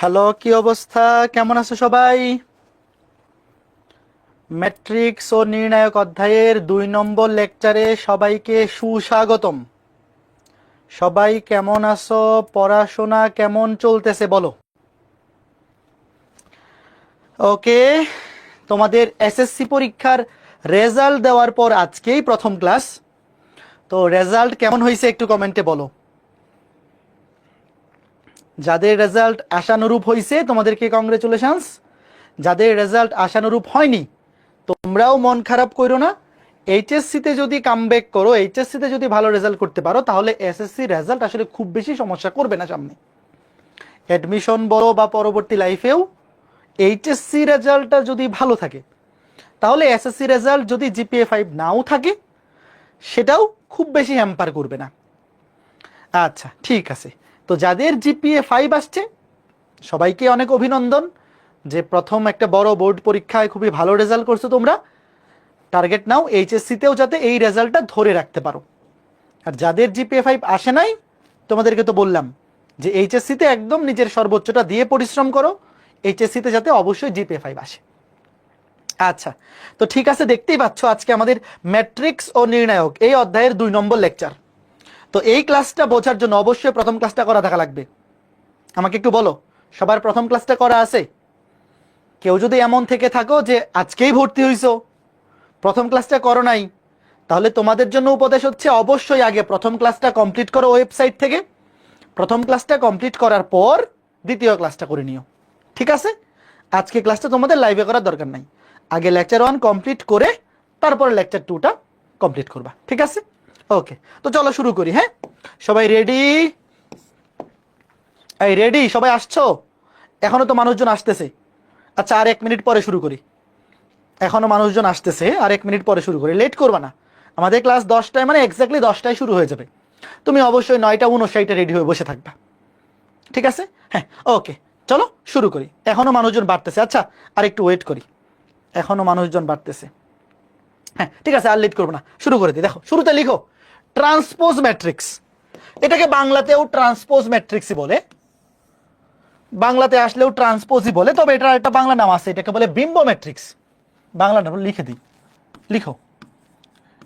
Hello, কি অবস্থা? কেমন আছো সবাই? ম্যাট্রিক্স ও নির্ণায়ক অধ্যায়ের 2 নম্বর লেকচারে সবাইকে সুস্বাগতম। সবাই কেমন আছো? পড়াশোনা কেমন চলতেছে বলো। ওকে, তোমাদের এসএসসি পরীক্ষার রেজাল্ট দেওয়ার পর আজকেই প্রথম ক্লাস। তো রেজাল্ট কেমন হয়েছে একটু কমেন্টে বলো। যাদের রেজাল্ট আশানুরূপ হয়েছে তোমাদেরকে কংগ্রেচুলেশনস। যাদের রেজাল্ট আশানুরূপ হয়নি তোমরাও মন খারাপ করো না। এইচএসসিতে যদি কামব্যাক করো, এইচএসসিতে যদি ভালো রেজাল্ট করতে পারো, তাহলে এসএসসি রেজাল্ট আসলে খুব বেশি সমস্যা করবে না সামনে। অ্যাডমিশন বলো বা পরবর্তী লাইফেও এইচএসসি রেজাল্টটা যদি ভালো থাকে, তাহলে এসএসসি রেজাল্ট যদি জিপিএ 5 নাও থাকে সেটাও খুব বেশি হ্যাম্পার করবে না। আচ্ছা, ঠিক আছে। তো যাদের জিপিএ 5 আসছে সবাইকে অনেক অভিনন্দন, যে প্রথম একটা বড় বোর্ড পরীক্ষায় খুবই ভালো রেজাল্ট করছো তোমরা। টার্গেট নাও এইচএসসিতেও যাতে এই রেজাল্টটা ধরে রাখতে পারো। আর যাদের জিপিএ 5 আসে নাই, তোমাদেরকে তো বললাম যে এইচএসসিতে একদম নিজের সর্বোচ্চটা দিয়ে পরিশ্রম করো, এইচএসসিতে যাতে অবশ্যই জিপিএ 5 আসে। আচ্ছা, তো ঠিক আছে, দেখতেই পাচ্ছ আজকে আমাদের ম্যাট্রিক্স ও নির্ণায়ক এই অধ্যায়ের 2 নম্বর লেকচার। তো এই ক্লাসটা বোঝার জন্য অবশ্যই প্রথম ক্লাসটা করা থাকা লাগবে। আমাকে একটু বলো, সবার প্রথম ক্লাসটা করা আছে? কেউ যদি এমন থেকে থাকো যে আজকেই ভর্তি হইছো, প্রথম ক্লাসটা করো নাই, তাহলে তোমাদের জন্য উপদেশ হচ্ছে অবশ্যই আগে প্রথম ক্লাসটা কমপ্লিট করো ওয়েবসাইট থেকে। প্রথম ক্লাসটা কমপ্লিট করার পর দ্বিতীয় ক্লাসটা করে নিও, ঠিক আছে? আজকে ক্লাসটা তোমাদের লাইভে করার দরকার নাই, আগে লেকচার 1 কমপ্লিট করে তারপর লেকচার 2টা কমপ্লিট করবা, ঠিক আছে? ওকে, তো চলো শুরু করি। হ্যাঁ, সবাই রেডি? এই রেডি? সবাই আসছো? এখনো তো মানুষজন আসতেছে। আচ্ছা, আর 1 মিনিট পরে শুরু করি। এখনো মানুষজন আসতেছে, আর 1 মিনিট পরে শুরু করি, লেট করবা না। আমাদের ক্লাস 10টায়, মানে এক্স্যাক্টলি 10টায় শুরু হয়ে যাবে। তুমি অবশ্যই 9টা 59 রেডি হয়ে বসে থাকবা, ঠিক আছে? হ্যাঁ, ওকে, চলো শুরু করি। এখনো মানুষজন বাড়তেছে। আচ্ছা, আর একটু ওয়েট করি, এখনো মানুষজন বাড়তেছে। হ্যাঁ, ঠিক আছে, আর লেট করবো না, শুরু করে দিই। দেখো, শুরুতে লিখো ট্রান্সপোজ ম্যাট্রিক্স। এটাকে বাংলাতেও ট্রান্সপোজ ম্যাট্রিক্সই বলে, বাংলাতে আসলেও ট্রান্সপোজই বলে, তবে এটার একটা বাংলা নাম আছে, এটাকে বলে বিম্ব ম্যাট্রিক্স। বাংলা নাম লিখে দিই, লিখো।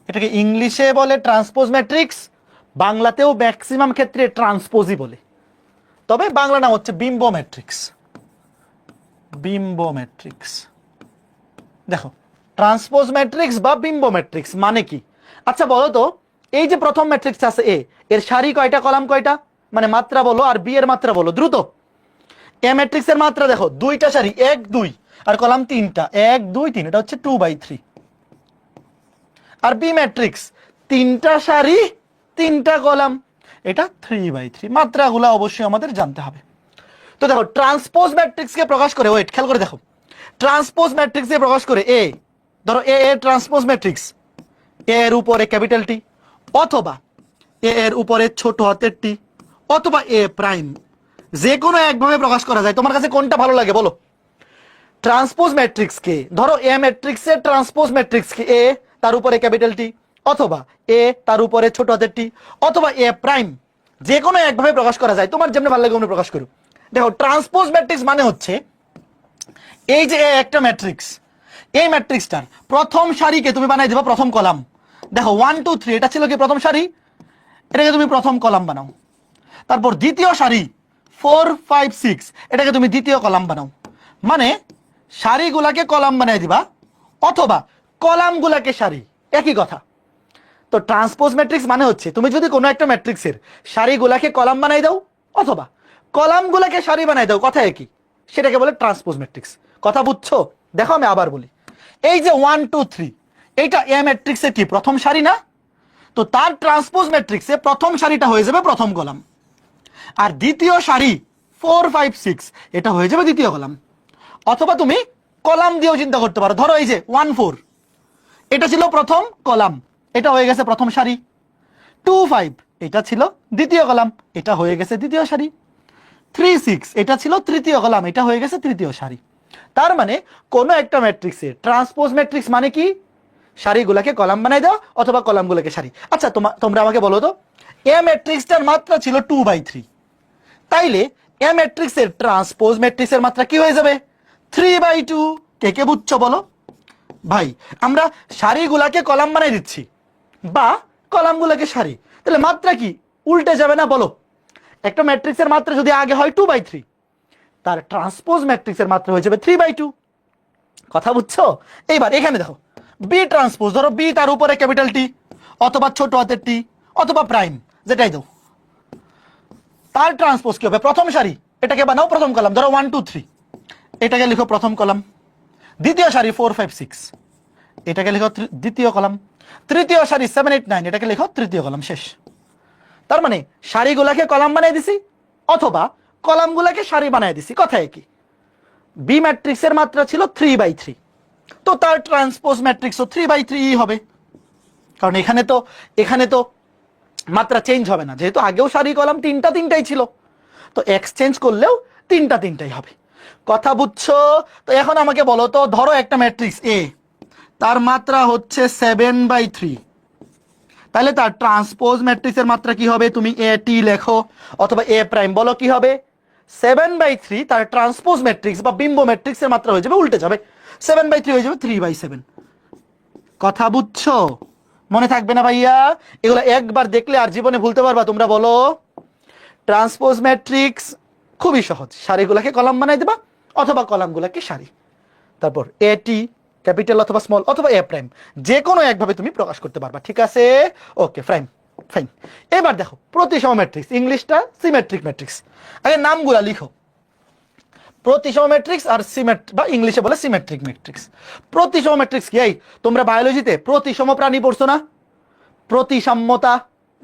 এটাকে ইংলিশে বলে ট্রান্সপোজ ম্যাট্রিক্স, বাংলাতেও ম্যাক্সিমাম ক্ষেত্রে ট্রান্সপোজই বলে, তবে বাংলা নাম হচ্ছে বিম্ব ম্যাট্রিক্স। বিম্ব ম্যাট্রিক্স। দেখো, ট্রান্সপোজ ম্যাট্রিক্স বা বিম্ব ম্যাট্রিক্স মানে কি? আচ্ছা বলো তো, এই যে প্রথম ম্যাট্রিক্স আছে এ, এর সারি কয়টা, কলাম কয়টা? মানে মাত্রা বলো, আর বি এর মাত্রা বলো দ্রুত। এ ম্যাট্রিক্সের মাত্রা দেখো, 2টা সারি, 1 2, আর কলাম 3টা, 1 2 3, এটা হচ্ছে 2/3। আর বি ম্যাট্রিক্স 3টা সারি 3টা কলাম, এটা 3/3। মাত্রাগুলো অবশ্যই আমাদের জানতে হবে। তো দেখো, ট্রান্সপোজ ম্যাট্রিক্সকে প্রকাশ করে, ওয়েট, খেয়াল করে দেখো, ট্রান্সপোজ ম্যাট্রিক্সকে প্রকাশ করে এ, ধরো এ এর ট্রান্সপোজ ম্যাট্রিক্স, এ এর উপরে ক্যাপিটাল টি, অথবা এ এর উপরে ছোট হাতের টি, অথবা এ প্রাইম। যে কোনো একভাবে প্রকাশ করা যায়, তোমার কাছে কোনটা ভালো লাগে বলো? ট্রান্সপোজ ম্যাট্রিক্সকে ধরো এ ম্যাট্রিক্সের ট্রান্সপোজ ম্যাট্রিক্সকে এ, তার উপরে ক্যাপিটাল টি, অথবা এ তার উপরে ছোট হাতের টি, অথবা এ প্রাইম। যে কোনো একভাবে প্রকাশ করা যায়, তোমার যেমন ভালো লাগে ওমনি প্রকাশ করো। দেখো, ট্রান্সপোজ ম্যাট্রিক্স মানে হচ্ছে এই যে একটা ম্যাট্রিক্স, এই ম্যাট্রিক্সটার প্রথম সারিকে তুমি বানাই দেবা প্রথম কলাম। দেখো 1 2 3 এটা ছিল কি প্রথম সারি, এটাকে তুমি প্রথম কলাম বানাও। তারপর দ্বিতীয় সারি 4 5 6, এটাকে তুমি দ্বিতীয় কলাম বানাও। মানে সারিগুলাকে কলাম বানাই দিবা, অথবা কলামগুলাকে সারি, একই কথা। তো ট্রান্সপোজ ম্যাট্রিক্স মানে হচ্ছে তুমি যদি কোনো একটা ম্যাট্রিক্সের সারিগুলাকে কলাম বানাই দাও, অথবা কলামগুলাকে সারি বানাই দাও, কথা একই, সেটাকে বলে ট্রান্সপোজ ম্যাট্রিক্স। কথা বুঝছো? দেখো আমি আবার বলি, এই যে 1 2 3, এইটা এ ম্যাট্রিক্সের কি প্রথম সারি না? তো তার ট্রান্সপোজ ম্যাট্রিক্সে প্রথম সারিটা হয়ে যাবে প্রথম কলাম, আর দ্বিতীয় সারি 4 5 6 এটা হয়ে যাবে দ্বিতীয় কলাম। অথবা তুমি কলাম দিয়েও চিন্তা করতে পারো, ধরো এই যে 1 4, এটা ছিল প্রথম কলাম, এটা হয়ে গেছে প্রথম সারি। 2 5, এটা ছিল দ্বিতীয় কলাম, এটা হয়ে গেছে দ্বিতীয় সারি। 3 6, এটা ছিল তৃতীয় কলাম, এটা হয়ে গেছে তৃতীয় সারি। তার মানে কোন একটা ম্যাট্রিক্সের ট্রান্সপোজ ম্যাট্রিক্স মানে কি? সারিগুলোকে কলাম বানাই দাও, অথবা কলামগুলোকে সারি। আচ্ছা, তোমরা আমাকে বলো তো, এ ম্যাট্রিক্সটার মাত্রা ছিল 2/3, তাইলে এ ম্যাট্রিক্সের ট্রান্সপোজ ম্যাট্রিক্সের মাত্রা কি হয়ে যাবে 3/2। কে কে বুঝছো বলো ভাই? আমরা সারিগুলাকে কলাম বানাই দিচ্ছি বা কলামগুলোকে সারি, তাহলে মাত্রা কি উল্টে যাবে না বলো? একটা ম্যাট্রিক্সের মাত্রা যদি আগে হয় 2/3, তার ট্রান্সপোজ ম্যাট্রিক্সের মাত্রা হয়ে যাবে 3/2। কথা বুঝছো? এইবার এখানে দেখো বি ট্রান্সপোজ, ধরো বি তার উপরে ক্যাপিটাল টি অথবা ছোট হাতের টি অথবা প্রাইম, যেটাই দাও, তার ট্রান্সপোজ কি হবে? প্রথম সারি এটাকে বানাও প্রথম কলাম, ধরো 1 2 3, এটাকে লিখো প্রথম কলাম। দ্বিতীয় সারি 4 5 6, এটাকে লিখো দ্বিতীয় কলাম। তৃতীয় সারি 7 8 9, এটাকে লিখো তৃতীয় কলাম। শেষ। তার মানে সারিগুলাকে কলাম বানিয়ে দিছি অথবা কলামগুলাকে সারি বানিয়ে দিছি, কথা একই। বি ম্যাট্রিক্সের মাত্রা ছিল 3/3, তো তার ট্রান্সপোজ ম্যাট্রিক্সও 3/3 হবে, কারণ এখানে তো মাত্রা চেঞ্জ হবে না, যেহেতু আগেও সারি কলাম তিনটাই ছিল, তো এক্সচেঞ্জ করলেও তিনটাই হবে। কথা বুঝছো? তো এখন আমাকে বলো তো, ধরো একটা ম্যাট্রিক্স এ, তার মাত্রা হচ্ছে 7/3, তাহলে তার ট্রান্সপোজ ম্যাট্রিক্সের মাত্রা কি হবে? তুমি এ টি লেখো অথবা এ প্রাইম বলো, কি হবে? 7/3 তার ট্রান্সপোজ ম্যাট্রিক্স বা বিম্ব ম্যাট্রিক্সের মাত্রা হয়ে যাবে, উল্টে যাবে, 7/3 হয়ে যাবে 3/7। কথা বুঝছো? মনে থাকবে না ভাইয়া? এগুলো একবার দেখলে আর জীবনে ভুলতে পারবা তোমরা বলো? ট্রান্সপোজ ম্যাট্রিক্স খুবই সহজ, সারিগুলোকে কলাম বানাই দেবা অথবা কলামগুলোকে সারি, তারপর এ টি ক্যাপিটাল অথবা স্মল অথবা এ প্রাইম, যে কোনো একভাবে তুমি প্রকাশ করতে পারবা। ঠিক আছে? Okay fine fine. এবার দেখো প্রতিসম ম্যাট্রিক্স, ইংলিশটা সিমেট্রিক ম্যাট্রিক্স। আগে নামগুলা লিখো, প্রতিসম ম্যাট্রিক্স আর বা ইংলিশে বলে সিমেট্রিক ম্যাট্রিক্স। প্রতিসম ম্যাট্রিক্স কি? এই তোমরা বায়োলজিতে প্রতিসম প্রাণী পড়ছো না? প্রতিসাম্যতা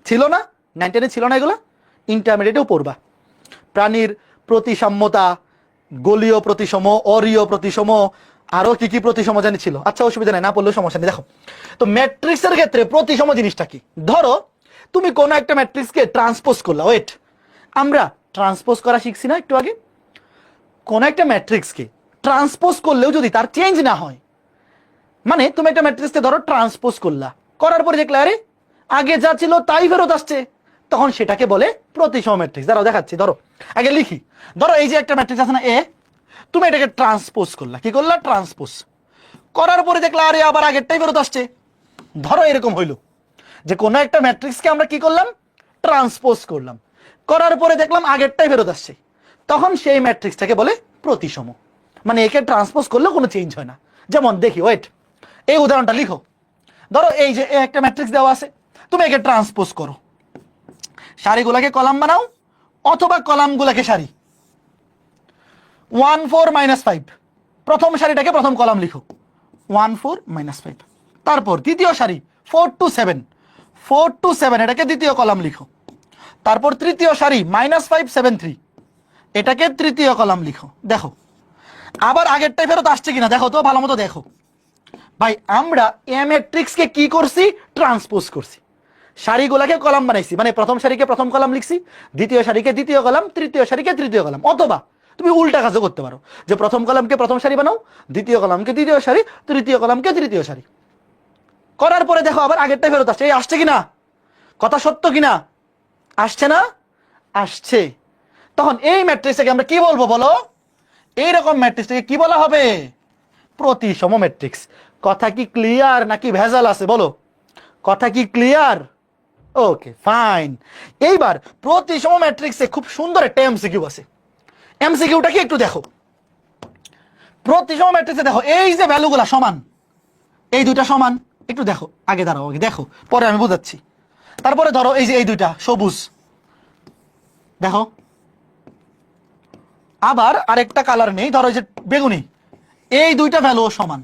ছিল না? 9-10 ছিল না এগুলা? ইন্টারমিডিয়েটেও পড়বা। প্রাণীর প্রতিসাম্যতা, গোলীয় প্রতিসম, অরীয় প্রতিসম, আরো কি কি প্রতিসম জানি ছিল। আচ্ছা অসুবিধা নাই, না পড়লেও সমস্যা নেই। দেখো তো ম্যাট্রিক্সের ক্ষেত্রে প্রতিসম জিনিসটা কি? ধরো তুমি কোন একটা ম্যাট্রিক্সকে ট্রান্সপোজ করলা, ওয়েট, আমরা ট্রান্সপোজ করা শিখছি না একটু আগে? কোন একটা ম্যাট্রিক্সকে ট্রান্সপোজ করলেও যদি তার চেঞ্জ না হয়, মানে তুমি একটা ম্যাট্রিক্সকে ধরো ট্রান্সপোজ করলা, করার পরে দেখলে আরে আগে যা ছিল তাই ফেরত আসছে, তখন সেটাকে বলে প্রতিসম ম্যাট্রিক্স। দাঁড়াও দেখাচ্ছি, ধরো আগে লিখি। ধরো এই যে একটা ম্যাট্রিক্স আছে না এ, তুমি এটাকে ট্রান্সপোজ করলা, কি করলা? ট্রান্সপোজ করার পরে দেখলা আরে আবার আগেরটাই ফেরত আসছে। ধরো এরকম হইলো যে কোনো একটা ম্যাট্রিক্সকে আমরা কি করলাম? ট্রান্সপোজ করলাম, করার পরে দেখলাম আগেরটাই ফেরত আসছে, তখন সেই ম্যাট্রিক্সটাকে বলে প্রতিসম। মানে একে ট্রান্সপোজ করলেও কোনো চেঞ্জ হয় না। যেমন দেখি, ওয়েট, এই উদাহরণটা লিখো। ধরো এই যে একটা ম্যাট্রিক্স দেওয়া আছে, তুমি একে ট্রান্সপোজ করো, সারিগুলাকে কলাম বানাও অথবা কলামগুলাকে সারি। 1 4 -5, প্রথম সারিটাকে প্রথম কলাম লিখো, 1 4 -5। তারপর দ্বিতীয় সারি 4 to 7, 4 to 7 এটাকে দ্বিতীয় কলাম লিখো। তারপর তৃতীয় সারি -5 7 3, এটাকে তৃতীয় কলাম লিখো। দেখো আবার আগেরটাই ফেরত আসছে কিনা দেখো তো, ভালো মতো দেখো ভাই। আমরা এ ম্যাট্রিক্সকে কি করছি? ট্রান্সপোজ করছি, সারিগুলাকে কলাম বানাইছি, মানে প্রথম সারিকে প্রথম কলাম লিখছি, দ্বিতীয় সারিকে দ্বিতীয় কলাম, তৃতীয় সারিকে তৃতীয় কলাম। অথবা তুমি উল্টা কাজও করতে পারো, যে প্রথম কলামকে প্রথম সারি বানাও, দ্বিতীয় কলামকে দ্বিতীয় সারি, তৃতীয় কলামকে তৃতীয় সারি। করার পরে দেখো আবার আগেরটাই ফেরত আসছে, এই আসছে কিনা? কথা সত্য কিনা? আসছে না? আসছে। তখন এই ম্যাট্রিক্সটাকে আমরা কি বলবো বলো? এইরকম ম্যাট্রিক্সটাকে কি বলা হবে? প্রতিসম ম্যাট্রিক্স। কথা কি ক্লিয়ার নাকি ভেজাল আছে বলো? কথা কি ক্লিয়ার? Okay fine. এইবার প্রতিসম ম্যাট্রিক্সে খুব সুন্দর একটা এমসিকিউ আছে, এমসিকিউটা কি একটু দেখো। প্রতিসম ম্যাট্রিক্সে দেখো এই যে ভ্যালুগুলা সমান, এই দুইটা সমান, একটু দেখো, আগে দাঁড়াও, আগে দেখো, পরে আমি বুঝাচ্ছি। তারপরে ধরো এই যে এই দুইটা সবুজ, দেখো আবার আরেকটা কালার নেই, ধরো এই যে বেগুনি, এই দুইটা ভ্যালু সমান,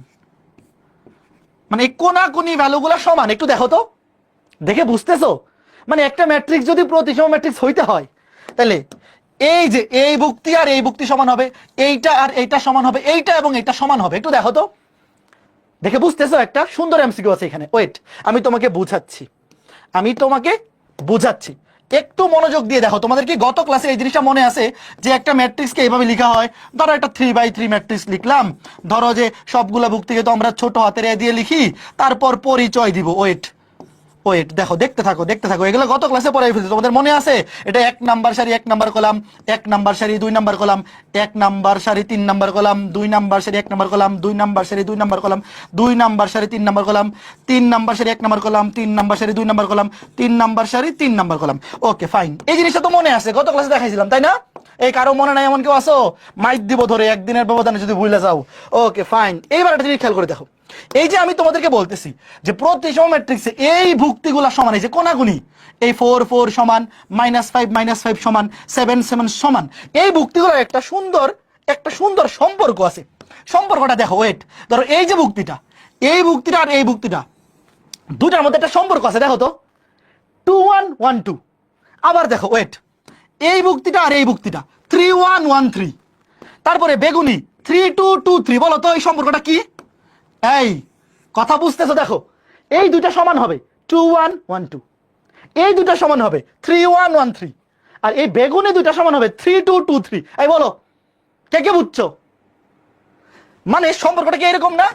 মানে কোনাকুনি ভ্যালুগুলা সমান। একটু দেখো তো, দেখে বুঝতেছো? মানে একটা ম্যাট্রিক্স যদি প্রতিসম ম্যাট্রিক্স হইতে হয়, তাহলে এই যে এই ভুক্তি আর এই ভুক্তি সমান হবে, এইটা আর এইটা সমান হবে, এইটা এবং এইটা সমান হবে। একটু দেখো তো, দেখে বুঝতেছো? একটা সুন্দর এমসিকিউ আছে এখানে। ওয়েট, আমি তোমাকে বুঝাচ্ছি, একটু মনোযোগ দিয়ে দেখো। তোমাদের কি গত ক্লাসে এই জিনিসটা মনে আছে যে একটা ম্যাট্রিক্সকে এইভাবে লেখা হয়? ধরো একটা 3/3 ম্যাট্রিক্স লিখলাম, ধরো যে সবগুলা ভুক্তিকে তো আমরা ছোট হাতের এ দিয়ে লিখি, তারপর পরিচয় দিব। ওয়েট, ওয়েট দেখো, দেখতে থাকো, এগুলো গত ক্লাসে পড়াই ফেলছি, তোমাদের মনে আছে? এটা 1 নাম্বার সারি 1 নাম্বার কলাম, 1 নাম্বার সারি 2 নাম্বার কলাম, 1 নাম্বার সারি 3 নাম্বার কলাম, 2 নাম্বার সারি 1 নাম্বার কলাম, 2 নাম্বার সারি 2 নাম্বার কলাম, 2 নাম্বার সারি 3 নাম্বার কলাম, 3 নাম্বার সারি 1 নাম্বার কলাম, 3 নাম্বার সারি 2 নাম্বার কলাম, 3 নাম্বার সারি 3 নাম্বার কলাম। ওকে ফাইন, এই জিনিসটা তো মনে আছে, গত ক্লাসে দেখাইছিলাম তাই না? এই কারো মনে নাই এমন কেউ আসো? মাইক দিব ধরে একদিনের ব্যবধানে যদি ভুলে যাও। ওকে ফাইন, এইবার একটা জিনিস খেয়াল করে দেখো, এই যে আমি তোমাদেরকে বলতেছি যে প্রতিসম ম্যাট্রিক্সে এই ভুক্তিগুলা সমান, এই যে কোনাগুনি, এই 4 4 সমান, -5 সমান, 7 7 সমান, এই ভুক্তিগুলোর একটা সুন্দর সম্পর্ক আছে। সম্পর্কটা দেখো, ওয়েট ধরো এই যে ভুক্তিটা, এই ভুক্তিটা আর এই ভুক্তিটা, দুটার মধ্যে একটা সম্পর্ক আছে, দেখো তো 2 1 1 2। আবার দেখো ওয়েট, এই ভুক্তিটা আর এই ভুক্তিটা 3 1 1 3, তারপরে বেগুনি 3 2 2 3। বলো তো এই সম্পর্কটা কি? এই কথা বুঝতেছো? দেখো এই দুইটা সমান হবে 2 1 1 2, এই দুইটা সমান হবে 3 1 1 3, আর এই বেগুনি দুইটা সমান হবে 3 2 2 3। এই বলো কে কে বুঝছো? মানে সম্পর্কটা কি এরকম না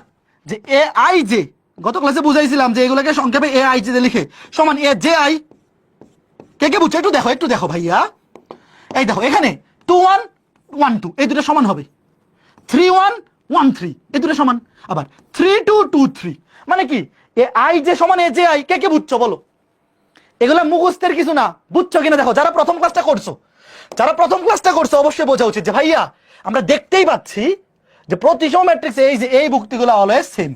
যে এ আই জে, গত ক্লাসে বুঝাইছিলাম যে এগুলোকে সংক্ষেপে এ আই জে লিখে সমান এ জে আই। কে কে বুঝছো? একটু দেখো ভাইয়া, এই দেখো এখানে 2 1 1 2 এই দুটো সমান হবে, 3 1 1 3 এই দুটো সমান, আবার 3 2 2 3। মানে কি এ আই যে সমান এ জে আই। কে কে বুঝছো বলো? এগুলা মুখস্থের কিছু না, বুঝছো কিনা দেখো। যারা প্রথম ক্লাসটা করছো অবশ্যই বোঝা উচিত যে ভাইয়া আমরা দেখতেই পাচ্ছি যে প্রতিসম ম্যাট্রিক্সে এই যে এই ভুক্তিগুলো অলওয়েজ সেম,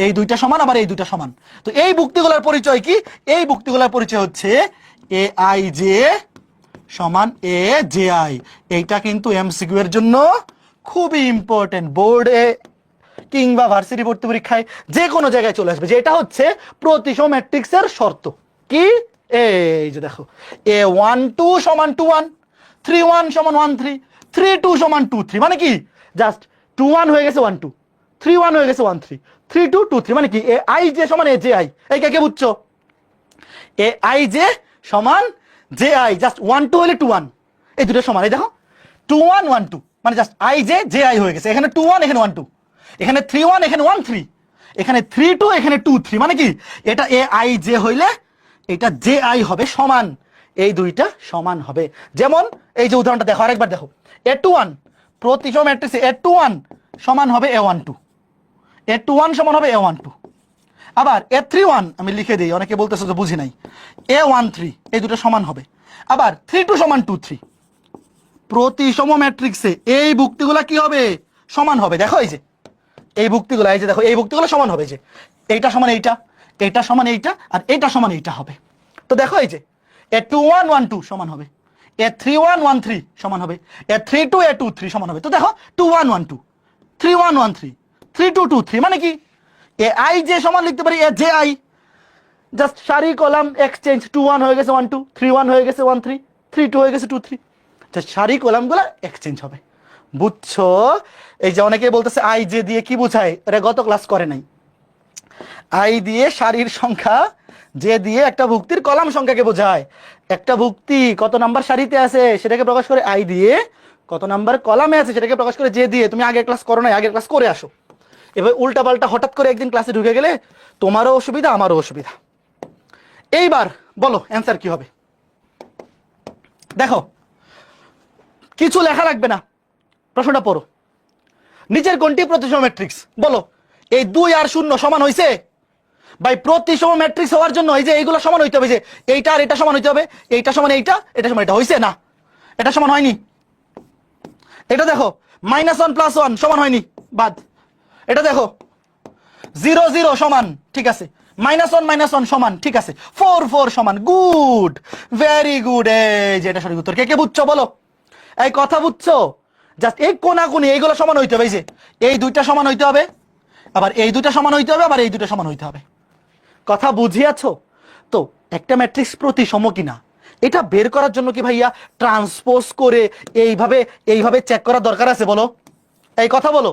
এই দুইটা সমান আবার এই দুইটা সমান। তো এই ভুক্তিগুলোর পরিচয় কি? এই ভুক্তিগুলোর পরিচয় হচ্ছে এ আই জে সমান এ জে আই। এইটা কিন্তু এমসিকিউ এর জন্য খুবই ইম্পর্টেন্ট, বোর্ডে কিংবা ভার্সিটি ভর্তি পরীক্ষায় যে কোনো জায়গায় চলে আসবে যে এটা হচ্ছে প্রতিসম ম্যাট্রিক্সের শর্ত। কি? এই যে দেখো এ 1 2 সমান 2 1, 3 1 সমান 1 3, 3 2 সমান 2 3। মানে কি জাস্ট 2 1 হয়ে গেছে 1 2, 3 1 হয়ে গেছে 1 3, 3 2 2 3। মানে কি এ আই জে সমান এ জে আই। এই কে বুঝছো? এ আই জে সমান জে আই, জাস্ট 1 2 হলে 2 1, এই দুটো সমান। এই দেখো 2 1 1 2 মানে just I J J I হয়ে গেছে। এখানে 2 1 এখানে 1 2, এখানে 3 1 এখানে 1 3, এখানে 3 2 এখানে 2 3। মানে কি এটা এ আই জে হইলে এটা জে আই হবে সমান, এই দুইটা সমান হবে। যেমন এই যে উদাহরণটা দেখো, আরেকবার দেখো, এ 2 1 প্রতিসম ম্যাট্রিক্সে এ 2 1 সমান হবে এ 1 2, এ 2 1 সমান হবে এ 1 2। আবার এ 3 1 আমি লিখে দিই, অনেকে বলতেছে যে বুঝি নাই, এ 1 3 এই দুটো সমান হবে। আবার 3 2 সমান 2 3। প্রতিসম ম্যাট্রিক্সে এই ভুক্তিগুলা কি হবে? সমান হবে। দেখো এই যে এই ভুক্তিগুলো, এই যে দেখো এই ভুক্তিগুলো সমান হবে, যে এইটা সমান এইটা, এইটা সমান এইটা, আর এইটা সমান এইটা হবে। তো দেখো এই যে এ 2 1 1 2 সমান হবে, এ 3 1 1 3 সমান হবে, এ 3 2 এ 2 3 সমান হবে। তো দেখো 2 1 1 2, 3 1 1 3, 3 2 2 3। মানে কি এ আই যে সমান লিখতে পারি এ জে আই, জাস্ট সারি কলাম এক্সচেঞ্জ, 2 1 হয়ে গেছে 1 2, 3 1 হয়ে গেছে 1 3, 3 2 হয়ে গেছে 2 3, জাস্ট সারি কলামগুলো এক্সচেঞ্জ হবে। বুঝছো? এই যে অনেকে বলতেছে আই জে দিয়ে কি বোঝায়, এটা গত ক্লাস করে নাই। আই দিয়ে সারির সংখ্যা, জে দিয়ে একটা ভুক্তির কলাম সংখ্যাকে বোঝায়। একটা ভুক্তি কত নাম্বার সারিতে আছে সেটাকে প্রকাশ করে আই দিয়ে, কত নাম্বার কলামে আছে সেটাকে প্রকাশ করে জে দিয়ে। তুমি আগের ক্লাস করো নাই, আগের ক্লাস করে আসো। এবার উল্টা পাল্টা হঠাৎ করে একদিন ক্লাসে ঢুকে গেলে তোমারও অসুবিধা আমারও অসুবিধা। এইবার বলো অ্যান্সার কি হবে? দেখো কিছু লেখা লাগবে না, প্রশ্নটা পড়ো। নিচের কোনটি প্রতিসম ম্যাট্রিক্স? বলো এই 2 আর 0 সমান হইছে? ভাই প্রতিসম ম্যাট্রিক্স হওয়ার জন্য এই যে এইগুলো সমান হইতে হবে, যে এইটা আর এটা সমান হইতে হবে, এইটা সমান এইটা, এটা সমান এটা। হইছে না? এটা সমান হয়নি। এটা দেখো -1 + 1 সমান হয়নি, বাদ। এটা দেখো 0 0 সমান, ঠিক আছে। -1 -1 সমান, ঠিক আছে। 4 4 সমান, গুড, ভেরি গুড। এই যে এটা সঠিক উত্তর। কে কে বুঝছো বলো? এই কথা বুঝছো? জাস্ট এই কোনাকুনি এইগুলো সমান হইতে হবে, এই যে এই দুইটা সমান হইতে হবে, আবার এই দুইটা সমান হইতে হবে, আবার এই দুইটা সমান হইতে হবে। কথা বুঝিয়াছো? তো একটা ম্যাট্রিক্স প্রতিসম কিনা এটা বের করার জন্য কি ভাইয়া ট্রান্সপোজ করে এইভাবে এইভাবে চেক করার দরকার আছে বলো? এই কথা বলো।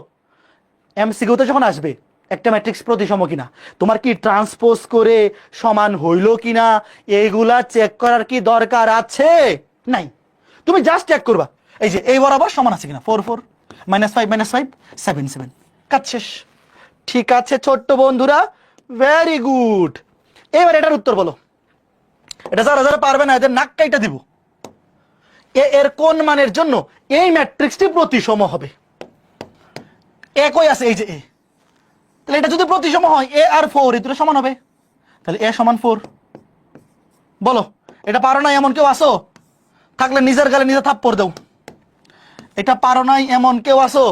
এমসিকিউতে যখন আসবে একটা ম্যাট্রিক্স প্রতিসম কিনা, তোমার কি ট্রান্সপোজ করে সমান হইল কিনা এইগুলা চেক করার কি দরকার আছে? নাই। তুমি জাস্ট চেক করবা এই যে এই বরাবর সমান আছে কিনা, 4 4 -5 -5 7 7, কাজ শেষ। ঠিক আছে ছোট্ট বন্ধুরা, ভেরি গুড। এবার এটার উত্তর বলো। এটা যারা যারা পারবে না এদের নাক কাইটা দিব। এ এর কোন মানের জন্য এই ম্যাট্রিক্সটি প্রতিসম হবে? একই আছে এই যে এ, তাহলে এটা যদি প্রতিসম হয় এ আর 4 এই দুটো সমান হবে, তাহলে এ সমান 4। বলো, এটা পারো না এমন কেউ আসো? থাকলে নিজের গালে নিজে থাপ্পড় দাও। এটা পারো নাই এমন কেউ আসো?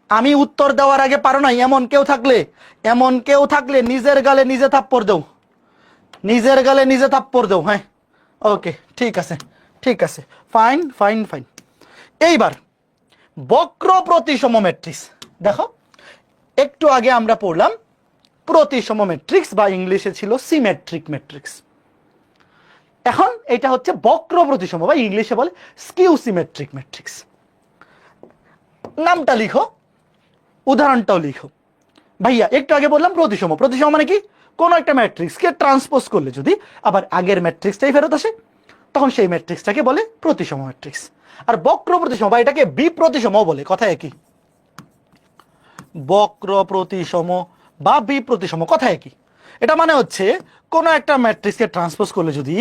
আমি উত্তর দেওয়ার আগে পারো নাই এমন কেউ থাকলে নিজের গালে নিজে থাপ্পড় দাও, নিজের গালে নিজে থাপ্পড় দাও। হ্যাঁ, ওকে, ঠিক আছে, ফাইন ফাইন ফাইন। এইবার বক্র প্রতিসম ম্যাট্রিক্স দেখো, একটু আগে আমরা পড়লাম প্রতিসম ম্যাট্রিক্স বা ইংলিশে ছিল সিমেট্রিক ম্যাট্রিক্স। এখন এটা হচ্ছে বক্র প্রতিসম বা ইংলিশে বলে স্কিউ সিমেট্রিক ম্যাট্রিক্স। নামটা লিখো, উদাহরণটাও লিখো। ভাইয়া একটু আগে বললাম প্রতিসম, প্রতিসম মানে কি? কোন একটা ম্যাট্রিক্সকে ট্রান্সপোজ করলে যদি আবার আগের ম্যাট্রিক্সটাই ফেরত আসে তখন সেই ম্যাট্রিক্সটাকে বলে প্রতিসম ম্যাট্রিক্স। আর বক্র প্রতিসম বা এটাকে বিপ্রতিসমও বলে, কথা একই। বক্র প্রতিসম বা বিপ্রতিসম কথা একই। এটা মানে হচ্ছে কোন একটা ম্যাট্রিক্সকে ট্রান্সপোজ করলে যদি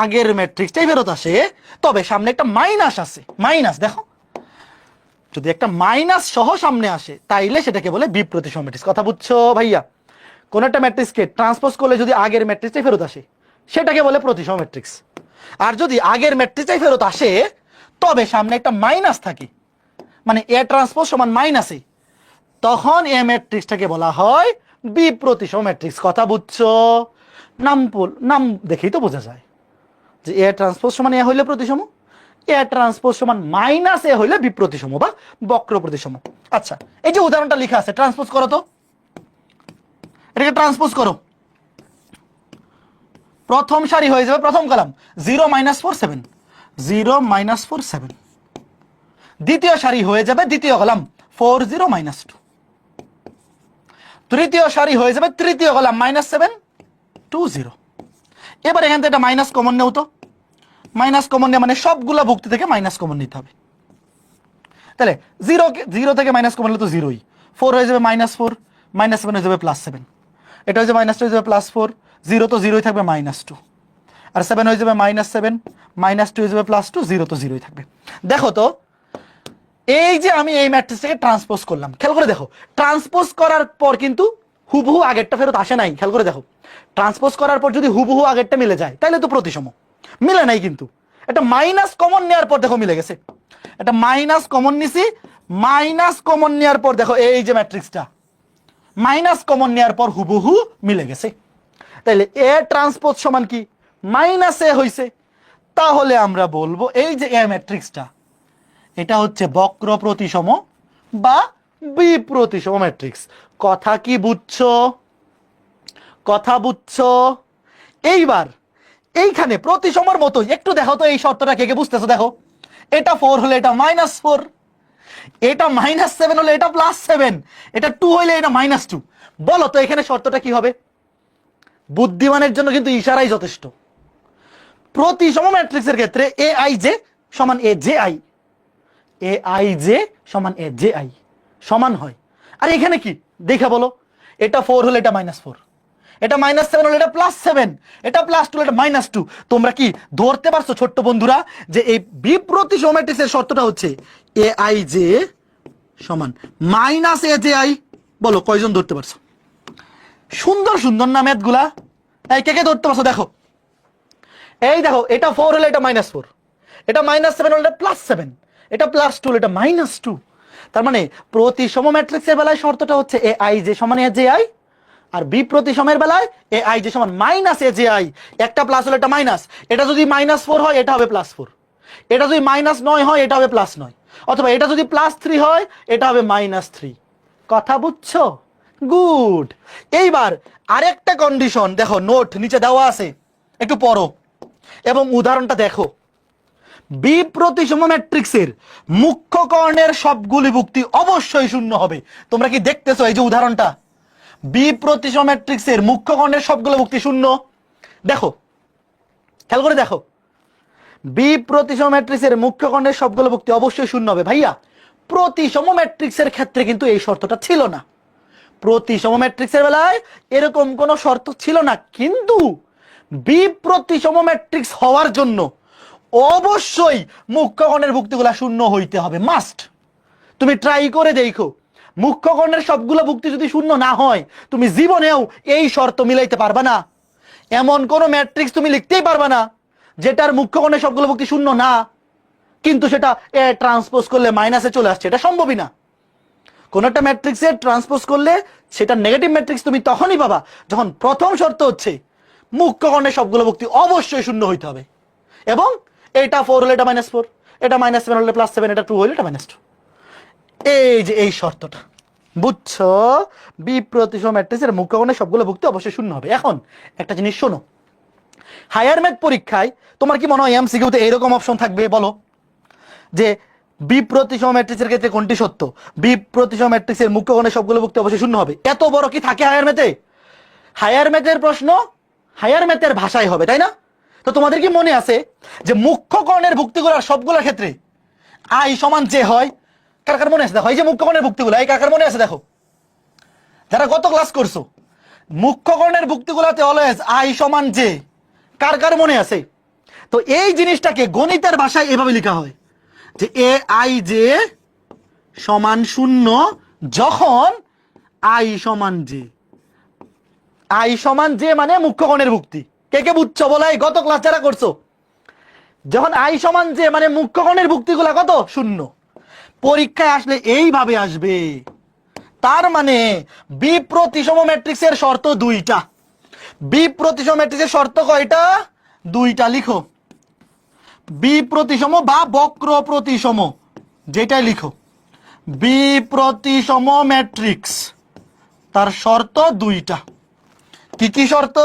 আগের ম্যাট্রিক্সটাই ফেরত আসে তবে সামনে একটা মাইনাস আছে, মাইনাস দেখো, যদি একটা মাইনাস সহ সামনে আসে তাইলে সেটাকে বলে বিপ্রতিসম ম্যাট্রিক্স। কথা বুঝছো ভাইয়া? কোন একটা ম্যাট্রিক্সকে ট্রান্সপোজ করলে যদি আগের ম্যাট্রিক্সটাই ফেরত আসে সেটাকে বলে প্রতিসম ম্যাট্রিক্স। আর যদি আগের ম্যাট্রিক্সটাই ফেরত আসে তবে সামনে একটা মাইনাস থাকে, মানে এ ট্রান্সপোজ সমান মাইনাসে, তখন এ ম্যাট্রিক্সটাকে বলা হয় বিপ্রতিসম ম্যাট্রিক্স। কথা বুঝছো? নাম দেখেই তো বোঝা যায় যে এ ট্রান্সপোজ সমান এ হইলে প্রতিসম, এ ট্রান্সপোজ সমান মাইনাস এ হইলে বিপ্রতিসম বা বক্র প্রতিসম। আচ্ছা, এই যে উদাহরণটা লেখা আছে, ট্রান্সপোজ করো তো, এটাকে ট্রান্সপোজ করো। প্রথম সারি হয়ে যাবে প্রথম কলাম 0 -4 7, 0 -4 7। দ্বিতীয় সারি হয়ে যাবে দ্বিতীয় কলাম 4 0 -2। তৃতীয় সারি হয়ে যাবে তৃতীয় কলাম -7 2 0। এবার এখান থেকে একটা মাইনাস কমন নেও তো, মাইনাস কমন নেওয়া মানে সবগুলা ভুক্তি থেকে মাইনাস কমন নিতে হবে। তাহলে 0 থেকে মাইনাস কমন নিলে তো 0ই, 4 হয়ে যাবে -4, -7 হয়ে যাবে +7, এটা হয়ে যাবে -2 হয়ে যাবে +4, 0 তো 0ই থাকবে -2, আর 7 হয়ে যাবে -7, -2 হয়ে যাবে +2, 0 তো 0ই থাকবে। দেখো তো, এই যে আমি এই ম্যাট্রিক্সটাকে ট্রান্সপোজ করলাম, খেয়াল করে দেখো, ট্রান্সপোজ করার পর কিন্তু হুবহু আগেরটা ফেরত আসে নাই। খেয়াল করে দেখো, ট্রান্সপোজ করার পর যদি হুবহু আগেরটা মিলে যায় তাহলে তো প্রতিসম, মিলে নাই কিন্তু। এটা মাইনাস কমন নেওয়ার পর দেখো মিলে গেছে, এটা মাইনাস কমন নিছি, মাইনাস কমন নেওয়ার পর দেখো এই যে ম্যাট্রিক্সটা মাইনাস কমন নেওয়ার পর হুবহু মিলে গেছে। তাহলে এ ট্রান্সপোজ সমান কি? মাইনাস এ হইছে। তাহলে আমরা বলবো এই যে এ ম্যাট্রিক্সটা এটা হচ্ছে বক্র প্রতিসম বা বিপ্রতিসম ম্যাট্রিক্স। কথা কি বুঝছো? কথা বুঝছো? এইবার এইখানে প্রতিসমর মতো একটু দেখো তো এই শর্তটা কে কে বুঝতেছো? দেখো, এটা 4 হলে এটা -4, এটা -7 হলে এটা +7, এটা 2 হলে এটা -2। বলো তো এখানে শর্তটা কি হবে? বুদ্ধিমানের জন্য কিন্তু ইশারাই যথেষ্ট। প্রতিসম ম্যাট্রিক্সের ক্ষেত্রে এ আই জে সমান A J I, A I J সমান এ জে আই সমান হয়। আর এখানে কি দেখা বলো, এটা 4 হলে এটা -4, এটা -7 হলে এটা +7, এটা +2 হলে এটা -2। তোমরা কি ধরতে পারছো ছোট্ট বন্ধুরা যে এই বিপ্রতিসম ম্যাট্রিক্সের শর্তটা হচ্ছে এ আই জে সমান -এ জে আই? বলো কয়জন ধরতে পারছো? সুন্দর সুন্দর না ম্যাথগুলা, তাই কে কে ধরতে পারছো? দেখো, এই দেখো, এটা 4 হলে এটা -4, এটা -7 হলে এটা +7, এটা +2 হলে এটা -2। তার মানে প্রতিসম ম্যাট্রিক্সের বেলায় শর্তটা হচ্ছে এ আই জে সমান এ জে আই, আর বিপ্রতিসমের বেলায় এ আই জে সমান -এ জে আই। একটা প্লাস হলে এটা মাইনাস, এটা যদি -4 হয় এটা হবে +4, এটা যদি -9 হয় এটা হবে +9, অথবা এটা যদি +3 হয় এটা হবে -3। কথা বুঝছো? গুড। এইবার আরেকটা কন্ডিশন দেখো, নোট নিচে দেওয়া আছে, একটু পড়ো এবং উদাহরণটা দেখো। বিপ্রতিসম ম্যাট্রিক্সের মুখ্য কর্ণের সবগুলি ভুক্তি অবশ্যই শূন্য হবে। তোমরা কি দেখতেছো এই যে উদাহরণটা? বিপ্রতিসম ম্যাট্রিক্সের মুখ্য কর্ণের সবগুলো ভুক্তি শূন্য। দেখো, খেয়াল করে দেখো, বিপ্রতিসম ম্যাট্রিক্সের মুখ্য কর্ণের সবগুলো ভুক্তি অবশ্যই শূন্য হবে। ভাইয়া প্রতিসম ম্যাট্রিক্সের ক্ষেত্রে কিন্তু এই শর্তটা ছিল না। প্রতিসম ম্যাট্রিক্সের বেলায় এরকম কোনো শর্ত ছিল না, কিন্তু বি প্রতিসম ম্যাট্রিক্স হওয়ার জন্য অবশ্যই মুখ্যকর্ণের ভুক্তিগুলা শূন্য হইতে হবে, মাস্ট। তুমি ট্রাই করে দেখো, মুখ্যকর্ণের সবগুলো ভুক্তি যদি শূন্য না হয় তুমি জীবনেও এই শর্ত মিলাইতে পারবা না। এমন কোন ম্যাট্রিক্স তুমি লিখতেই পারবা না যেটার মুখ্যকর্ণের সবগুলো ভুক্তি শূন্য না, কিন্তু সেটা এ ট্রান্সপোজ করলে মাইনাসে চলে আসছে, এটা সম্ভবই না। কোন একটা ম্যাট্রিক্সে ট্রান্সপোজ করলে সেটা নেগেটিভ ম্যাট্রিক্স তুমি তখনই পাবা যখন প্রথম শর্ত হচ্ছে মুখ্যকর্ণের সবগুলো ভুক্তি অবশ্যই শূন্য হইতে হবে, এবং এটা 4 হলে এটা -4, এটা -7 হলে +7, এটা 2 হলে এটা -2। এই যে এই শর্তটা বুঝছো, বি প্রতিসম ম্যাট্রিক্সের মুখ্যকর্ণের সবগুলো ভুক্তি অবশ্যই শূন্য হবে। এখন একটা জিনিস শোনো, হায়ার ম্যাথ পরীক্ষায় তোমার কি মনে হয় এমসিকিউতে এরকম অপশন থাকবে বলো, যে বি প্রতিসম ম্যাট্রিক্সের ক্ষেত্রে কোনটি সত্য, বি প্রতিসম ম্যাট্রিক্সের মুখ্যকর্ণের সবগুলো ভুক্তি অবশ্যই শূন্য হবে? এত বড় কি থাকে হায়ার ম্যাথে? হায়ার ম্যাথের প্রশ্ন হায়ার ম্যাথের ভাষায় হবে, তাই না? তো তোমাদের কি মনে আছে যে মুখ্যকর্ণের ভুক্তিগুলোর সবগুলোর ক্ষেত্রে আই সমান যে হয়? কার কার মনে আছে? দেখো এই যে মুখ্যকর্ণের ভুক্তিগুলো, এই কার কার মনে আছে? দেখো যারা গত ক্লাস করছো, মুখ্যকর্ণের ভুক্তিগুলোতে অলওয়েজ আই সমান যে, কার কার মনে আছে? তো এই জিনিসটাকে গণিতের ভাষায় এভাবে লেখা হয় যে এ আই জে সমান 0 যখন আই সমান জে। আই সমান জে মানে মুখ্যকর্ণের ভুক্তি। কে কে বুঝছো বলো, এই গত ক্লাস যারা করছো? যখন আই সমান জে মানে মুখ্যকর্ণের ভুক্তিগুলা কত? 0। পরীক্ষায় আসলে এইভাবে আসবে। তার মানে বি প্রতিসম ম্যাট্রিক্সের শর্ত দুইটা। বি প্রতিসম ম্যাট্রিক্সের শর্ত কয়টা? দুইটা। লিখো, বি প্রতিসম বা বক্র প্রতিসম, যেটাই লিখো, বি প্রতিসম ম্যাট্রিক্স তার শর্ত দুইটা। কি কি শর্ত?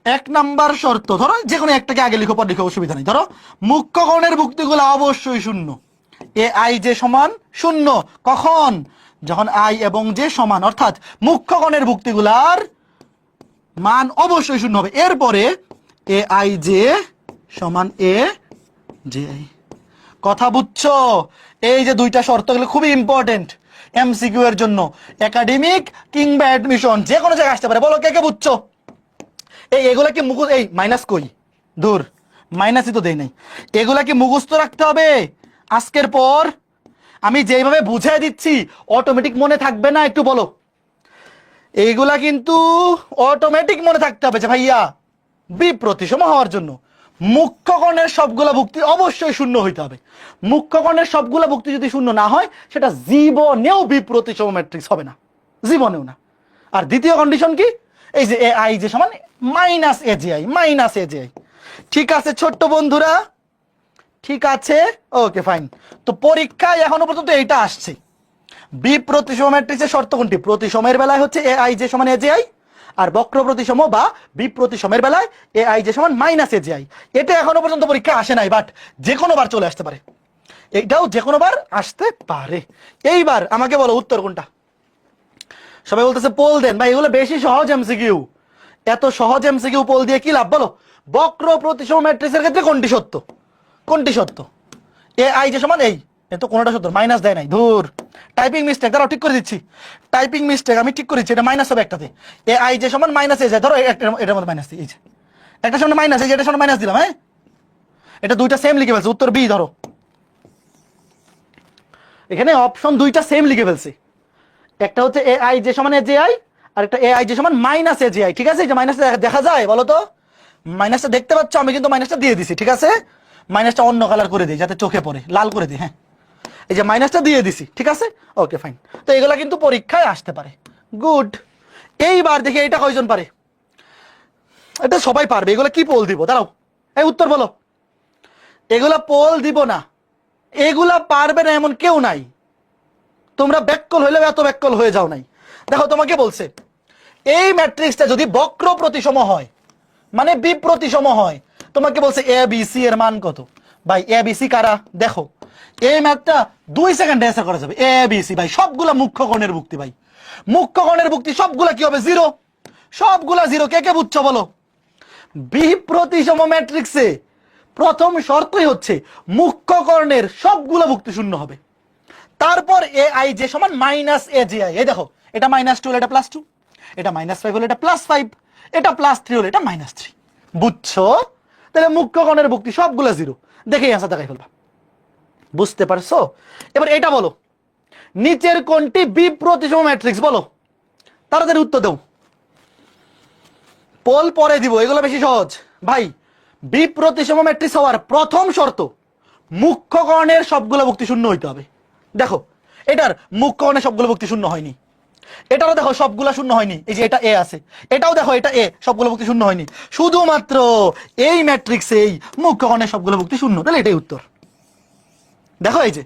এক নাম্বার শর্ত, ধরো যে কোনো একটাকে আগে লিখো, পর লিখো, অসুবিধা নেই। ধরো মুখ্যকর্ণের ভুক্তিগুলো অবশ্যই শূন্য। এ আই জে সমান 0 কখন? যখন আই এবং জে সমান, অর্থাৎ মুখ্যকর্ণের ভুক্তিগুলার মান অবশ্যই শূন্য হবে। এরপরে এ আই জে সমান এ জে আই। কথা বুঝছো? এই যে দুইটা শর্ত গুলো খুবই ইম্পর্টেন্ট এমসিকিউ এর জন্য, একাডেমিক কিংবা অ্যাডমিশন যে কোনো জায়গায় আসতে পারে। বলো কে কে বুঝছো? এগুলা কি মুখস্থ? এই মাইনাস কই? দূর, মাইনাসই তো দেই নাই। এগুলা কি মুখস্থ রাখতে হবে আজকের পর? আমি যেভাবে বুঝাই দিচ্ছি অটোমেটিক মনে থাকবে না? একটু বলো। এইগুলা কিন্তু অটোমেটিক মনে থাকতে হবে যে ভাইয়া বি প্রতিসম হওয়ার জন্য মুখ্যকর্ণের সবগুলা ভুক্তি অবশ্যই শূন্য হইতে হবে। মুখ্যকর্ণের সবগুলা ভুক্তি যদি শূন্য না হয় সেটা জীবনেও বি প্রতিসম ম্যাট্রিক্স হবে না, জীবনেও না। আর দ্বিতীয় কন্ডিশন কি? এই যে এ আই যে সমান minus A J I, minus A J I. ঠিক আছে ছোট্ট বন্ধুরা, ঠিক আছে, ওকে ফাইন। তো পরীক্ষায় এখনো পর্যন্ত এইটা আসছে। বি প্রতিসম ম্যাট্রিক্সের শর্ত কোনটি? প্রতিসমের বেলায় হচ্ছে এ আই জে সমান এ জে আই, আর বক্র প্রতিসম বা বি প্রতিসমের বেলায় এ আই জে সমান মাইনাস এ জে আই। এটা এখনো পর্যন্ত পরীক্ষা আসে নাই, বাট যে কোনো বার চলে আসতে পারে। এটাও যে কোনো বার আসতে পারে। এইবার আমাকে বলো উত্তর কোনটা? সবাই বলতেছে পোল দেন। ভাই এগুলো বেশি সহজ এমসিকিউ, এত সহজ এমসিকিউ পোল দিয়ে কি লাভ বলো? বক্র প্রতিসম ম্যাট্রিক্সের ক্ষেত্রে কোনটি সত্য? কোনটি সত্য? এ আই যে সমান এই, এ তো কোনটা সত্য? মাইনাস দেয় নাই, ধুর, টাইপিং মিস্টেক। দাঁড়াও ঠিক করে দিচ্ছি, টাইপিং মিস্টেক, আমি ঠিক করেছি। এটা মাইনাস হবে একটাতে। এ আই যে সমান মাইনাস এ যায়, ধরো এটার মধ্যে মাইনাস দিই, এই যে একটা সামনে মাইনাস, এই যে এটার সামনে মাইনাস দিলাম। হ্যাঁ, এটা দুইটা সেম লিখে ফেলছে, উত্তর বি। ধরো এখানে অপশন দুইটা সেম লিখে ফেলছে, একটা হচ্ছে এ আই যে সমান এ জে আই, আর একটা এ আই যে সমান মাইনাস এ জে আই। ঠিক আছে, এই যে মাইনাসটা দেখা যায় বলো তো? মাইনাসটা দেখতে পাচ্ছ? আমি কিন্তু মাইনাসটা দিয়ে দিছি। ঠিক আছে, মাইনাসটা অন্য কালার করে দিই যাতে চোখে পড়ে, লাল করে দিই। হ্যাঁ, এই যে মাইনাসটা দিয়ে দিছি। ঠিক আছে, ওকে ফাইন। তো এগুলা কিন্তু পরীক্ষায় আসতে পারে, গুড। এইবার দেখি এইটা কয়জন পারে? এটা সবাই পারবে। এগুলা কি পোল দিব? দাঁড়াও, এই উত্তর বলো। এগুলা পোল দিব না, এগুলা পারবে না এমন কেউ নাই। তোমরা ব্যাককল হইলেও এত ব্যাককল হয়ে যাও নাই। দেখো তোমাকে বলছে এই ম্যাট্রিক্সটা যদি বক্র প্রতিসম হয় মানে বি প্রতিসম হয়, তোমাকে বলছে এ বি সি এর মান কত? ভাই এ বি সি কারা? দেখো এই ম্যাথটা 2 সেকেন্ডে অ্যান্সার করা যাবে। এ বি সি ভাই সবগুলা মুখ্যকর্ণের ভুক্তি। ভাই মুখ্যকর্ণের ভুক্তি সবগুলা কি হবে? 0, সবগুলা 0। কে কে বুঝছো বলো? বি প্রতিসম ম্যাট্রিক্সে প্রথম শর্তই হচ্ছে মুখ্যকর্ণের সবগুলা ভুক্তি শূন্য হবে। তারপর এ আই যে সমান মাইনাস এ জে আই। এই দেখো এটা -2 হলে এটা +2, এটা -5 হলে এটা +5, এটা +3 হলে এটা -3। বুঝছো? তাহলে মুখ্য কোণের ভুক্তি সবগুলো 0। দেখেই অ্যান্সার দেখাই ফেলবা। বুঝতে পারছো? এবার এটা বলো, নিচের কোনটি বিপ্রতিসম ম্যাট্রিক্স? বলো, তাড়াতাড়ি উত্তর দাও। পোল পরে দিব, এগুলো বেশি সহজ ভাই। বিপ্রতিসম ম্যাট্রিক্স হওয়ার প্রথম শর্ত মুখ্য কোণের সবগুলো ভুক্তি শূন্য হইতে হবে। দেখো, এটার মুখ্য কোণের সবগুলো ভুক্তি শূন্য হয়নি, এটারও দেখো সবগুলা শূন্য হয়নি, এই যে এটা এ আছে, এটাও দেখো এটা এ, সবগুলো ভুক্তি শূন্য হয়নি, শুধুমাত্র এই ম্যাট্রিক্সেই মুখ্য কোণের সবগুলো ভুক্তি শূন্য। তাহলে এটাই উত্তর। দেখো, এই যে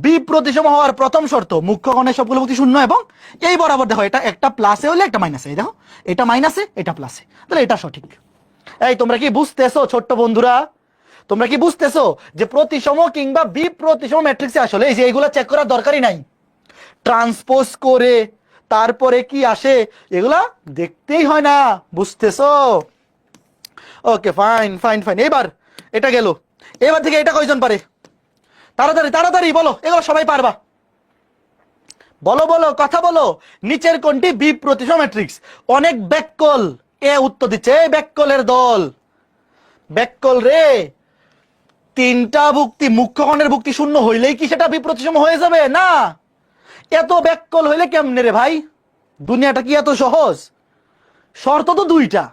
বিপ্রতিসম হওয়ার প্রথম শর্ত মুখ্য কোণের সবগুলো ভুক্তি শূন্য, এবং এই বরাবর দেখো এটা একটা প্লাসে হলে একটা মাইনাসে, দেখো এটা মাইনাসে এটা প্লাসে, তাহলে এটা সঠিক। এই তোমরা কি বুঝতেছো ছোট্ট বন্ধুরা? তোমরা কি বুঝতেছো যে প্রতিসম কিংবা বিপ্রতিসম ম্যাট্রিক্সে আসলে এই যে এগুলা চেক করার দরকারই নাই, ট্রান্সপোজ করে তারপরে কি আসে এগুলা দেখতেই হয় না। বুঝতেছো? ওকে, ফাইন ফাইন ফাইন। এবার এটা গেল, এবার থেকে এটা কয়জন পারে? তাড়াতাড়ি তাড়াতাড়ি বলো, এগুলো সবাই পারবা। বলো বলো, কথা বলো। নিচের কোনটি বিপ্রতিসম ম্যাট্রিক্স? অনেক ব্যাককল এ উত্তর দিচ্ছে, এই ব্যাককলের দল, ব্যাককল রে। তিনটা ভুক্তি, মুখ্য কোণের ভুক্তি শূন্য হইলেই কি সেটা বিপ্রতিসম হয়ে যাবে? না, এত ব্যাককল হইলে কেমনে রে ভাই? দুনিয়াটা কি এত সহজ? শর্ত তো দুইটা,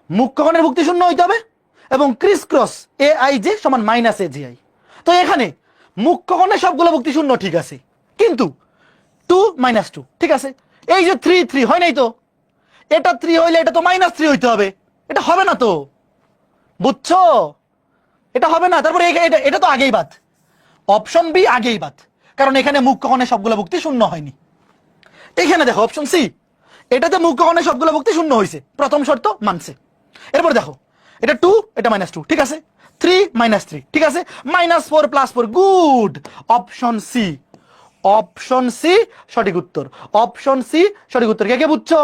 মুখ্য কোণের ভুক্তি শূন্য হইতে হবে এবং Chris cross A I J সমান -a জি আই। তো এখানে মুখ্য কোণের সবগুলো ভুক্তি শূন্য ঠিক আছে, কিন্তু 2 -2 ঠিক আছে। এই যে 3 3 হয় নাই তো, এটা 3 হইলে এটা তো -3 হইতে হবে, এটা হবে না তো। বুঝছো? এটা হবে না। তারপরে এটা তো আগেই বাদ, অপশন বি আগেই বাদ, কারণ এখানে মুখ্য কোণের সবগুলো ভুক্তি শূন্য হয়নি। এখানে দেখো অপশন সি, এটাতে মুখ্য কোণের সবগুলো ভুক্তি শূন্য হয়েছে, প্রথম শর্ত মানছে। এরপর দেখো এটা 2 এটা -2 ঠিক আছে, 3 -3 ঠিক আছে, -4 +4 good. Option C, option C সঠিক উত্তর, অপশন সি সঠিক উত্তর। কে কে বুঝছো?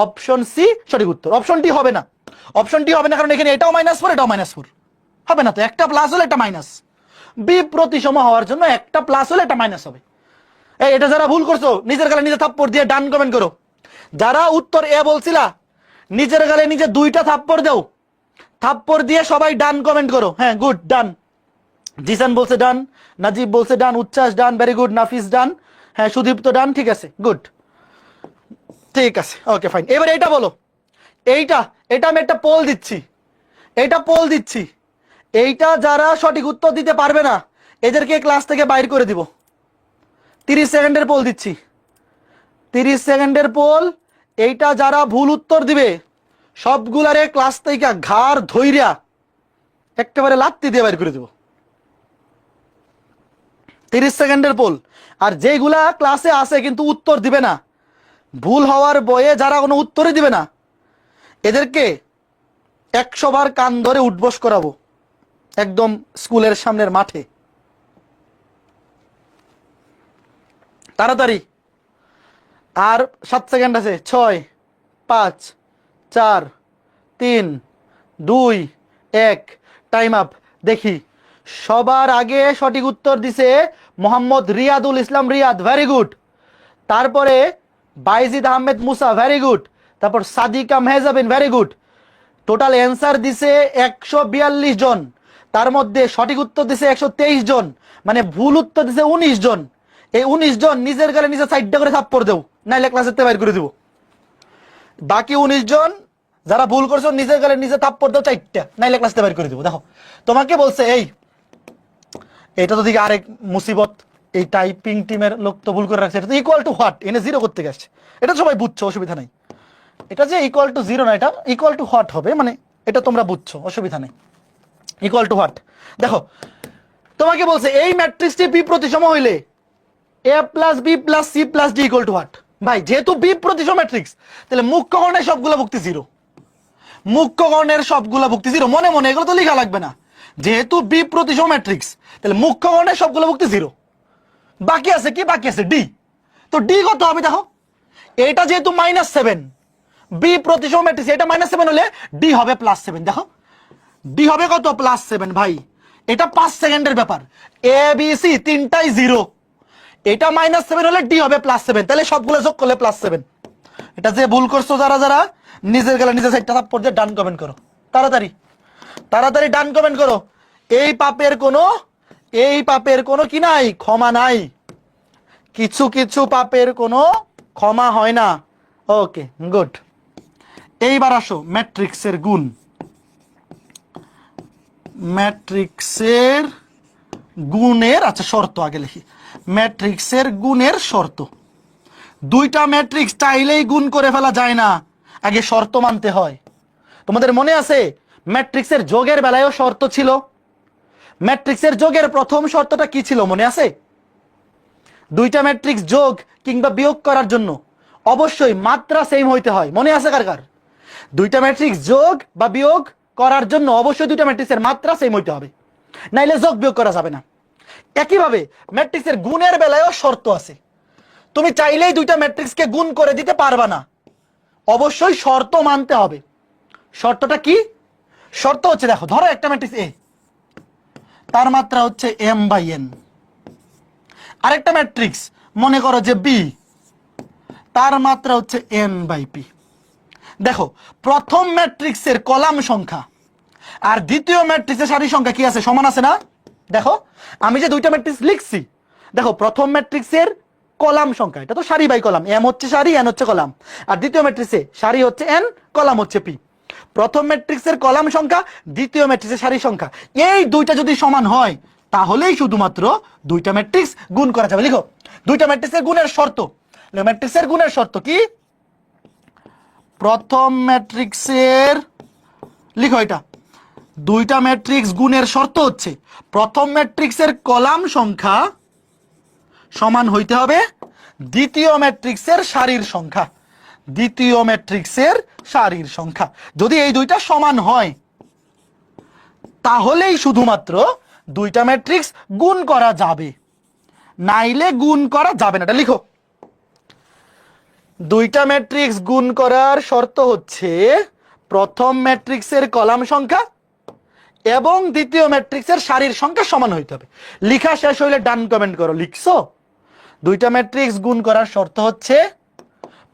অপশন সি সঠিক উত্তর। অপশন ডি হবে না, অপশন ডি হবে না, কারণ এখানে এটাও -4 এটাও -4 হবে না তো, একটা প্লাস হলে একটা মাইনাস। বিপ্রতিসম হওয়ার জন্য একটা প্লাস হলে একটা মাইনাস হবে। এই এটা যারা ভুল করছো নিজের গালে নিজে থাপ্পড় দিয়ে ডান কমেন্ট করো। যারা উত্তর এ বলছিলা নিজের গালে নিজে 2টা থাপ্পড় দাও, থাপ্পড় দিয়ে সবাই ডান কমেন্ট করো। হ্যাঁ, গুড, ডান। জিসান বলছে ডান, নাজিব বলছে ডান, উচ্ছ্বাস ডান, ভেরি গুড, নাফিস ডান, হ্যাঁ সুদীপ্ত ডান, ঠিক আছে, গুড, ঠিক আছে, ওকে ফাইন। এবার এইটা বলো, এইটা এটা আমি একটা পোল দিচ্ছি, এইটা পোল দিচ্ছি, এইটা যারা সঠিক উত্তর দিতে পারবে না এদেরকে ক্লাস থেকে বাইর করে দিব। 30 সেকেন্ডের পোল দিচ্ছি, 30 সেকেন্ডের পোল। এইটা যারা ভুল উত্তর দিবে সবগুলারে ক্লাস থেকে ঘাড় ধইরা একেবারে লাত্তি দিয়ে বাইর করে দিব। 30 সেকেন্ডের পোল। আর যেগুলা ক্লাসে আছে কিন্তু উত্তর দিবে না, ভুল হওয়ার বয়ে যারা কোনো উত্তরই দিবে না, এদেরকে 100 বার কান ধরে উঠবস করাবো একদম স্কুলের সামনের মাঠে। তাড়াতাড়ি, আর 7 সেকেন্ড আছে। 6 5 4 3 2 1, টাইম আপ। দেখি, সবার আগে সঠিক উত্তর দিছে মোহাম্মদ রিয়াদুল ইসলাম, রিয়াদ, ভেরি গুড। তারপরে বাইজিদ আহমেদ মুসা, ভেরি গুড। তারপর Sadika Mehjabin, very good. Total answer দিছে 142 জন, তার মধ্যে সঠিক উত্তর দিছে 123 জন, মানে ভুল উত্তর দিছে 19 জন। এই 19 জন নিজের গালে নিজে 4টা করে থাপ্পড় দেও, নাইলে ক্লাসের থেকে বাইর করে দিব। বাকি 19 জন যারা ভুল করছো নিজের গালে নিজে থাপ্পড় দাও 4টা, নাইলে ক্লাস থেকে বাইর করে দিব। দেখো তোমাকে বলছে এই, এটা তো দিকে আরেক মুসিবত, এই টাইপিং টিমের লোক তো ভুল করে রাখছে। এটা তো ইকুয়াল টু হোয়াট, এনে 0 করতে গেছে, এটা সবাই বুঝছো, অসুবিধা নাই। এটা যে ইকুয়াল টু 0 না, এটা ইকুয়াল টু হোয়াট হবে, মানে এটা তোমরা বুঝছো, অসুবিধা নেই। ইকুয়াল টু হোয়াট, দেখো তোমাকে বলছে এই ম্যাট্রিক্সটি বি প্রতিসম হইলে a plus B plus C plus D equal to what. ভাই যেহেতু বি প্রতিসম ম্যাট্রিক্স, তাহলে মুখ্য কোণের সবগুলো ভুক্তি 0, মুখ্য কোণের সবগুলো ভুক্তি 0। মনে মনে এগুলো তো লেখা লাগবে না, যেহেতু বি প্রতিসম ম্যাট্রিক্স তাহলে মুখ্য কোণের সবগুলো ভুক্তি 0। বাকি আছে কি? বাকি আছে ডি। তো ডি কত হবে দেখো, এটা যেহেতু -7, বি প্রতিসম ম্যাট্রিক্স, এটা -7 হলে ডি হবে +7। দেখো ডি হবে কত? +7। ভাই এটা 5 সেকেন্ডের ব্যাপার, এ বি সি তিনটাই 0, এটা -7 হলে ডি হবে +7, তাহলে সবগুলো যোগ করলে +7। এটা যে ভুল করছো যারা যারা, নিজের গেলে নিজের সাইডটা থাপ্পড় দিয়ে ডান কমেন্ট করো, তাড়াতাড়ি তাড়াতাড়ি ডান কমেন্ট করো। এই পাপের কোনো কি নাই, ক্ষমা নাই। কিছু কিছু পাপের কোনো ক্ষমা হয় না। ওকে, গুড। এইবার আসো ম্যাট্রিক্সের গুণ। ম্যাট্রিক্সের গুণের আচ্ছা শর্ত আগে লিখি। ম্যাট্রিক্সের গুণের শর্ত। দুইটা ম্যাট্রিক্স চাইলেই গুণ করে ফেলা যায় না, আগে শর্ত মানতে হয়। তোমাদের মনে আছে ম্যাট্রিক্সের যোগের বেলায়ও শর্ত ছিল। ম্যাট্রিক্সের যোগের প্রথম শর্তটা কি ছিল মনে আছে? দুইটা ম্যাট্রিক্স যোগ কিংবা বিয়োগ করার জন্য অবশ্যই মাত্রা সেম হইতে হয়। মনে আছে কার কার? দুইটা ম্যাট্রিক্স যোগ বা বিয়োগ করার জন্য অবশ্যই দুইটা ম্যাট্রিক্সের মাত্রা সেম হইতে হবে, নাইলে যোগ বিয়োগ করা যাবে না। একইভাবে ম্যাট্রিক্সের গুণের বেলায়ও শর্ত আছে। তুমি চাইলেই দুইটা ম্যাট্রিক্সকে গুণ করে দিতে পারবা না, অবশ্যই শর্ত মানতে হবে। শর্তটা কি? শর্ত হচ্ছে, দেখো ধরো একটা ম্যাট্রিক্স এ, তার মাত্রা হচ্ছে m/n। আরেকটা ম্যাট্রিক্স মনে করো যে বি, তার মাত্রা হচ্ছে n/p। দেখো প্রথম ম্যাট্রিক্সের কলাম সংখ্যা আর দ্বিতীয় ম্যাট্রিক্সের সারি সংখ্যা কি আছে? সমান আছে না? দেখো আমি যে দুইটা ম্যাট্রিক্স লিখছি, দেখো প্রথম ম্যাট্রিক্সের কলাম সংখ্যা, এটা তো সারি বাই কলাম, m হচ্ছে সারি, n হচ্ছে কলাম। আর দ্বিতীয় ম্যাট্রিক্সে সারি হচ্ছে n, কলাম হচ্ছে p। প্রথম ম্যাট্রিক্সের কলাম সংখ্যা, দ্বিতীয় ম্যাট্রিক্সের সারি সংখ্যা, এই দুইটা যদি সমান হয় তাহলেই শুধুমাত্র দুইটা ম্যাট্রিক্স গুণ করা যাবে। লিখো দুইটা ম্যাট্রিক্সের গুণের শর্ত। ম্যাট্রিক্সের গুণের শর্ত কি? প্রথম ম্যাট্রিক্সের, লিখো এটা, দুইটা ম্যাট্রিক্স গুণের শর্ত হচ্ছে প্রথম ম্যাট্রিক্সের কলাম সংখ্যা সমান হইতে হবে দ্বিতীয় ম্যাট্রিক্সের সারির সংখ্যা। দ্বিতীয় ম্যাট্রিক্সের সারির সংখ্যা যদি এই দুইটা সমান হয় তাহলেই শুধুমাত্র দুইটা ম্যাট্রিক্স গুণ করা যাবে, নাইলে গুণ করা যাবে না। এটা লিখো, দুইটা ম্যাট্রিক্স গুণ করার শর্ত হচ্ছে প্রথম ম্যাট্রিক্সের কলাম সংখ্যা এবং দ্বিতীয় ম্যাট্রিক্সের সারির সংখ্যা সমান হইতে হবে। লিখা শেষ হইলে ডান কমেন্ট করো। লিখছো? দুইটা ম্যাট্রিক্স গুণ করার শর্ত হচ্ছে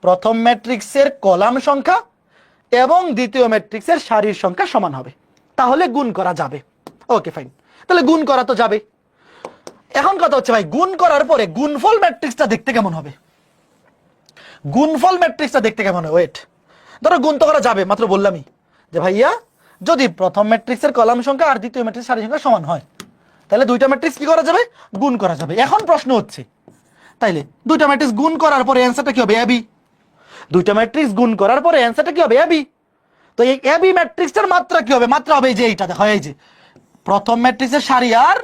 প্রথম ম্যাট্রিক্সের কলাম সংখ্যা এবং দ্বিতীয় ম্যাট্রিক্সের সারির সংখ্যা সমান হবে, তাহলে গুণ করা যাবে। ওকে ফাইন, তাহলে গুণ করা তো যাবে। এখন কথা হচ্ছে ভাই গুণ করার পরে গুণফল ম্যাট্রিক্সটা দেখতে কেমন হবে? গুণফল ম্যাট্রিক্সটা দেখতে কেমন হবে? ওয়েট, ধরো গুণ তো করা যাবে, মাত্র বললামই যে ভাইয়া যদি প্রথম ম্যাট্রিক্সের কলাম সংখ্যা আর দ্বিতীয় ম্যাট্রিক্সের সারি সংখ্যা সমান হয় তাহলে দুইটা ম্যাট্রিক্স কি করা যাবে? গুণ করা যাবে। এখন প্রশ্ন হচ্ছে তাইলে দুইটা ম্যাট্রিক্স গুণ করার পরে অ্যান্সারটা কি হবে? এবি। দুইটা ম্যাট্রিক্স গুণ করার পরে অ্যান্সারটা কি হবে? এবি। তো এই এবি ম্যাট্রিক্সটার মাত্রা কি হবে? মাত্রা হবে এই যে এইটা, দেখো এই যে প্রথম ম্যাট্রিক্সের সারি আর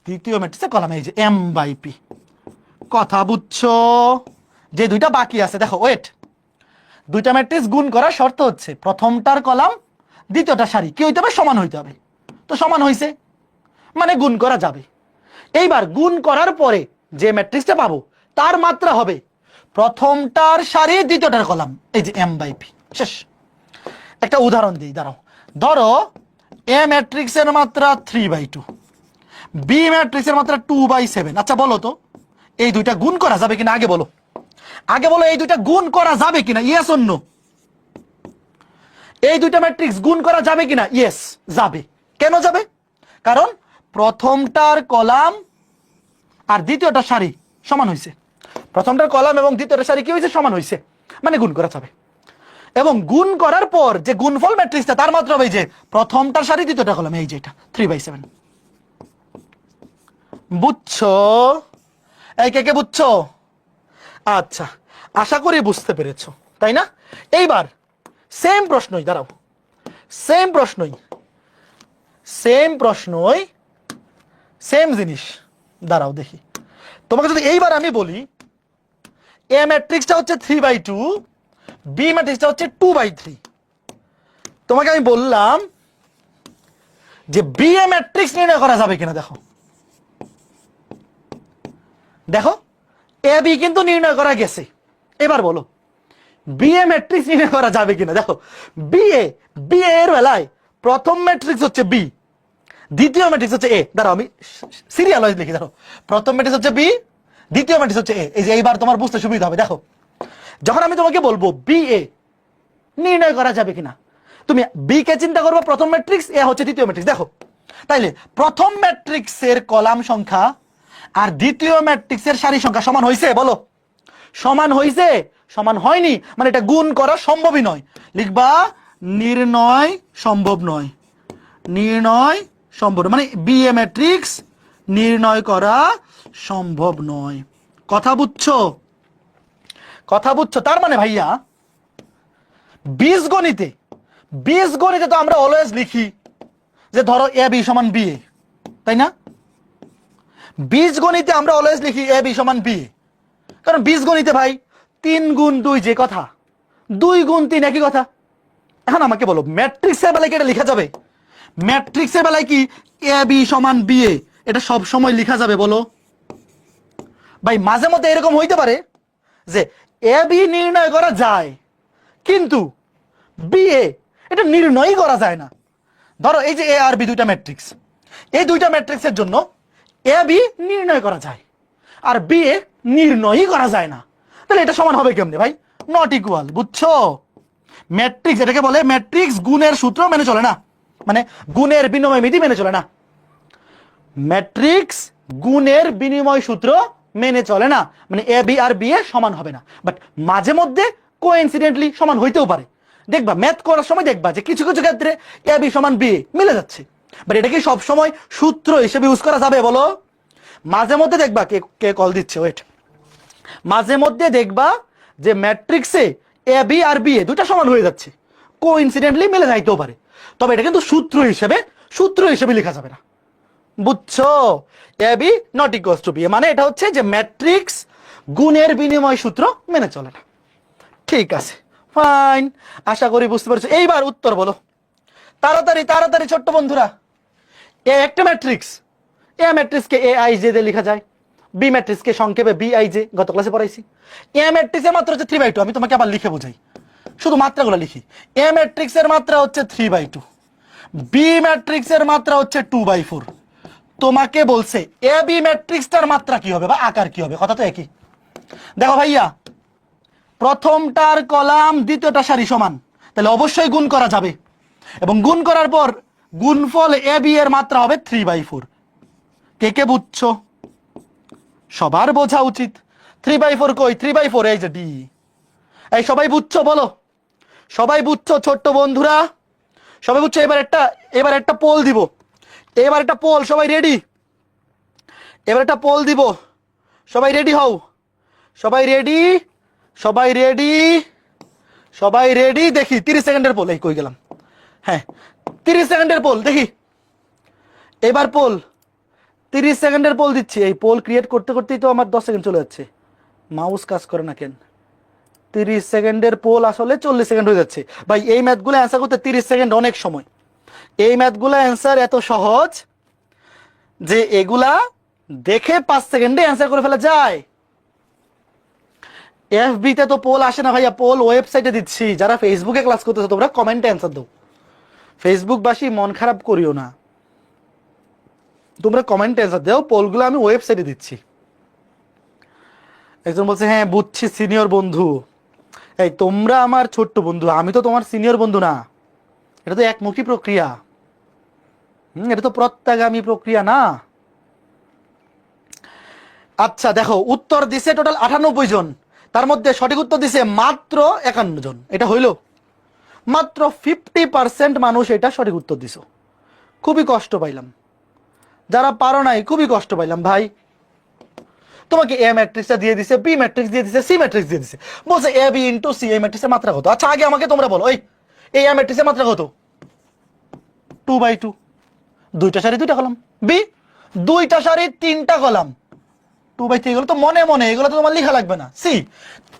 দ্বিতীয় ম্যাট্রিক্সের কলাম, এই যে m/p। কথা বুঝছো? যে দুইটা বাকি আছে, দেখো ওয়েট, দুইটা ম্যাট্রিক্স গুণ করার শর্ত হচ্ছে প্রথমটার কলাম দ্বিতীয়টা সারি কি হইতে হবে? সমান হইতে হবে। তো সমান হইছে মানে গুণ করা যাবে। এইবার গুণ করার পরে যে ম্যাট্রিক্সটা পাবো তার মাত্রা হবে প্রথমটার সারি দ্বিতীয়টার কলাম, এই যে m/p। শেষ। একটা উদাহরণ দিই, দাঁড়াও। ধরো এ ম্যাট্রিক্সের মাত্রা 3/2, বি ম্যাট্রিক্সের মাত্রা 2/7। আচ্ছা বলো তো এই দুইটা গুণ করা যাবে কিনা? আগে বলো, আগে বলো এই দুইটা গুণ করা যাবে কিনা? Yes or no? এই দুইটা ম্যাট্রিক্স গুণ করা যাবে কিনা? ইয়েস, যাবে। কেন যাবে? কারণ প্রথমটার কলাম আর দ্বিতীয়টার সারি সমান হয়েছে। প্রথমটার কলাম এবং দ্বিতীয়টার সারি কি হয়েছে? সমান হয়েছে, মানে গুণ করা যাবে। এবং গুণ করার পর যে গুণফল ম্যাট্রিক্সটা তার মাত্রা হবে যে প্রথমটার সারি দ্বিতীয়টা কলাম, এই যে এটা 3/7। বুঝছো? এই কে কে বুঝছো? আচ্ছা, আশা করি বুঝতে পেরেছো, তাই না? এইবার সেম প্রশ্নই, দাঁড়াও, সেম প্রশ্নই সেম জিনিস। দাঁড়াও দেখি, তোমাকে যদি এইবার আমি বলি এ ম্যাট্রিক্সটা হচ্ছে 3/2, বি ম্যাট্রিক্সটা হচ্ছে 2/3, তোমাকে আমি বললাম যে বি এ ম্যাট্রিক্স নির্ণয় করা যাবে কিনা? দেখো দেখো এ বি কিন্তু নির্ণয় করা গেছে। এবার বলো বি এ ম্যাট্রিক্স নির্ণয় করা যাবে কিনা? দেখো বি এর বেলায় প্রথম ম্যাট্রিক্স হচ্ছে বি, দ্বিতীয় ম্যাট্রিক্স হচ্ছে এ। দাঁড়াও আমি সিরিয়াল ওয়াইজ লিখি। দেখো প্রথম ম্যাট্রিক্স হচ্ছে বি, দ্বিতীয় ম্যাট্রিক্স হচ্ছে এ। এই যে এইবার তোমার বুঝতে সুবিধা হবে। দেখো, যখন আমি তোমাকে বলবো বি এ নির্ণয় করা যাবে কিনা, তুমি বি কে চিন্তা করবো প্রথম ম্যাট্রিক্স, এ হচ্ছে দ্বিতীয় ম্যাট্রিক্স। দেখো তাইলে প্রথম ম্যাট্রিক্সের কলাম সংখ্যা আর দ্বিতীয় ম্যাট্রিক্সের সারি সংখ্যা সমান হয়েছে? বলো, সমান হয়েছে? সমান হয়নি, মানে এটা গুণ করা সম্ভবই নয়। লিখবা নির্ণয় সম্ভব নয়, নির্ণয় সম্ভব, মানে বি এ ম্যাট্রিক্স নির্ণয় করা সম্ভব নয়। কথা বুঝছো? কথা বুঝছো? তার মানে ভাইয়া বীজগণিতে, বীজগণিতে তো আমরা অলওয়েজ লিখি যে ধরো এ বি সমান বি এ, তাই না? বীজগণিতে আমরা অলওয়েজ লিখি এ বি সমান বি এ, কারণ বীজগণিতে ভাই 3 গুণ 2 যে কথা, 2 গুণ 3 একই কথা। এখন আমাকে বলো ম্যাট্রিক্সের বেলায় কি এটা লেখা যাবে? ম্যাট্রিক্সের বেলায় কি এ বি সমান বি এ এটা সব সময় লেখা যাবে? বলো ভাই, মাঝে মধ্যে এরকম হইতে পারে যে এ বি নির্ণয় করা যায় কিন্তু বি এ এটা নির্ণয় করা যায় না। ধরো এই যে এ আর বি দুইটা ম্যাট্রিক্স, এই দুইটা ম্যাট্রিক্সের জন্য এ বি নির্ণয় করা যায় আর বি এ নির্ণয়ই করা যায় না। তাহলে এটা সমান হবে কেমনে ভাই? Not equal. বুঝছো? ম্যাট্রিক্স এটাকে বলে ম্যাট্রিক্স গুণের সূত্র মেনে চলে না, মানে গুণের বিনিময় নীতি মেনে চলে না। ম্যাট্রিক্স গুণের বিনিময় সূত্র মেনে চলে না, মানে A B R B A সমান হবে না। বাট মাঝে মধ্যে কোইন্সিডেন্টলি সমান হইতেও পারে। দেখবা ম্যাথ করার সময় দেখবা যে কিছু কিছু ক্ষেত্রে এ বি সমান বি এ মিলে যাচ্ছে, বাট এটা কি সব সময় সূত্র হিসেবে ইউজ করা যাবে? বলো। মাঝে মধ্যে দেখবা, কে কে কল দিচ্ছে, ওয়েট, মাঝে মধ্যে দেখবা যে ম্যাট্রিক্সে A B R B A দুটা সমান হয়ে যাচ্ছে, কোইন্সিডেন্টলি মিলে যাইতেও পারে, তবে এটা কিন্তু সূত্র হিসেবে লেখা যাবে না। বুঝছো? A B not equals to B A, মানে এটা হচ্ছে যে ম্যাট্রিক্স গুণের বিনিময় সূত্র মেনে চলে না। ঠিক আছে, ফাইন, আশা করি বুঝতে পারছো। এইবার উত্তর বলো তাড়াতাড়ি তাড়াতাড়ি ছোট্ট বন্ধুরা। এ একটা ম্যাট্রিক্স, এ ম্যাট্রিক্সকে এ আই জে দিয়ে লেখা যায়, বি ম্যাট্রিক্সকে সংক্ষেপে বি আই জে, গত ক্লাসে পড়াইছি। এ ম্যাট্রিক্সের মাত্রা হচ্ছে 3/2, আমি তোমাকে আবার লিখে বোঝাই, শুধু মাত্রাগুলো লিখি। এ ম্যাট্রিক্সের মাত্রা হচ্ছে 3/2, বি ম্যাট্রিক্সের মাত্রা হচ্ছে 2/4। তোমাকে বলছে এ বি ম্যাট্রিক্সটার মাত্রা কি হবে বা আকার কি হবে, কথা তো একই। দেখো ভাইয়া, প্রথমটার কলাম দ্বিতীয়টা সারি সমান, তাহলে অবশ্যই গুণ করা যাবে, এবং গুণ করার পর গুণফল এ বি এর মাত্রা হবে 3/4। কে কে বুঝছো? সবার বোঝা উচিত। 3/4 কই? 3/4 এই যে ডি। এই সবাই বুঝছো? বলো সবাই বুঝছো ছোট্ট বন্ধুরা? সবাই বুঝছো? এবার একটা পোল দিব, এবার একটা পোল, সবাই রেডি? এবার একটা পোল দিব, সবাই রেডি হও, সবাই রেডি, সবাই রেডি, সবাই রেডি। দেখি 30 সেকেন্ডের পোল, এই কই গেলাম? হ্যাঁ 30 সেকেন্ডের পোল দেখি, এবার পোল 30 সেকেন্ডের পোল দিচ্ছি। এই পোল ক্রিয়েট করতে করতেই তো আমার 10 সেকেন্ড চলে যাচ্ছে, মাউস কাজ করে না কেন? 30 সেকেন্ডের পোল আসলে 40 সেকেন্ড হয়ে যাচ্ছে। ভাই এই ম্যাথগুলো অ্যান্সার করতে 30 সেকেন্ড অনেক সময়। এই ম্যাথগুলো অ্যান্সার এত সহজ যে এগুলা দেখে 5 সেকেন্ডে অ্যান্সার করে ফেলা যায়। এফবি তে তো পোল আসে না ভাইয়া, পোল ওয়েবসাইটে দিচ্ছি। যারা ফেসবুকে ক্লাস করতেছো তোমরা কমেন্টে অ্যান্সার দাও, ফেসবুকবাসী মন খারাপ করিও না, তোমরা কমেন্টে অ্যান্সার দাও, পোলগুলো আমি ওয়েবসাইটে দিচ্ছি। একজন বলছে হ্যাঁ বুঝছি সিনিয়র বন্ধু। এই তোমরা আমার ছোট্ট বন্ধু, আমি তো তোমার সিনিয়র বন্ধু না, এটা তো একমুখী প্রক্রিয়া, এটা তো প্রত্যাগামী প্রক্রিয়া না। আচ্ছা দেখো, উত্তর দিছে টোটাল 98 জন, তার মধ্যে সঠিক উত্তর দিছে মাত্র 51 জন। এটা হইল মাত্র 50% মানুষ এটা সঠিক উত্তর দিছো। খুবই কষ্ট পাইলাম, যারা পারো নাই খুবই কষ্ট পাইলাম ভাই। তোমাকে এ ম্যাট্রিক্সটা দিয়ে দিছে, বি ম্যাট্রিক্স দিয়ে দিছে, সি ম্যাট্রিক্স দিয়ে দিছে, বলছে এ বি ইন্টু সি, এই ম্যাট্রিক্সের মাত্রা কত? আচ্ছা আগে আমাকে তোমরা বলো, ওই এই এ ম্যাট্রিক্সের মাত্রা কত? 2/2, দুইটা সারি দুইটা কলাম। বি দুইটা সারি তিনটা কলাম, 2/3। এগুলো তো মনে মনে, এগুলো তো তোমার লেখা লাগবে না। সি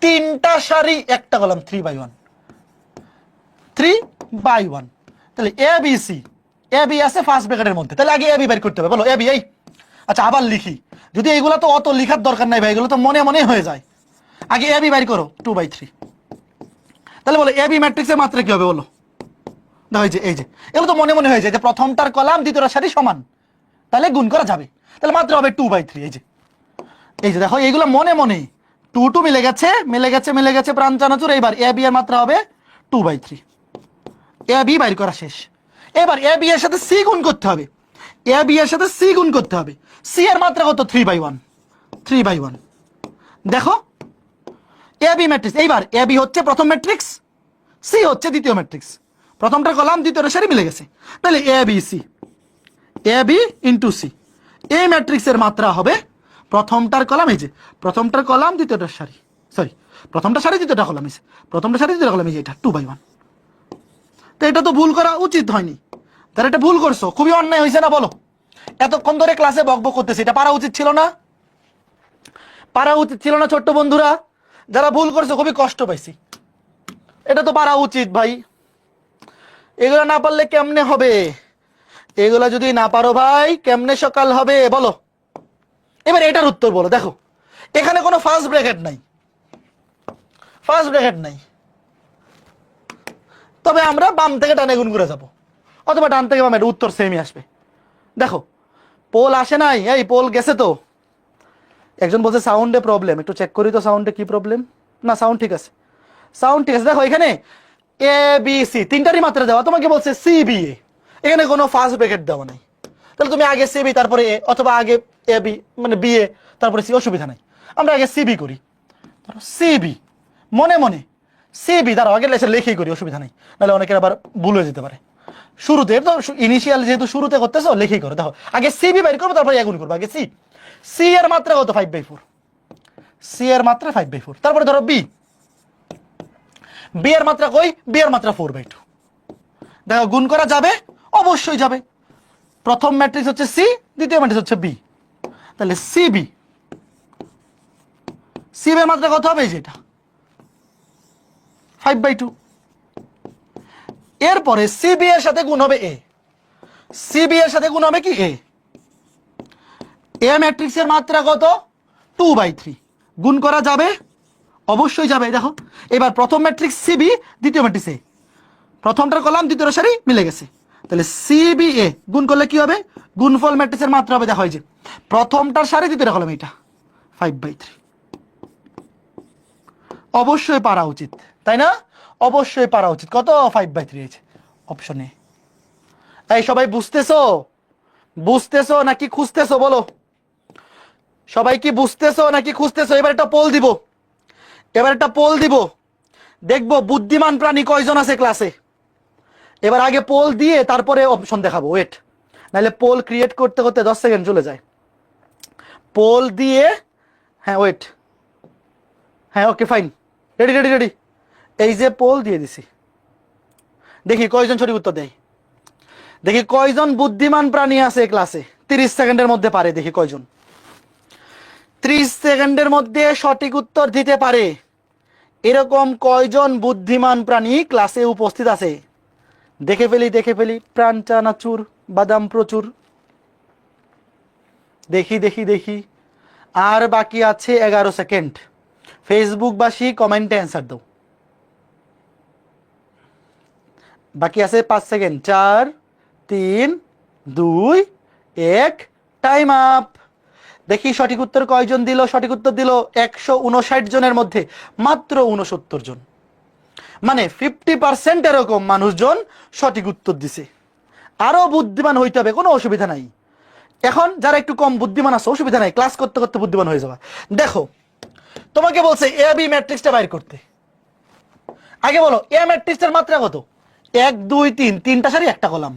তিনটা সারি একটা কলাম, 3/1, 3/1। তাহলে A B C, A B আছে ফার্স্ট ব্র্যাকেটের মধ্যে, তাহলে আগে এ বি বের করতে হবে। বলো এ বি। এই আচ্ছা আবার লিখি, যদি এগুলো তো অত লিখার দরকার নাই ভাই, এগুলো তো মনে মনে হয়ে যায়। আগে এ বি বের করো, 2/3। তাহলে বলো এ বি ম্যাট্রিক্সের মাত্রা কি হবে? বলো দেখো, এই যে এগুলো তো মনে মনে হয়ে যায় যে প্রথমটার কলাম দ্বিতীয়টার সারি সমান, তাহলে গুণ করা যাবে, তাহলে মাত্রা হবে 2/3। এই যে এই যে দেখো এইগুলো মনে মনে টু টু মিলে গেছে মিলে গেছে মিলে গেছে প্রাণ চানাচুর। এইবার এ বি এর মাত্রা হবে 2/3। এ বি বাইর করা শেষ। এবার এ বি এর সাথে সি গুণ করতে হবে, এ বি এর সাথে সি গুণ করতে হবে। সি এর মাত্রা কত? 3/1। 3/1 দেখো এ বি ম্যাট্রিক্স। এইবার এ বি হচ্ছে প্রথম ম্যাট্রিক্স, সি হচ্ছে দ্বিতীয় ম্যাট্রিক্স। প্রথমটার কলাম দ্বিতীয়টার সারি মিলে গেছে, তাহলে A B C, A B into C. এই ম্যাট্রিক্সের মাত্রা হবে প্রথমটার কলাম, এই যে প্রথমটার কলাম দ্বিতীয়টার সারি, সরি প্রথমটা সারি দ্বিতীয়টা কলাম, এই প্রথমটা সারি দ্বিতীয়টা কলাম, এই যে এটা 2/1। তো এটা তো ভুল করা উচিত হয়নি, তার এটা ভুল করছো, খুবই অন্যায় হয়েছে না বলো? এতক্ষণ ধরে ক্লাসে বকবক করতেছি, এটা পারা উচিত ছিল না? পারা উচিত ছিল না ছোট্ট বন্ধুরা? যারা ভুল করছো খুবই কষ্ট পাইছি, এটা তো পারা উচিত ভাই। এগুলো না পারলে কেমনে হবে? এগুলা যদি না পারো ভাই কেমনে সকাল হবে বলো? এবার এটার উত্তর বলো। দেখো এখানে কোনো ফার্স্ট ব্র্যাকেট নাই, ফার্স্ট ব্র্যাকেট নাই, তবে আমরা বাম থেকে ডানে গুণ করে যাব, অথবা ডান থেকে বামে, উত্তর সেমই আসবে। দেখো পোল আসে নাই, এই পোল গেছে তো। একজন বলছে সাউন্ডে প্রবলেম, একটু চেক করি তো সাউন্ডে কি প্রবলেম। না সাউন্ড ঠিক আছে, সাউন্ড ঠিক আছে। দেখো এখানে এ বি সি তিনটারই মাত্রা দেওয়া, তোমাকে বলছে সি বি এ, এখানে কোনো ফার্স্ট ব্র্যাকেট দেওয়া নাই। তাহলে তুমি আগে সি বি তারপরে এ, অথবা আগে এ বি মানে বি এ তারপরে সি, অসুবিধা নাই। আমরা আগে সি বি করি, সি বি মনে মনে সি বি, তার আগে লেখেই করি, অসুবিধা নেই, নাহলে অনেকের আবার ভুল হয়ে যেতে পারে। শুরুতে তো ইনিশিয়াল যেহেতু শুরুতে করতেছো লেখেই করো। দেখো আগে সি বি বাইর করবো, তারপরে গুণ করবো। আগে সি, সি এর মাত্রা কত? 5/4। সি এর মাত্রা 5/4। তারপরে ধরো বি, বি এর মাত্রা কই? বি এর মাত্রা 4/2। দেখো গুণ করা যাবে, অবশ্যই যাবে। প্রথম ম্যাট্রিক্স হচ্ছে সি, দ্বিতীয় ম্যাট্রিক্স হচ্ছে বি, তাহলে সি বি, সি এর মাত্রা কত হবে? যেটা 5/2। এরপরে সিবি এর সাথে গুণ হবে এ, সিবি এর সাথে গুণ হবে কি? এ। এ ম্যাট্রিক্সের মাত্রা কত? 2/3। গুণ করা যাবে, অবশ্যই যাবে। দেখো এবার প্রথম ম্যাট্রিক্স সিবি, দ্বিতীয় ম্যাট্রিক্স এ, প্রথমটার কলাম দ্বিতীয়টার সারি মিলে গেছে, তাহলে সিবি এ গুণ করলে কি হবে? গুণফল ম্যাট্রিক্সের মাত্রা হবে, দেখো এই যে প্রথমটার সারি দ্বিতীয়টা কলাম, এটা 5/3। অবশ্যই পারা উচিত, তাই না? অবশ্যই পারা উচিত। কত? 5/3 হয়েছে অপশনে। তাই সবাই বুঝতেছো? বুঝতেছো নাকি খুঁজতেছো বলো? সবাই কি বুঝতেছো নাকি খুঁজতেছো? এবার একটা পোল দিব, এবার একটা পোল দিব, দেখবো বুদ্ধিমান প্রাণী কয়জন আছে ক্লাসে। এবার আগে পোল দিয়ে তারপরে অপশন দেখাবো, ওয়েট, নাহলে পোল ক্রিয়েট করতে করতে 10 সেকেন্ড চলে যায়। পোল দিয়ে, হ্যাঁ ওয়েট, হ্যাঁ okay fine, ready ready ready. এই যে পোল দিয়ে দিছি, দেখি কয়জন সঠিক উত্তর দেয়, দেখি কয়জন বুদ্ধিমান প্রাণী আছে ক্লাসে 30 সেকেন্ডের মধ্যে পারে, দেখি কয়জন 30 সেকেন্ডের মধ্যে সঠিক উত্তর দিতে পারে। এরকম কয়জন বুদ্ধিমান প্রাণী ক্লাসে উপস্থিত আছে? দেখে ফেলি দেখে ফেলি, প্রাণ চানাচুর বাদাম প্রচুর, দেখি দেখি দেখি। আর বাকি আছে 11 সেকেন্ড। ফেসবুকবাসী কমেন্টে অ্যান্সার দাও। বাকি আছে 5 সেকেন্ড, 4 3 2 1, টাইম আপ। দেখি সঠিক উত্তর কয়জন দিল। সঠিক উত্তর দিল 159 জনের মধ্যে মাত্র 69 জন, মানে 50% এরকম মানুষজন সঠিক উত্তর দিছে। আরো বুদ্ধিমান হইতে হবে, কোনো অসুবিধা নাই। এখন যারা একটু কম বুদ্ধিমান আছে অসুবিধা নাই, ক্লাস করতে করতে বুদ্ধিমান হয়ে যাবা। দেখো তোমাকে বলছে এ বি ম্যাট্রিক্সটা বাইর করতে। আগে বলো এ ম্যাট্রিক্সের মাত্রা কত? 1 2 3, তিনটা সারি একটা কলাম।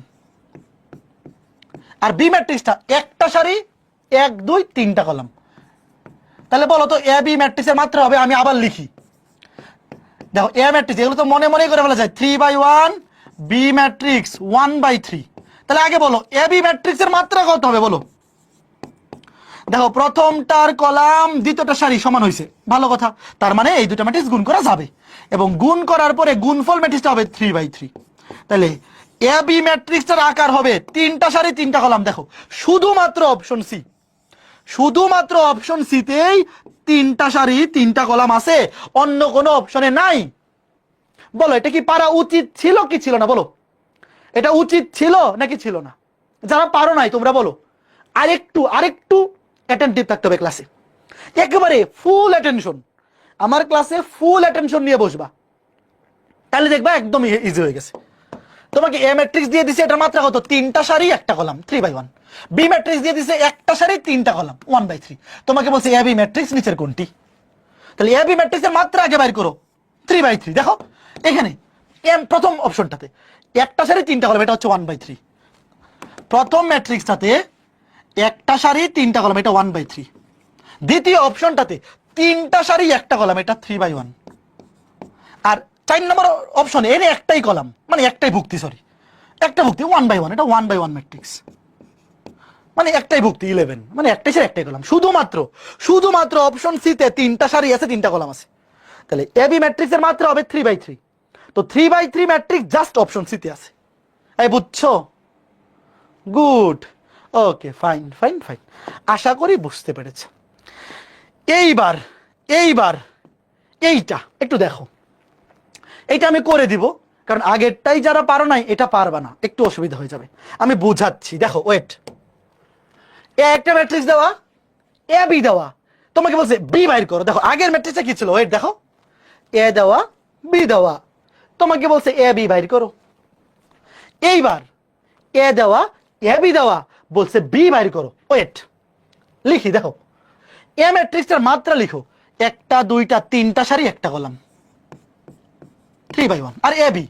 আর বি ম্যাট্রিক্সটা একটা সারি 1 2 3টা কলাম। তাহলে বলো তো এ বি ম্যাট্রিক্সের মাত্রা হবে, আমি আবার লিখি। দেখো এ ম্যাট্রিক্স এগুলো তো মনে মনেই করে ফেলা যায়, 3/1, বি ম্যাট্রিক্স 1/3। তাহলে আগে বলো এ বি ম্যাট্রিক্সের মাত্রা কত হবে বলো? দেখো প্রথমটার কলাম দ্বিতীয়টা সারি সমান হয়েছে, ভালো কথা, তার মানে এই দুটো ম্যাট্রিক্স গুণ করা যাবে, এবং গুণ করার পরে গুণফল ম্যাট্রিক্সটা হবে 3/3। তাহলে এ বি ম্যাট্রিক্সটার আকার হবে তিনটা সারি তিনটা কলাম। দেখো শুধুমাত্র অপশন সি, শুধুমাত্র অপশন সিতেই তিনটা সারি তিনটা কলাম আছে, অন্য কোনো অপশনে নাই। বলো এটা কি পারা উচিত ছিল কি ছিল না বলো? এটা উচিত ছিল নাকি ছিল না? যারা পারো নাই তোমরা বলো, আরেকটু আরেকটু অ্যাটেন্টিভ থাকতে হবে ক্লাসে। একেবারে ফুল অ্যাটেনশন, আমার ক্লাসে ফুল অ্যাটেনশন নিয়ে বসবা, তাহলে দেখবা একদম ইজি হয়ে গেছে। তোমাকে এ ম্যাট্রিক্স দিয়ে দিছে, এটা মাত্রা কত, 3টা সারি 1টা কলাম, 3/1। বি ম্যাট্রিক্স দিয়ে দিছে, 1টা সারি 3টা কলাম, 1/3। তোমাকে বলছে এ বি ম্যাট্রিক্স নিচের কোনটি, তাহলে এ বি ম্যাট্রিক্সের মাত্রা আগে বাইর করো, 3/3। দেখো এখানে প্রথম অপশনটাতে 1টা সারি 3টা কলাম, এটা হচ্ছে 1/3। প্রথম ম্যাট্রিক্সটাতে 1টা সারি 3টা কলাম, এটা 1/3। দ্বিতীয় অপশনটাতে 3টা সারি 1টা কলাম, এটা 3/1। আর 4 নম্বর অপশনে এর একটাই কলাম, মানে একটাই ভুক্তি, সরি একটা ভুক্তি, 1/1, এটা 1/1 ম্যাট্রিক্স, মানে একটাই ভুক্তি 11, মানে একটাই সারি একটাই কলাম। শুধুমাত্র অপশন সি তে 3টা সারি আছে 3টা কলাম আছে, তাহলে এ বি ম্যাট্রিক্সের মাত্রা হবে 3/3। তো 3/3 ম্যাট্রিক্স জাস্ট অপশন সি তে আছে। এই বুঝছো? গুড, ওকে, ফাইন ফাইন ফাইন, আশা করি বুঝতে পেরেছ। এইবার এইটা একটু দেখো, এইটা আমি করে দিব, কারণ আগেরটাই যারা পারো নাই এটা পারবা না, একটু অসুবিধা হয়ে যাবে, আমি বুঝাচ্ছি। দেখো ওয়েট, এ একটা ম্যাট্রিক্স দেওয়া, এ বি দেওয়া, তোমাকে বলছে বি বাইর করো। দেখো আগের ম্যাট্রিক্সটা কি ছিল, ওয়েট দেখো, এ দেওয়া বি দেওয়া, তোমাকে বলছে এ বি বাইর করো। এইবার এ দেওয়া এ বি দেওয়া, বলছে বি বাইর করো। ওয়েট লিখি, দেখো এ ম্যাট্রিক্সটার মাত্রা লিখো, 1টা 2টা 3টা সারি 1টা কলাম, 3/1। আর এ বি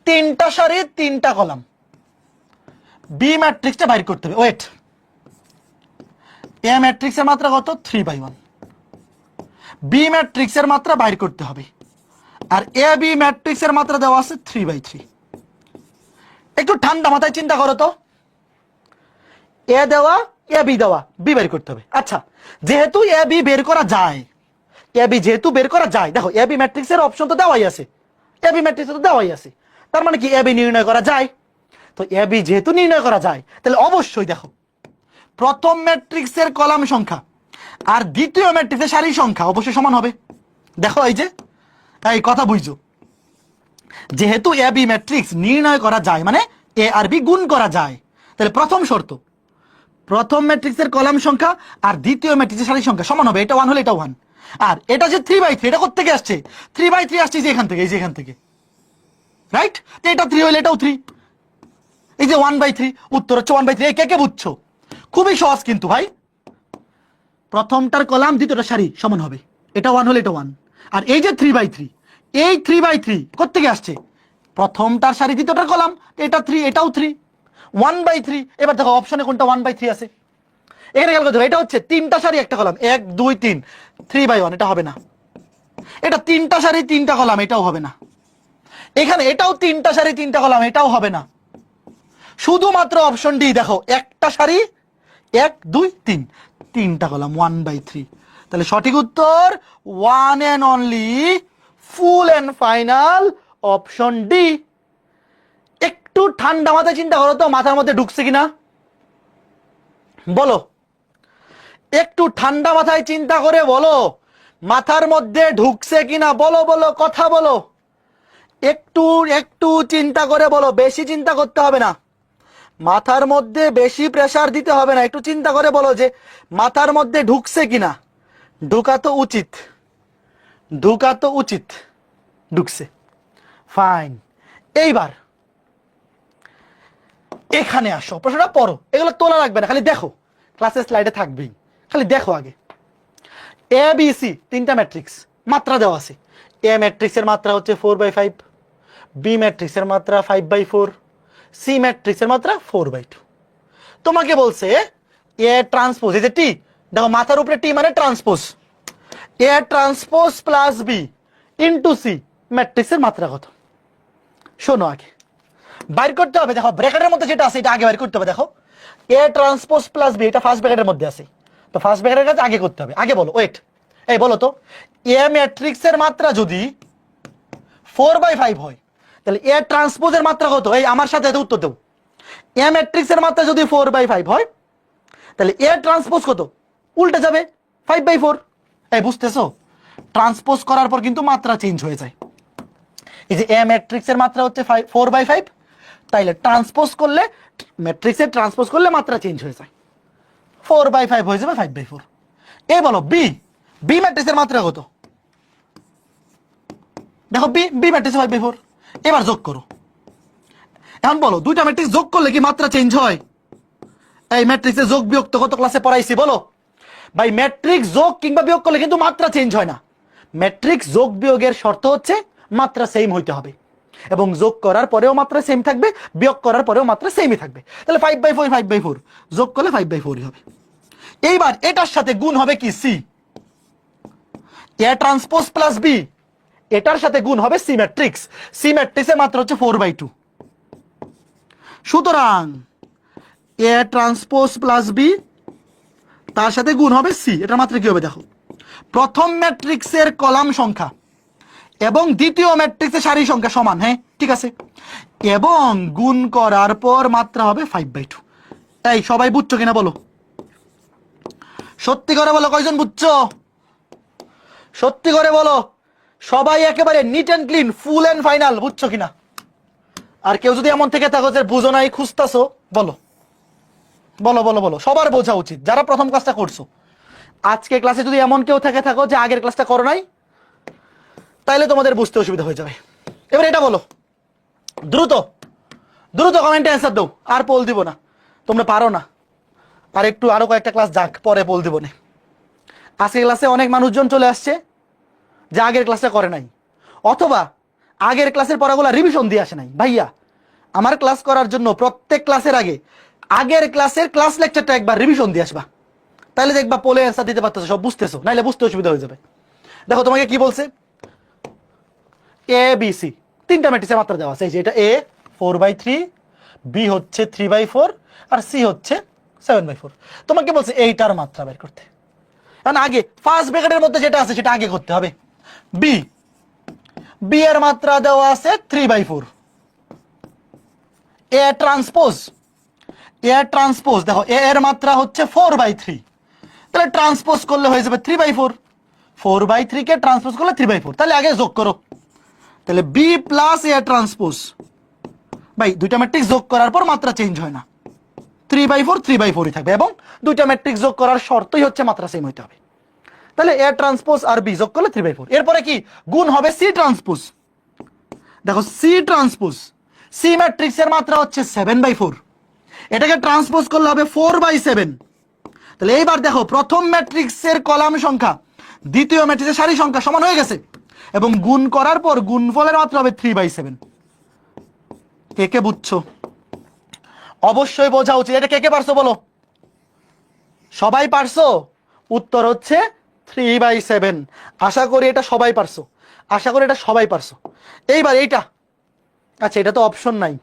3টা সারি 3টা কলাম, বি ম্যাট্রিক্সটা বাইর করতে হবে। ওয়েট, এ ম্যাট্রিক্সের মাত্রা কত, 3/1। বি ম্যাট্রিক্সের মাত্রা বাইর করতে হবে, আর এ বি ম্যাট্রিক্সের মাত্রা দেওয়া আছে 3/3। একটু ঠান্ডা মাথায় চিন্তা করো তো, এ দেওয়া এ বি দেওয়া, বি বের করতে হবে। আচ্ছা, যেহেতু এ বি বের করা যায়, এ বি যেহেতু বের করা যায়, দেখো এ বি ম্যাট্রিক্সের অপশন তো দেওয়াই আছে, এ বি ম্যাট্রিক্স তো দেওয়াই আছে, তার মানে কি এ বি নির্ণয় করা যায়। তো এ বি যেহেতু নির্ণয় করা যায়, তাহলে অবশ্যই দেখো প্রথম ম্যাট্রিক্সের কলাম সংখ্যা আর দ্বিতীয় ম্যাট্রিক্সের সারি সংখ্যা অবশ্যই সমান হবে। দেখো এই যে, এই কথা বুঝছো, যেহেতু এ বি ম্যাট্রিক্স নির্ণয় করা যায়, মানে এ আর বি গুণ করা যায়, তাহলে প্রথম শর্ত, প্রথম ম্যাট্রিক্সের কলাম সংখ্যা আর দ্বিতীয় ম্যাট্রিক্সের সারি সংখ্যা সমান হবে। এটা 1 হলে এটা 1। আর এটা যে 3/3, এটা কোত্থেকে আসছে, 3/3 আসছে যে এখান থেকে, এই যে এখান থেকে, রাইট? তো এটা 3 হলে এটাও 3, এই যে 1/3, উত্তর হচ্ছে 1/3। এই কে কে বুঝছো? খুবই সহজ কিন্তু ভাই, প্রথমটার কলাম দ্বিতীয়টার সারি সমান হবে, এটা 1 হলে এটা 1। আর এই যে 3/3, এই 3/3 কোত্থেকে আসছে, প্রথমটার সারি দ্বিতীয়টার কলাম, এটা 3 এটাও 3, 1/3। এবার দেখো অপশনে কোনটা 1/3 আছে, এখানে খেয়াল করতে হবে, এটা হচ্ছে 3টা সারি 1টা কলাম, 1 2 3, 3/1, এটা হবে না। এটা 3টা সারি 3টা কলাম, এটাও হবে না। এখানে এটাও 3টা সারি 3টা কলাম, এটাও হবে না। শুধুমাত্র অপশন ডি, দেখো একটা সারি 1 2 3, 3টা কলাম, 1/3। তাহলে সঠিক উত্তর 1 and only, full and final option D. একটু ঠান্ডা মাথায় চিন্তা করো তো, মাথার মধ্যে ঢুকছে কিনা বলো, একটু ঠান্ডা মাথায় চিন্তা করে বলো, মাথার মধ্যে ঢুকছে কিনা, বলো বলো, কথা বলো, একটু একটু চিন্তা করে বলো, বেশি চিন্তা করতে হবে না, মাথার মধ্যে বেশি প্রেসার দিতে হবে না, একটু চিন্তা করে বলো যে মাথার মধ্যে ঢুকছে কিনা। ঢুকা তো উচিত, ঢুকা তো উচিত, ঢুকছে, ফাইন। এইবার এখানে আসো, প্রশ্নটা পড়ো, এগুলো তোলা লাগবে না, খালি দেখো, ক্লাসের স্লাইডে থাকবেই, খালি দেখো আগে। এ বি সি 3টা ম্যাট্রিক্স, মাত্রা দেওয়া আছে। এ ম্যাট্রিক্সের মাত্রা হচ্ছে 4/5, বি ম্যাট্রিক্সের মাত্রা 5/4, সি ম্যাট্রিক্সের মাত্রা 4/2। তোমাকে বলছে এ ট্রান্সপোজ, এই যে টি, দেখো মাথার উপরে টি মানে transpose, A transpose plus B into C ম্যাট্রিক্সের মাত্রা কত। শোনো আগে বাইর করতে হবে, দেখো ব্র্যাকেটের মধ্যে যেটা আছে এটা আগে বাইর করতে হবে। দেখো এ ট্রান্সপোজ প্লাস বি, এটা ফার্স্ট ব্র্যাকেটের মধ্যে আছে, তো ফার্স্ট ব্র্যাকেটের কাছে আগে করতে হবে। আগে বলো, ওয়েট, এই বলো তো, এ ম্যাট্রিক্সের মাত্রা যদি 4/5 হয়, তাহলে এ ট্রান্সপোজের মাত্রা কত? এই আমার সাথে উত্তর দেবো। এ ম্যাট্রিক্সের মাত্রা যদি 4/5 হয়, তাহলে এ ট্রান্সপোজ কত? উল্টে যাবে, 5/4। এই বুঝতেছো, ট্রান্সপোজ করার পর কিন্তু মাত্রা চেঞ্জ হয়ে যায়। এই যে এ ম্যাট্রিক্সের মাত্রা হচ্ছে 4/5, তাইলে ট্রান্সপোজ করলে, ম্যাট্রিক্সের ট্রান্সপোজ করলে মাত্রা চেঞ্জ হয়ে যায়, 4/5 হয়ে যাবে 5/4। এই বলো বি, বি ম্যাট্রিক্সের মাত্রা কত? দেখো বি বি ম্যাট্রিক্স 5/4। এবার যোগ করো। এখন বলো দুইটা ম্যাট্রিক্স যোগ করলে কি মাত্রা চেঞ্জ হয়? এই ম্যাট্রিক্সে যোগ বিয়োগ তো কত ক্লাসে পড়াইছি বলো ভাই, ম্যাট্রিক্স যোগ কিংবা বিয়োগ করলে কিন্তু মাত্রা চেঞ্জ হয় না। ম্যাট্রিক্স যোগ বিয়োগের শর্ত হচ্ছে মাত্রা সেম হইতে হবে, এবং যোগ করার পরেও মাত্রা সেম থাকবে, বিয়োগ করার পরেও মাত্রা সেমই থাকবে। তাহলে 5/4 5/4 যোগ করলে 5/4ই হবে। এইবার এটার সাথে গুণ হবে কি? C, A transpose plus B, এটার সাথে গুণ হবে সি ম্যাট্রিক্স। সি ম্যাট্রিক্সের মাত্রা হচ্ছে 4/2। সুতরাং এ ট্রান্সপোজ প্লাস বি তার সাথে গুণ হবে সি। এটার মাত্রা কি হবে দেখো, প্রথম ম্যাট্রিক্সের কলাম সংখ্যা এবং দ্বিতীয় ম্যাট্রিক্সের সারি সংখ্যা সমান। হ্যাঁ ঠিক আছে, এবং গুণ করার পর মাত্রা হবে 5/2। এই সবাই বুঝছো কিনা বলো, সত্যি করে বলো কয়জন বুঝছো? সত্যি করে বলো, সবাই একেবারে neat and clean, full and final বুঝছো কিনা? আর কেউ যদি এমন থেকে থাকো যে বুঝো নাই, খুঁজতাছো, বলো বলো বলো বলো। সবার বোঝা উচিত যারা প্রথম ক্লাসটা করছো। আজকে ক্লাসে যদি এমন কেউ থেকে থাকো যে আগের ক্লাসটা করো নাই, তাইলে তোমাদের বুঝতে অসুবিধা হয়ে যাবে। এবার এটা বলো, দ্রুত দ্রুত কমেন্টে অ্যান্সার দাও, আর পোল দিব না, তোমরা পারো না। আর একটু আরো কয়েকটা ক্লাস যাক, পরে পোল দিব না। আজকে ক্লাসে অনেক মানুষজন চলে আসছে যে আগের ক্লাসটা করে নাই, অথবা আগের ক্লাসের পড়াগুলো রিভিশন দিয়ে আসে নাই। ভাইয়া, আমার ক্লাস করার জন্য প্রত্যেক ক্লাসের আগে আগের ক্লাসের ক্লাস লেকচারটা একবার রিভিশন দিয়ে আসবা, তাহলে দেখবা পোলে অ্যান্সার দিতে পারতেছো, সব বুঝতেছো, নাইলে বুঝতে অসুবিধা হয়ে যাবে। দেখো তোমাকে কি বলছে, এ বি সি তিনটা ম্যাট্রিক্সের মাত্রা দেওয়া আছে। এই যে এটা এ 4/3, বি হচ্ছে 3/4, আর সি হচ্ছে 7/4। তোমাকে বলছে এইটার মাত্রা বের করতে। কারণ আগে ফার্স্ট ব্র্যাকেটের মধ্যে যেটা আছে সেটা আগে করতে হবে। বি, বি এর মাত্রা দেওয়া আছে 3/4। এ ট্রান্সপোজ, এ ট্রান্সপোজ দেখো এ এর মাত্রা হচ্ছে 4/3, তাহলে ট্রান্সপোজ করলে হয়ে যাবে 3/4। 4/3 কে ট্রান্সপোজ করলে 3/4, তাহলে আগে যোগ করো। তাহলে বি প্লাস এ ট্রান্সপোজ, ভাই দুইটা ম্যাট্রিক্স যোগ করার পর মাত্রা চেঞ্জ হয় না, 3/4 3/4ই থাকবে, এবং দুইটা ম্যাট্রিক্স যোগ করার শর্তই হচ্ছে মাত্রা সেম হইতে হবে। তাহলে এ ট্রান্সপোজ আর বি যোগ করলে 3/4। এরপরে কি গুণ হবে সি ট্রান্সপোজ। দেখো সি ট্রান্সপোজ, সি ম্যাট্রিক্সের মাত্রা হচ্ছে 7/4, এটাকে ট্রান্সপোজ করলে হবে 4/7। তাহলে এইবার দেখো প্রথম ম্যাট্রিক্সের কলাম সংখ্যা দ্বিতীয় ম্যাট্রিক্সের সারি সংখ্যা সমান হয়ে গেছে, এবং গুণ করার পর গুণফলের মাত্রা হবে 3/7। কে কে বুঝছো? অবশ্যই বোঝা উচিত। এটা কে কে পারছো বলো? সবাই পারছো? উত্তর হচ্ছে 3/7। আশা করি এটা সবাই পারছো, আশা করি এটা সবাই পারছো। এইবার এইটা, আচ্ছা এটা তো অপশন নাই,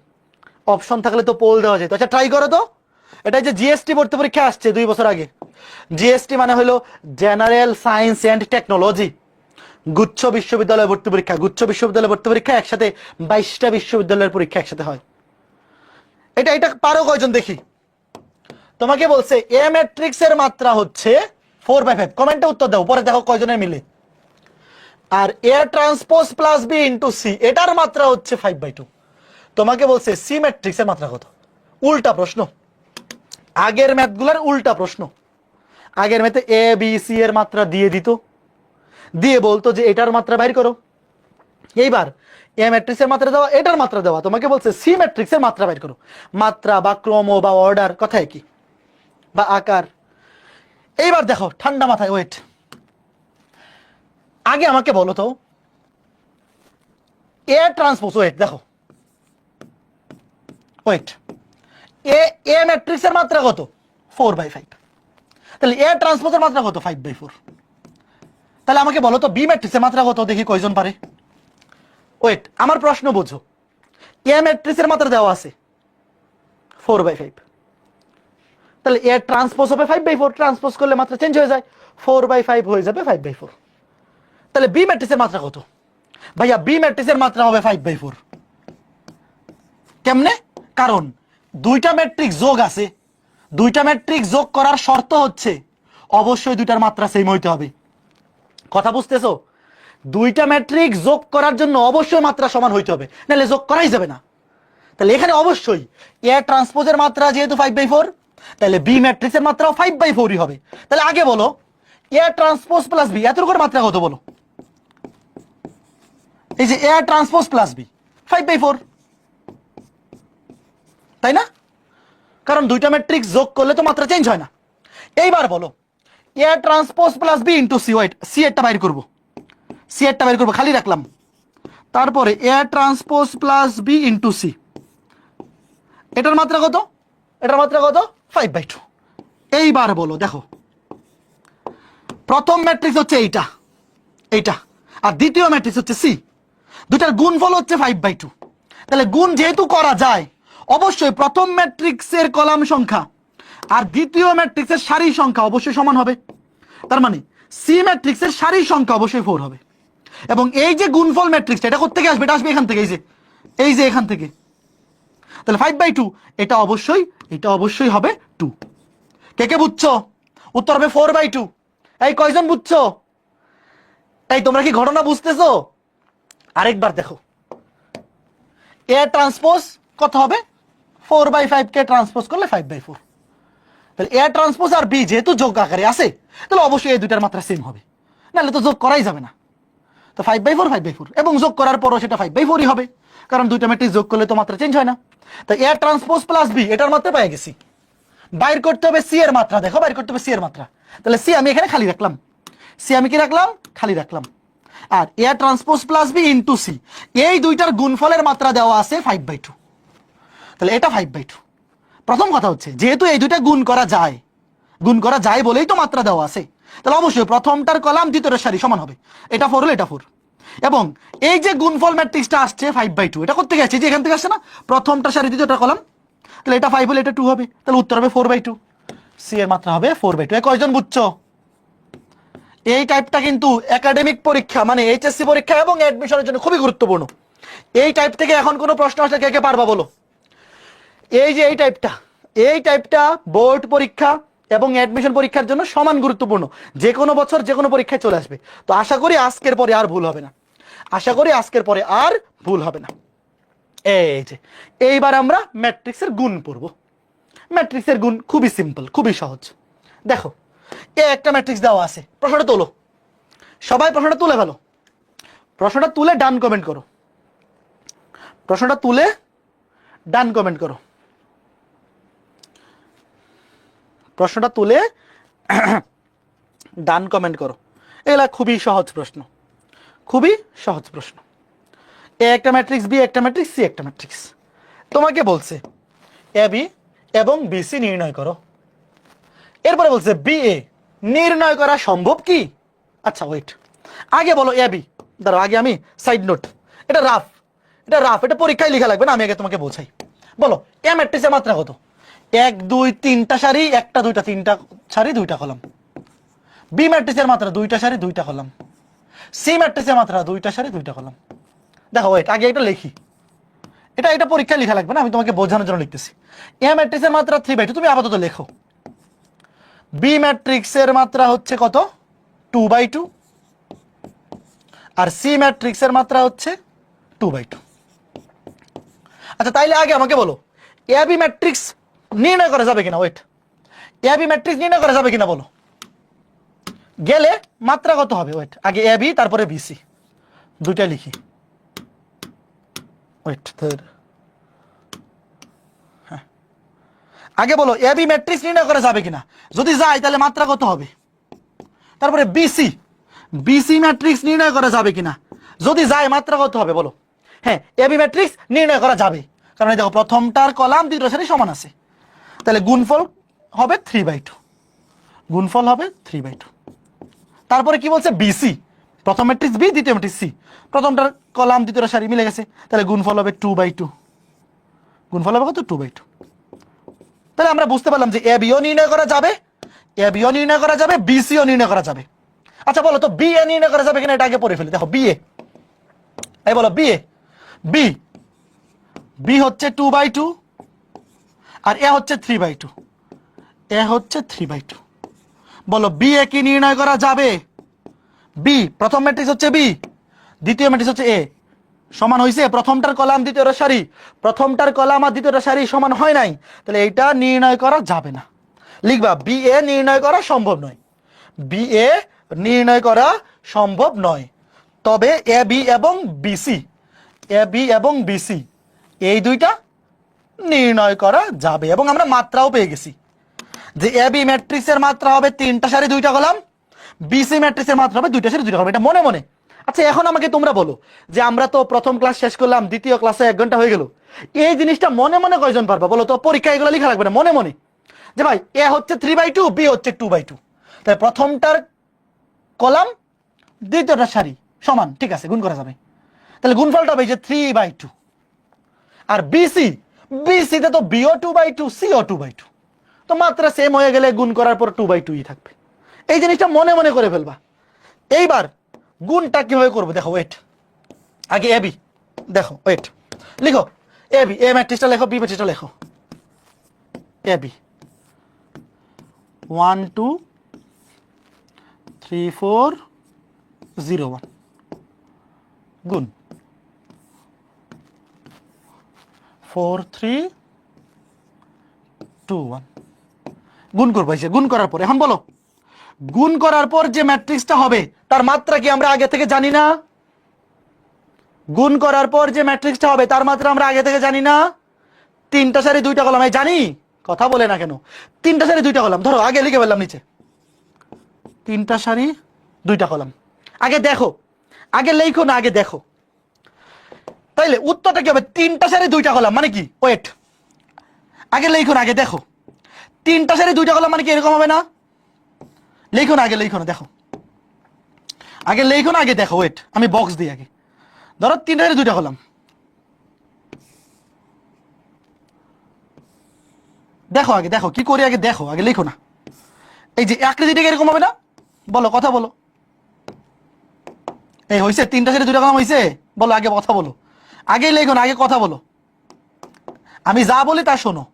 অপশন থাকলে তো পোল দেওয়া যেত। আচ্ছা ট্রাই করো তো। এটা যে জিএসটি ভর্তি পরীক্ষা আসছে 2 বছর আগে, জিএসটি মানে হলো জেনারেল সায়েন্স অ্যান্ড টেকনোলজি, গুচ্ছ বিশ্ববিদ্যালয় ভর্তি পরীক্ষা। গুচ্ছ বিশ্ববিদ্যালয় ভর্তি পরীক্ষা একসাথে 22টা বিশ্ববিদ্যালয়ের পরীক্ষা একসাথে হয়। এটা এটা পারো কয়জন দেখি? তোমাকে বলছে এ ম্যাট্রিক্স এর মাত্রা হচ্ছে 4/5, কমেন্টে উত্তর দাও, পরে দেখো কয়জনের মিলে। আর A transpose plus B into C, এটার মাত্রা হচ্ছে 5/2। তোমাকে বলছে সি ম্যাট্রিক্স এর মাত্রা কত? উল্টা প্রশ্ন, আগের ম্যাথগুলোর উল্টা প্রশ্ন। আগের ম্যাথে এ বি সি এর মাত্রা দিয়ে দিত, দিয়ে বলতো যে এটার মাত্রা বাইর করো। এইবার এ ম্যাট্রিক্সের মাত্রা দেওয়া, এটার মাত্রা দেওয়া, তোমাকে বলছে সি ম্যাট্রিক্সের মাত্রা বাইর করো। মাত্রা বা ক্রম বা অর্ডার কথায় কি, বা আকার। এইবার দেখো ঠান্ডা মাথায়, ওয়েট, আগে আমাকে বলো তো এ ট্রান্সপোজ, ওয়েট দেখো, ওয়েট, এ এ ম্যাট্রিক্সের মাত্রা কত? 4/5। তাহলে এ ট্রান্সপোজের মাত্রা কত? 5/4। তাহলে আমাকে বলো তো বি ম্যাট্রিক্সের মাত্রা কত, দেখি কয়জন পারে। ওয়েট, আমার প্রশ্ন বোঝো, এ ম্যাট্রিক্সের মাত্রা দেওয়া আছে 4/5, তাহলে এ ট্রান্সপোজ হবে 5/4, ট্রান্সপোজ করলে মাত্রা চেঞ্জ হয়ে যায়, 4/5 হয়ে যাবে 5/4। তাহলে বি ম্যাট্রিক্সের মাত্রা কত? ভাইয়া বি ম্যাট্রিক্সের মাত্রা হবে 5/4। কেমনে? কারণ দুইটা ম্যাট্রিক্স যোগ আছে, দুইটা ম্যাট্রিক্স যোগ করার শর্ত হচ্ছে অবশ্যই দুইটার মাত্রা সেম হইতে হবে। কথা বুঝতেছো? দুইটা ম্যাট্রিক্স যোগ করার জন্য অবশ্যই মাত্রা সমান হইতে হবে, নাহলে যোগ করাই যাবে না। তাহলে এখানে অবশ্যই এ ট্রান্সপোজের মাত্রা যেহেতু 5/4, তাহলে বি ম্যাট্রিক্সের মাত্রাও 5/4ই হবে। তাহলে আগে বলো এ ট্রান্সপোজ প্লাস বি এত করে মাত্রা কত বলো? এই যে এ ট্রান্সপোজ প্লাস বি 5/4, তাই না? কারণ দুইটা ম্যাট্রিক্স যোগ করলে তো মাত্রা চেঞ্জ হয় না। এইবার বলো A transpose plus B into C, wait C এরটা বাইর করবো, সি এরটা বাইর করবো, খালি রাখলাম। তারপরে A transpose plus B into C, এটার মাত্রা কত? এটার মাত্রা কত? 5/2। এইবার বলো, দেখো প্রথম ম্যাট্রিক্স হচ্ছে এইটা, এইটা, আর দ্বিতীয় ম্যাট্রিক্স হচ্ছে সি, দুটার গুণফল হচ্ছে 5/2। তাহলে গুণ যেহেতু করা যায়, অবশ্যই প্রথম ম্যাট্রিক্সের কলাম সংখ্যা আর দ্বিতীয় ম্যাট্রিক্সের সারি সংখ্যা অবশ্যই সমান হবে। তার মানে সি ম্যাট্রিক্সের সারি সংখ্যা অবশ্যই 4 হবে। এবং এই যে গুণফল ম্যাট্রিক্সটা, এটা কোত্থেকে আসবে? এটা আসবে এখান থেকে, এই যে এখান থেকে। তাহলে 5/2 এটা অবশ্যই হবে 2। কে কে বুঝছো? উত্তর হবে 4/2। এই কয়জন বুঝছো? এই তোমরা কি ঘটনা বুঝতেছো? আরেকবার দেখো, এ ট্রান্সপোজ কত হবে? 4/5 কে ট্রান্সপোজ করলে 5/4। তাহলে এ ট্রান্সপোজ আর বি যেহেতু যোগ আকারে আছে, তাহলে অবশ্যই এই দুইটার মাত্রা সেম হবে, নাহলে তো যোগ করাই যাবে না। তো 5/4 এবং যোগ করার পরও সেটা 5/4ই হবে, কারণ দুইটা ম্যাট্রিক্স যোগ করলে তো মাত্রা চেঞ্জ হয় না। তো এ ট্রান্সপোজ প্লাস বি এটার মাত্রা পেয়ে গেছি। বাইর করতে হবে সি এর মাত্রা, দেখো বাইর করতে হবে সি এর মাত্রা। তাহলে সি আমি এখানে খালি রাখলাম, সি আমি কি রাখলাম? খালি রাখলাম। আর A transpose plus B into C, এই দুইটার গুণফলের মাত্রা দেওয়া আছে 5/2। তাহলে এটা 5/2। প্রথম কথা হচ্ছে যেহেতু এই দুইটা গুণ করা যায় বলেই তো মাত্রা দেওয়া আছে, তাহলে অবশ্যই প্রথমটার কলাম দ্বিতীয়টার সারি সমান হবে। এটা 4 হলে এটা 4। এবং এই যে গুণফল ম্যাট্রিক্সটা আসছে 5/2, এটা কোত্থেকে আসছে? যে এখান থেকে আসছে না, প্রথমটা সারি দ্বিতীয়টা কলাম। তাহলে এটা 5 হলে এটা 2 হবে, তাহলে উত্তর হবে 4/2। সি এর মাত্রা হবে 4/2। কয়জন বুঝছো? এই টাইপটা কিন্তু একাডেমিক পরীক্ষা মানে এইচএসসি পরীক্ষা এবং অ্যাডমিশনের জন্য খুবই গুরুত্বপূর্ণ। এই টাইপ থেকে এখন কোনো প্রশ্ন আসলে কে কে পারবা বলো? এই যে এই টাইপটা বর্ড পরীক্ষা এবং অ্যাডমিশন পরীক্ষার জন্য সমান গুরুত্বপূর্ণ। যে কোনো বছর যে কোনো পরীক্ষায় চলে আসবে। তো আশা করি আজকের পরে আর ভুল হবে না। এই যে এইবার আমরা ম্যাট্রিক্সের গুণ পড়ব। ম্যাট্রিক্সের গুণ খুবই সিম্পল, খুবই সহজ। দেখো একটা ম্যাট্রিক্স দেওয়া আছে, প্রশ্নটা তোলো, সবাই প্রশ্নটা তুলে ফেলো। প্রশ্নটা তুলে ডান কমেন্ট করো। প্রশ্নটা তুলে ডান কমেন্ট করো। প্রশ্নটা তুলে ডান কমেন্ট করো। এগুলা খুবই সহজ প্রশ্ন, খুবই সহজ প্রশ্ন। এ একটা ম্যাট্রিক্স, বি একটা ম্যাট্রিক্স, সি একটা ম্যাট্রিক্স। তোমাকে বলছে এ বি এবং বি সি নির্ণয় করো। এরপরে বলছে বি এ নির্ণয় করা সম্ভব কি? আচ্ছা ওয়েট, আগে বলো এ বি। দাঁড়াও, আগে আমি সাইড নোট, এটা রাফ, এটা পরীক্ষায় লেখা লাগবে না, আমি আগে তোমাকে বোঝাই। বলো এ ম্যাট্রিক্সের মাত্রা কত? 1 2 3টা সারি, 1টা 2টা 3টা সারি 2টা কলাম। বি ম্যাট্রিক্সের মাত্রা 2টা সারি 2টা কলাম। সি ম্যাট্রিক্সের মাত্রা 2টা সারি 2টা কলাম। দেখো ওয়েট, আগে এটা লিখি, এটা পরীক্ষায় লেখা লাগবে না, আমি তোমাকে বোঝানোর জন্য লিখতেছি। এ ম্যাট্রিক্সের মাত্রা 3/2, তুমি আপাতত লেখো। বি ম্যাট্রিক্সের মাত্রা হচ্ছে কত? 2/2। আর সি ম্যাট্রিক্সের মাত্রা হচ্ছে 2/2। আচ্ছা তাইলে আগে আমাকে বলো এ বি ম্যাট্রিক্স নির্ণয় করা যাবে কিনা? ওয়েট, এ বি ম্যাট্রিক্স নির্ণয় করা যাবে কিনা বলো? গেলে মাত্রা কত হবে? ওয়েট, আগে এ বি তারপরে বিসি, দুইটা লিখি। ওয়েট, হ্যাঁ, আগে বলো এ বি ম্যাট্রিক্স নির্ণয় করা যাবে কিনা। যদি যায় তাহলে মাত্রা কত হবে? তারপরে বিসি ম্যাট্রিক্স নির্ণয় করা যাবে কিনা। যদি যায় মাত্রা কত হবে বলো? হ্যাঁ, এ বি ম্যাট্রিক্স নির্ণয় করা যাবে, কারণ দেখো প্রথমটার কলাম দ্বিতীয় সারি সমান আছে। তাহলে গুণফল হবে 3/2, গুণফল হবে 3/2। তারপরে কি বলছে? বিসি, প্রথম ম্যাট্রিক্স বি, দ্বিতীয় ম্যাট্রিক্স সি, প্রথমটার কলাম দ্বিতীয় সারি মিলে গেছে, তাহলে গুণফল হবে 2/2। গুণফল হবে কত? 2/2। তাহলে আমরা বুঝতে পারলাম যে এ বিও নির্ণয় করা যাবে, বিসিও নির্ণয় করা যাবে। আচ্ছা বলো তো বি এ নির্ণয় করা যাবে কিনা, এটা আগে পড়ে ফেলি। দেখো বি এ, এই বলো বি এ, বি হচ্ছে 2/2 আর এ হচ্ছে 3/2, হচ্ছে 3/2। বলো বি এ কি নির্ণয় করা যাবে? বি প্রথম ম্যাট্রিক্স হচ্ছে বি, দ্বিতীয় ম্যাট্রিক্স হচ্ছে এ, সমান হয়েছে। প্রথমটার কলাম দ্বিতীয়টার সারি, প্রথমটার কলাম আর দ্বিতীয়টার সারি সমান হয় নাই, তাহলে এইটা নির্ণয় করা যাবে না। লিখবা বি এ নির্ণয় করা সম্ভব নয়। বি এ নির্ণয় করা সম্ভব নয়, তবে এ বি এবং বিসি, এ বি এবং বিসি এই দুইটা নির্ণয় করা যাবে। এবং আমরা মাত্রাও পেয়ে গেছি যে এ বি ম্যাট্রিক্সের মাত্রা হবে 3টা সারি 2টা কলাম, বিসি ম্যাট্রিক্সের মাত্রা হবে 2টা সারি 2টা কলাম। এটা মনে মনে। আচ্ছা এখন আমাকে তোমরা বলো যে আমরা তো প্রথম ক্লাস শেষ করলাম, দ্বিতীয় ক্লাসে 1 ঘন্টা হয়ে গেল, এই জিনিসটা মনে মনে কয়জন পারবা বলো তো? পরীক্ষা এগুলো লেখা লাগবে না, মনে মনে যে ভাই এ হচ্ছে 3/2, বি হচ্ছে 2/2, তাই প্রথমটার কলাম দ্বিতীয়টার সারি সমান, ঠিক আছে, গুণ করা যাবে। তাহলে গুণফলটা হবে যে 3/2। আর বিসি, বিসিতে তো বিও 2/2, সিও 2/2, তো মাত্রা সেম হয়ে গেলে গুণ করার পর 2/2ই থাকবে। এই জিনিসটা মনে মনে করে ফেলবা। এইবার গুণটা কিভাবে করবো দেখো, ওয়েট, আগে এবি দেখো, ওয়েট, লিখো এবি, এ ম্যাট্রিক্সটা লেখো, বি ম্যাট্রিক্সটা লেখো। এবি 1 2 3 4 0 1 গুণ 4 3 2 1 গুণ করবো। গুণ করার পর এখন বলো, গুণ করার পর যে ম্যাট্রিক্সটা হবে তার মাত্রা কি আমরা আগে থেকে জানি না? গুণ করার পর যে ম্যাট্রিক্সটা হবে তার মাত্রা আমরা আগে থেকে জানি না? 3টা সারি 2টা কলাম, আমি জানি, কথা বলে না কেন? 3টা সারি 2টা কলাম, ধরো আগে লিখে ফেললাম নিচে 3টা সারি 2টা কলাম। আগে দেখো, আগে লেখো না, আগে দেখো। তাইলে উত্তরটা কি হবে? 3টা সারি 2টা কলাম মানে কি? ওয়েট, আগে লেখো না, আগে দেখো। 3টা সারি 2টা কলাম মানে কি এরকম হবে না? লেখো না, আগে লেখো না, দেখো, আগে লেখো না, আগে দেখো। ওয়েট, আমি বক্স দিই আগে। ধরো 3টা সারি 2টা কলাম, দেখো আগে, দেখো কি করি আগে দেখো, আগে লেখো না। এই যে আকৃতিটা এরকম হবে না? বলো, কথা বলো। এই হয়েছে 3টা সারি 2টা কলাম হয়েছে? বলো আগে, কথা বলো। আগেই লেখো না, আগে কথা বলো। আমি যা বলি তা শোনো।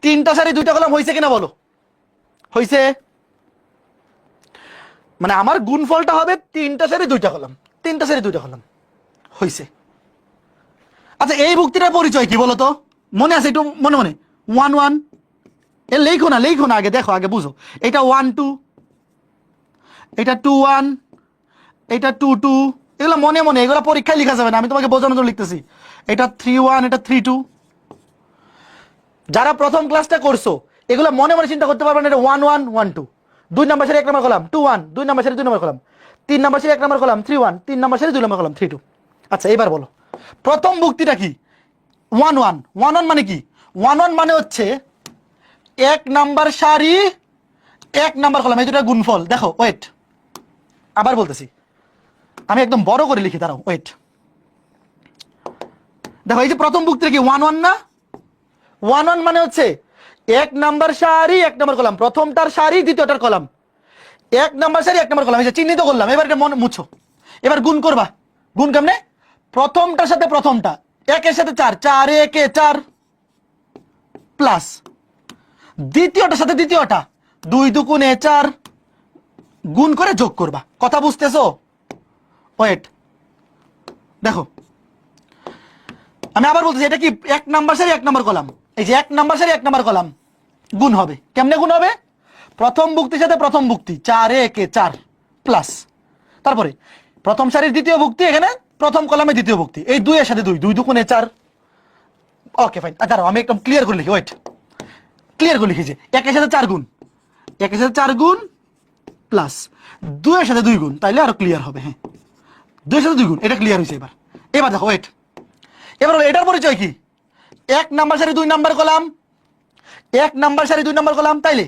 3টা সারি 2টা কলাম হয়েছে কিনা বলো? হয়েছে। মানে আমার গুণফলটা হবে 3টা সারি 2টা কলাম, 3টা সারি 2টা কলাম হয়েছে। আচ্ছা এই ভুক্তিটার পরিচয় কি বলো তো? মনে আছে একটু মনে মনে? 1 1, এ লেখো না, লেখো না, আগে দেখো, আগে বুঝো। এটা 1 2, এটা 2 1, এটা 2 2, এগুলো মনে মনে, এগুলো পরীক্ষায় লেখা যাবে না, আমি তোমাকে বোঝানোর জন্য লিখতেছি। এটা 3 1, এটা 3 2। যারা প্রথম ক্লাসটা করছো এগুলো মনে মনে চিন্তা করতে পারবে না। এটা 1 1 1 2, 2 নাম্বার সারি 1 নাম্বার কলাম 2 1, 2 নাম্বার সারি 2 নাম্বার কলাম, 3 নাম্বার সারি 1 নাম্বার কলাম 3 1, 3 নাম্বার সারি 2 নাম্বার কলাম 3 2। আচ্ছা এবার বলো প্রথম ভুক্তিটা কি? 1 1 1 1 মানে কি? 1 1 মানে হচ্ছে 1 নাম্বার সারি 1 নাম্বার কলাম, এই দুটো গুণফল। দেখো ওয়েট, আবার বলতেছি, আমি একদম বড় করে লিখি, দাঁড়াও, ওয়েট। দেখো এই যে প্রথম ভুক্তিটা কি 1 1 না? 1 1 মানে হচ্ছে 1 নাম্বার সারি 1 নাম্বার কলাম, প্রথমটার সারি দ্বিতীয়টার কলাম, 1 নাম্বার সারি 1 নাম্বার কলাম, এই যে চিহ্নিত করলাম। এবার এটা মনে মুছো। এবার গুণ করবা। গুণ কেমনে? প্রথমটার সাথে প্রথমটা, 1 এর সাথে 4, 4 1 4 প্লাস দ্বিতীয়টার সাথে দ্বিতীয়টা 2 2 4 গুণ করে যোগ করবা। কথা বুঝতেছো? ওয়েট দেখো, আমি আবার বলতেছি, এটা কি 1 নাম্বার সারি 1 নাম্বার কলাম, এই যে 1 নাম্বার সারি 1 নাম্বার কলাম গুণ হবে। কেমনে গুণ হবে? প্রথম ভুক্তির সাথে প্রথম ভুক্তি, 4 1 4 প্লাস, তারপরে প্রথম সারির দ্বিতীয় ভুক্তি, এখানে প্রথম কলামে দ্বিতীয় ভুক্তি, এই 2 এর সাথে 2 2 2 4। ওকে ফাইন, দাঁড়াও আমি একদম ক্লিয়ার করে লিখি। ওয়েট, ক্লিয়ার করে লিখি যে 1 এর সাথে 4 গুণ, 1 এর সাথে 4 গুণ প্লাস 2 এর সাথে 2 গুণ, তাইলে আরো ক্লিয়ার হবে। হ্যাঁ, 2 এর সাথে 2 গুণ, এটা ক্লিয়ার হয়েছে। এবার এবার দেখো, ওয়েট, এবার এটার পরিচয় কি? 1 নাম্বার সারি 2 নাম্বার কলাম, 1 নাম্বার সারি 2 নাম্বার কলাম, তাইলে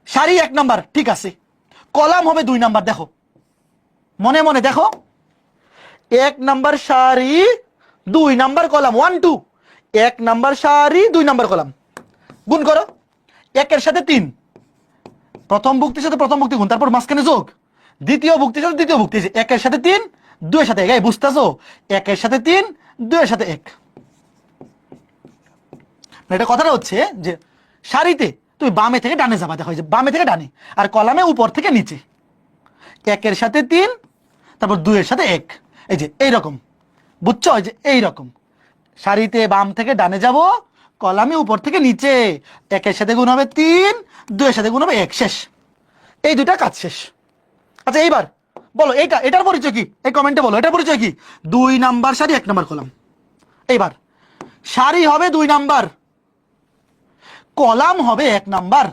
সারি 1 নাম্বার, ঠিক আছে, কলাম হবে 2 নাম্বার। দেখো মনে মনে দেখো, 1 নাম্বার সারি 2 নাম্বার কলাম 1 2, 1 নাম্বার সারি 2 নাম্বার কলাম, গুণ করো 1 এর সাথে 3, প্রথম ভুক্তির সাথে প্রথম ভুক্তি গুণ, তারপর মাঝখানে যোগ, দ্বিতীয় ভুক্তির সাথে দ্বিতীয় ভুক্তি, 1 এর সাথে 3 2 এর সাথে 1, বুঝতেছো? 1 এর সাথে 3 2 এর সাথে 1। এটা কথাটা হচ্ছে যে সারিতে তুমি বামে থেকে ডানে যাবা, দেখো যে বামে থেকে ডানে, আর কলামে উপর থেকে নিচে, 1 এর সাথে 3 তারপর 2 এর সাথে 1, এই যে এইরকম, বুঝছো? এই যে এইরকম সারিতে বাম থেকে ডানে যাব, কলামে উপর থেকে নিচে, 1 এর সাথে গুণ হবে 3, 2 এর সাথে গুণ হবে 1, শেষ। এই দুইটা কাজ শেষ। আচ্ছা এইবার বলো এটার পরিচয় কি, এই কমেন্টে বলো এটার পরিচয় কি। 2 নাম্বার সারি 1 নাম্বার কলাম। এইবার সারি হবে 2 নাম্বার, কলাম হবে 1 নাম্বার।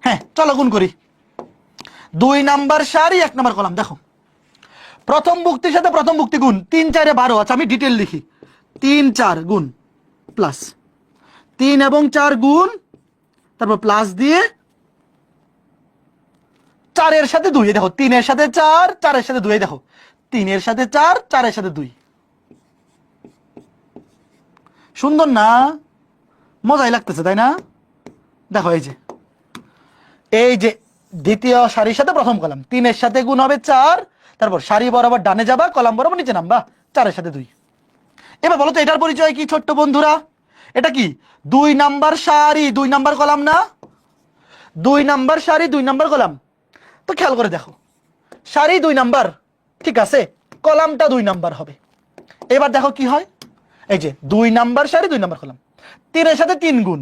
হ্যাঁ চলো গুণ করি। 2 নাম্বার সারি 1 নাম্বার কলাম। দেখো প্রথম ভুক্তির সাথে প্রথম ভুক্তি গুণ, 3 4 12। আচ্ছা আমি ডিটেল লিখি, 3 4 গুণ প্লাস 3 এবং 4 গুণ, তারপর প্লাস দিয়ে 4 এর সাথে 2। দেখো 3 এর সাথে 4, 4 এর সাথে 2। দেখো 3 এর সাথে 4, 4 এর সাথে 2। সুন্দর না? মজাই লাগতেছে তাই না? দেখো এই যে দ্বিতীয় সারির সাথে প্রথম কলাম, 3 এর সাথে গুণ হবে 4, তারপর সারি বরাবর ডানে যাবা, কলাম বরাবর নিচে নামবা, 4 এর সাথে 2। এবার বলো তো এটার পরিচয় কি ছোট্ট বন্ধুরা? এটা কি 2 নাম্বার সারি 2 নাম্বার কলাম না? 2 নাম্বার সারি 2 নাম্বার কলাম। তো খেয়াল করে দেখো, সারি 2 নাম্বার, ঠিক আছে, কলামটা 2 নাম্বার হবে। এবার দেখো কি হয়, এই যে 2 নাম্বার সারি 2 নাম্বার কলাম, 3 এর সাথে 3 গুণ,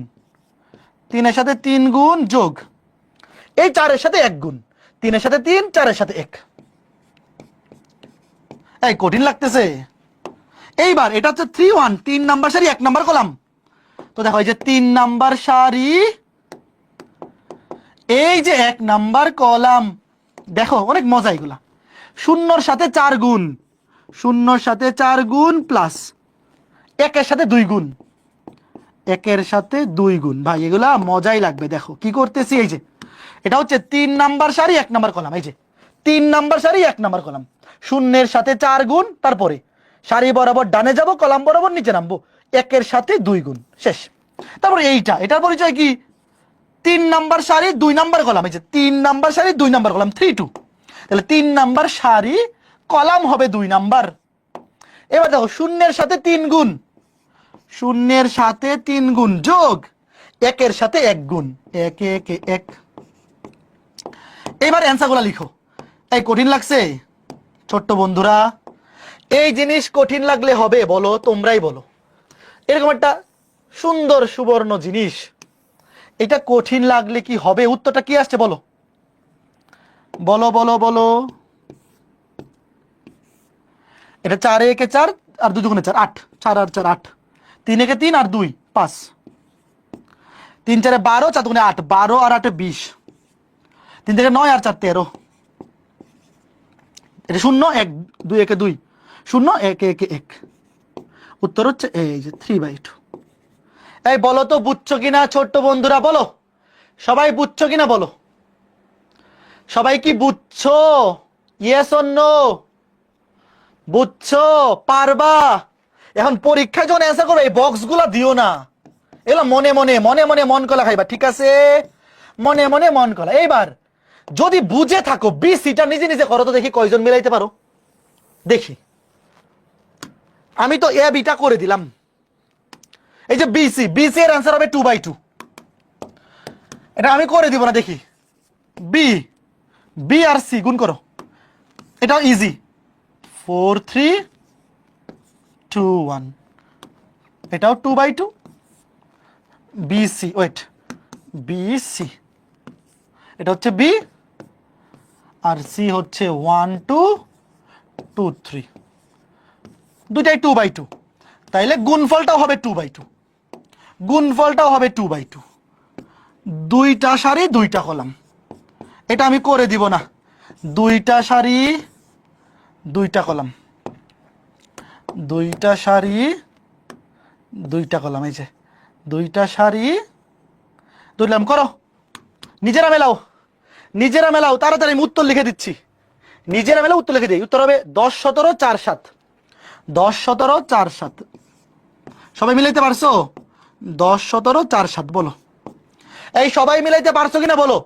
3 এর সাথে 3 গুণ যোগ এই 4 এর সাথে 1 গুণ, 3 এর সাথে 3, 4 এর সাথে 1। এই কঠিন লাগতেছে? এইবার এটা হচ্ছে 3 1, 3 নাম্বার সারি 1 নাম্বার কলাম। তো দেখো এই যে 3 নাম্বার সারি, এই যে 1 নাম্বার কলাম। দেখো অনেক মজা এগুলা। 0 সাথে 4 গুণ, 0 সাথে 4 গুণ প্লাস 1 এর সাথে 2 গুণ, 1 এর সাথে 2 গুণ। ভাই এগুলা মজাই লাগবে। দেখো কি করতেছি, এই যে এটা হচ্ছে 3 নাম্বার সারি 1 নাম্বার কলাম। এই যে 3 নাম্বার সারি 1 নাম্বার কলাম, 0 এর সাথে 4 গুণ, তারপরে সারি বরাবর ডানে যাব, কলাম বরাবর নিচে নামবো, 1 এর সাথে 2 গুণ, শেষ। তারপর এটার পরিচয় কি? 3 নাম্বার সারি 2 নাম্বার কলাম। এই যে 3 নাম্বার সারি 2 নাম্বার কলাম, 3 2। তাহলে 3 নাম্বার সারি কলাম হবে 2 নাম্বার। এবার দেখো 0 এর সাথে 3 গুণ, 0 এর সাথে 3 গুণ যোগ 1 এর সাথে 1 গুণ, 1 1 1। এবার অ্যান্সার গুলা লিখো। এই কঠিন লাগছে ছোট্ট বন্ধুরা? এই জিনিস কঠিন লাগলে হবে? বলো, তোমরাই বলো। এরকম একটা সুন্দর সুবর্ণ জিনিস, এটা কঠিন লাগলে কি হবে? উত্তরটা কি আসছে বলো, বলো বলো বলো। এটা 4 1 4 আর 2 2 4 8, 4 আর 4 8, 3 1 3 আর 2 5, 3 4 12, 4 2 8, 12 আর 8 20, 3 থেকে 9 আর 4 13। এটা 0 1 2 1 2, 0 1 1 1। উত্তর হচ্ছে এই যে 3/2। এই বলো তো বুঝছো কিনা ছোট্ট বন্ধুরা? বলো, সবাই বুঝছো কিনা বলো? সবাই কি বুঝছো? Yes or no? বুঝছো? পারবা? এখন পরীক্ষায় যখন অ্যান্সার করবে এই বক্সগুলো দিও না, এগুলো মনে মনে মনে মনে মন কলা খাইবা, ঠিক আছে? মনে মনে মন কলা। এইবার যদি বুঝে থাকো বিসিটা নিজে নিজে করো তো দেখি কয়জন মিলাইতে পারো। দেখি, আমি তো এ বিটা করে দিলাম। এই যে বিসি, বিসি এর অ্যান্সার হবে 2/2। এটা আমি করে দিব না, দেখি বি, বি আর সি গুণ করো, এটাও ইজি। 4 3 2 1, এটাও 2/2। বিসি, ওয়েট, বিসি, এটা হচ্ছে বি আর সি হচ্ছে 1 2 2 3, দুইটাই 2/2। তাইলে গুণফলটাও হবে 2/2, গুণফলটাও হবে 2/2। দুইটা সারি দুইটা কলাম, এটা আমি করে দিব না। দুইটা সারি দুইটা কলাম, দুইটা সারি দুইটা কলাম, এই যে দুইটা সারি দুইলাম। করো, নিজেরা মেলাও, নিজেরা মেলাও, তাড়াতাড়ি আমি উত্তর লিখে দিচ্ছি। নিজেরা মেলাও, উত্তর লিখে দিই। উত্তর হবে 10 17 4 7, 10 17 4 7। সবাই মিলাইতে পারছো? 10 17 4 7 বলো। এই সবাই মিলাইতে পারছো কিনা বলো।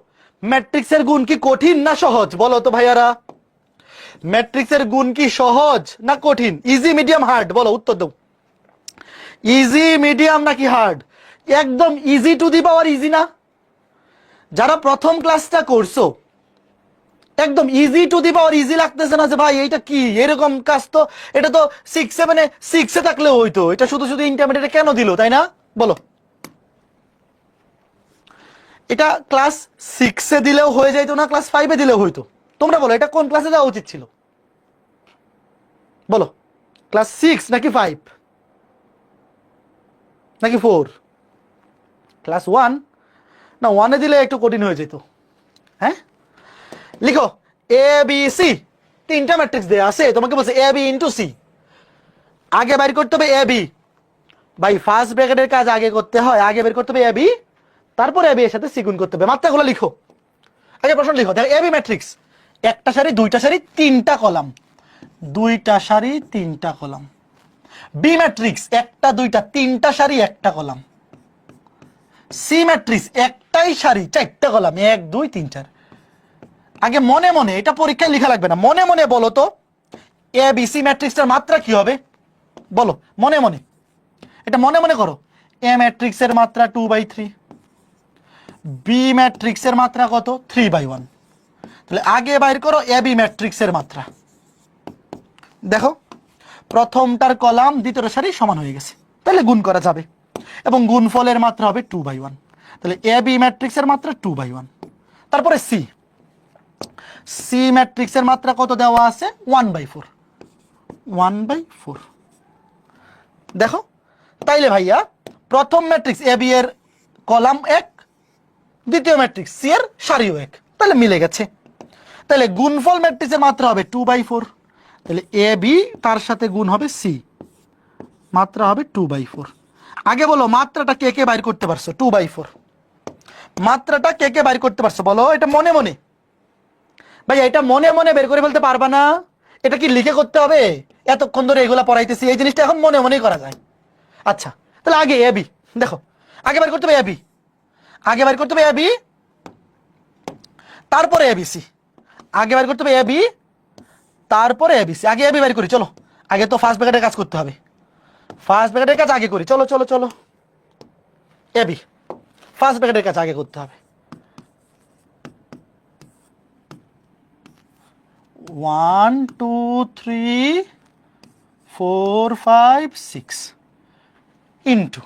ম্যাট্রিক্সের গুণ কি কঠিন না সহজ? বলো তো ভাইয়ারা, ম্যাট্রিক্সের গুণ কি সহজ না কঠিন? Easy medium hard? বলো, উত্তর দাও। ইজি মিডিয়াম নাকি হার্ড? একদম easy to the power easy না? যারা প্রথম ক্লাসটা করছো একদম easy to the power easy লাগতেছে না? যে ভাই এইটা কি এরকম কাজ, তো এটা তো 6 7 এ 6 এ থাকলেও হইতো, এটা শুধু শুধু ইন্টারমিডিয়েটে কেন দিল, তাই না? বলো। এটা ক্লাস 6-এ দিলেও হয়ে যাইতো না, ক্লাস 5-এ দিলেও হইতো। তোমরা বলো এটা কোন ক্লাসে যাওয়া উচিত ছিল? বলো, ক্লাস 6 নাকি 5 নাকি 4? ক্লাস 1 না, 1-এ দিলে একটু কঠিন হয়ে যেত। হ্যাঁ, লিখো এ বি সি, তিনটা ম্যাট্রিক্স দেয়া আছে, তোমাকে বলছে এ বি ইন্টু সি। আগে বাইর করতে হবে এ বি। ভাই ফার্স্ট ব্র্যাকেটের কাজ আগে করতে হয়, আগে বের করতে হবে এ বি, তারপর এ বি এর সাথে সি গুণ করতে হবে। মাত্রাগুলো লিখো, আগে প্রশ্ন লিখো। দেখো এ বি ম্যাট্রিক্স, একটা সারি, দুইটা সারি, তিনটা কলাম, দুইটা সারি, তিনটা কলাম। বি ম্যাট্রিক্স, একটা, দুইটা, তিনটা সারি, একটা কলাম। সি ম্যাট্রিক্স, একটাই সারি, চারটা কলাম, 1 2 3 4। আগে মনে মনে, এটা পরীক্ষায় লেখা লাগবে না, মনে মনে বলো তো এ বি সি ম্যাট্রিক্সের মাত্রা কি হবে? বলো মনে মনে, এটা মনে মনে করো। এ ম্যাট্রিক্সের মাত্রা 2/3, বি ম্যাট্রিক্সের মাত্রা কত? 3/1। তাহলে আগে বাইর করো এ বি ম্যাট্রিক্সের মাত্রা। দেখো প্রথমটার কলাম দ্বিতীয়টার সারি সমান হয়ে গেছে, তাহলে গুণ করা যাবে, এবং গুণফলের মাত্রা হবে 2/1। তাহলে এ বি ম্যাট্রিক্সের মাত্রা 2/1। তারপরে সি, সি ম্যাট্রিক্সের মাত্রা কত দেওয়া আছে? 1/4, 1/4। দেখো তাইলে ভাইয়া প্রথম ম্যাট্রিক্স এ বি এর কলাম 1, দ্বিতীয় ম্যাট্রিক্স সি এর সারিও 1, তাহলে মিলে গেছে। তাহলে গুণফল ম্যাট্রিক্সের মাত্রা হবে 2/4। তাহলে এ বি তার সাথে গুণ হবে সি, মাত্রা হবে 2/4। আগে বলো মাত্রাটা কে কে বাইর করতে পারছো? 2/4 মাত্রাটা কে কে বাইর করতে পারছো বলো, এটা মনে মনে। ভাই এটা মনে মনে বের করে ফেলতে পারবা না? এটা কি লিখে করতে হবে? এতক্ষণ ধরে এগুলা পড়াইতেছি, এই জিনিসটা এখন মনে মনেই করা যায়। আচ্ছা তাহলে আগে এ বি, দেখো আগে বাইর করতে হবে এ বি, আগে বাইর করতে হবে এ বি, তারপরে এ বি সি। আগে বাইর করতে হবে এ বি, তারপরে এ বি সি। আগে এ বি বাইর করি, চলো আগে তো ফার্স্ট ব্র্যাকেটের কাজ করতে হবে, ফার্স্ট ব্র্যাকেটের কাজ আগে করি, চলো চলো চলো। এ বি ফার্স্ট ব্র্যাকেটের কাজ আগে করতে হবে। 1 2 3 4 5 6 ইন্টু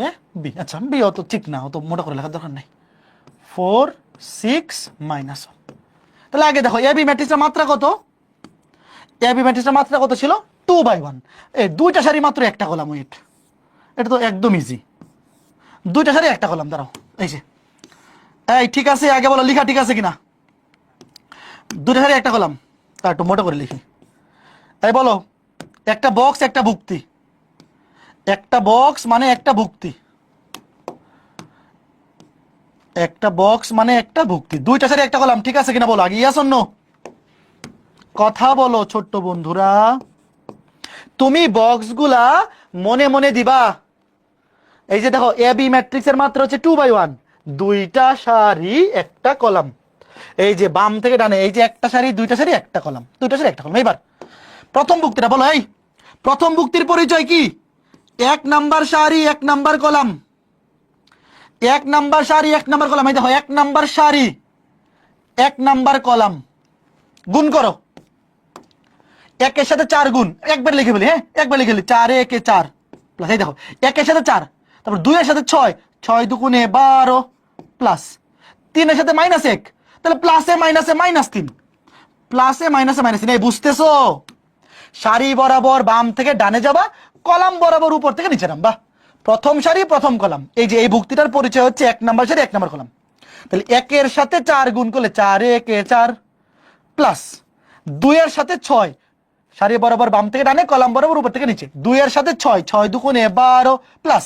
এ বি। আচ্ছা বি অত ঠিক না, অত মোটা করে লেখার দরকার নাই। 4 6 -1। তাহলে আগে দেখো এ বি ম্যাট্রিক্সের মাত্রা কত? এ বি ম্যাট্রিক্সের মাত্রা কত ছিল? 2/1। এই দুইটা সারি মাত্র একটা কলাম, ওয়েট, এটা তো একদম ইজি। দুইটা সারি একটা কলাম, দাঁড়াও এই যে, এই ঠিক আছে, আগে বলো লিখা ঠিক আছে কিনা? দুইটা সারি একটা কলাম, তা একটু মোটা করে লিখি। তাই বলো একটা বক্স একটা ভুক্তি, একটা বক্স মানে একটা ভুক্তি, একটা বক্স মানে একটা ভুক্তি, দুইটা সারি একটা কলাম, ঠিক আছে কিনা বলো আগে, ইয়াস অর নো? কথা বলো ছোট্ট বন্ধুরা, তুমি বক্সগুলা মনে মনে দিবা। এই যে দেখো এ বি ম্যাট্রিক্সের মাত্রা হচ্ছে 2/1, দুইটা সারি একটা কলাম। এই যে বাম থেকে ডানে, এই যে একটা সারি দুইটা সারি একটা কলাম, দুইটা সারি একটা কলাম। এইবার প্রথম ভুক্তিটা বলো, এই প্রথম ভুক্তির পরিচয় কি? 1 নাম্বার সারি 1 নাম্বার কলাম, 1 নাম্বার সারি 1 নাম্বার কলাম। এই দেখো 1 নাম্বার সারি 1 নাম্বার কলাম, গুণ করো। 1 এর সাথে 4 গুণ, একবার লিখে ফেলি, হ্যাঁ একবার লিখে ফেলি, 4 1 4 প্লাস, এই দেখো 1 এর সাথে 4, তারপর 2 এর সাথে 6, 6 দুগুণে 12 প্লাস 3 এর সাথে -1, তাহলে প্লাসে মাইনাসে -3, প্লাসে মাইনাসে -3। এই বুঝতেছো? সারি বরাবর বাম থেকে ডানে যাবা, কলাম বরাবর উপর থেকে নিচে নামবা, প্রথম সারি প্রথম কলাম। এই যে এই ভুক্তিটার পরিচয় হচ্ছে 1 নাম্বার সারি 1 নাম্বার কলাম। তাহলে 1 এর সাথে 4 গুণ করলে 4 1 4 প্লাস 2 এর সাথে 6, সারি বরাবর বাম থেকে ডানে, কলাম বরাবর উপর থেকে নিচে, 2 এর সাথে 6, 6 দুগুণে 12 প্লাস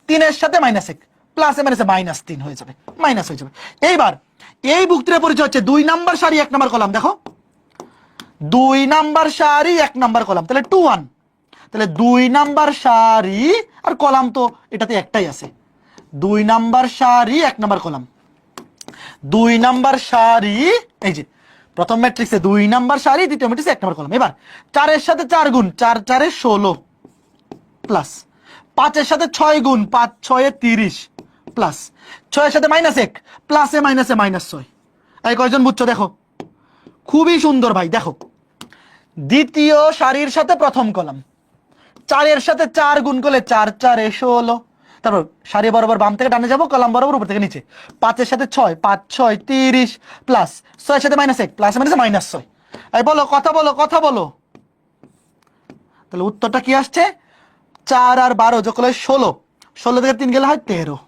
3 এর সাথে -1, প্লাসে মাইনাসে -3 হয়ে যাবে, মাইনাস হয়ে যাবে। এইবার এই ভুক্তির পরিচয় হচ্ছে 2 নাম্বার সারি 1 নাম্বার কলাম। দেখো 2 নাম্বার সারি 1 নাম্বার কলাম, তাহলে 2 1, তাহলে 2 নাম্বার সারি আর কলাম তো এটাতে একটাই আছে, 2 নাম্বার সারি 1 নাম্বার কলাম, 2 নাম্বার সারি, এই যে প্রথম ম্যাট্রিক্সে 2 নাম্বার সারি, দ্বিতীয় ম্যাট্রিক্সে 1 নাম্বার কলাম। এবার 4 এর সাথে 4 গুণ, 4 4 16 প্লাস 5 এর সাথে 6 গুণ, 5 6 30 প্লাস 6 এর সাথে -1, প্লাসে মাইনাসে -6। এই কয়জন বুঝছো? দেখো খুবই সুন্দর ভাই। দেখো দ্বিতীয় সারির সাথে প্রথম কলাম, 4 এর সাথে 4 গুণ করলে 4 4 16, তারপর সারি বরাবর বাম থেকে ডানে যাবো, কলাম বরাবর উপর থেকে নিচে। 5-এর সাথে 6, 5 6 30 প্লাস 6-এর সাথে -1, প্লাস -6। এই বলো, কথা বলো, কথা বলো। তাহলে উত্তরটা কি আসছে? 4 আর 12 যোগ করলে 16, 16 থেকে 3 গেলে হয় 13,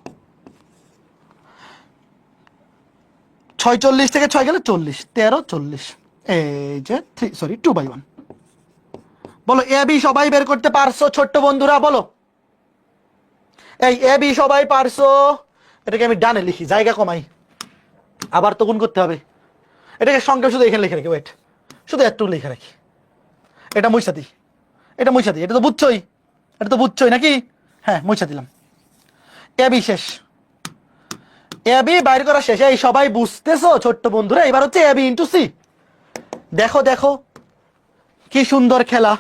46 থেকে 6 গেলে 40, 13 40। এই যে 2/1। বলো এ বি সবাই বের করতে পারছো ছোট্ট বন্ধুরা? বলো এই এ বি সবাই পারছো? এটাকে আমি ডানে লিখি, জায়গা কমাই, আবার তো গুণ করতে হবে। এটাকে সংখ্যা শুধু এখানে লিখে রাখি, ওয়েট, শুধু একটু লিখে রাখি। এটা মুইসা দিই, এটা মুইসা দিই, এটা তো বুঝছোই, এটা তো বুঝছোই নাকি? হ্যাঁ, মুইসা দিলাম। এ বি শেষ, এ বি বাইর করা শেষ। এই সবাই বুঝতেছো ছোট্ট বন্ধুরা? এবার হচ্ছে এ বি ইন্টু সি। দেখো দেখো কি সুন্দর খেলা।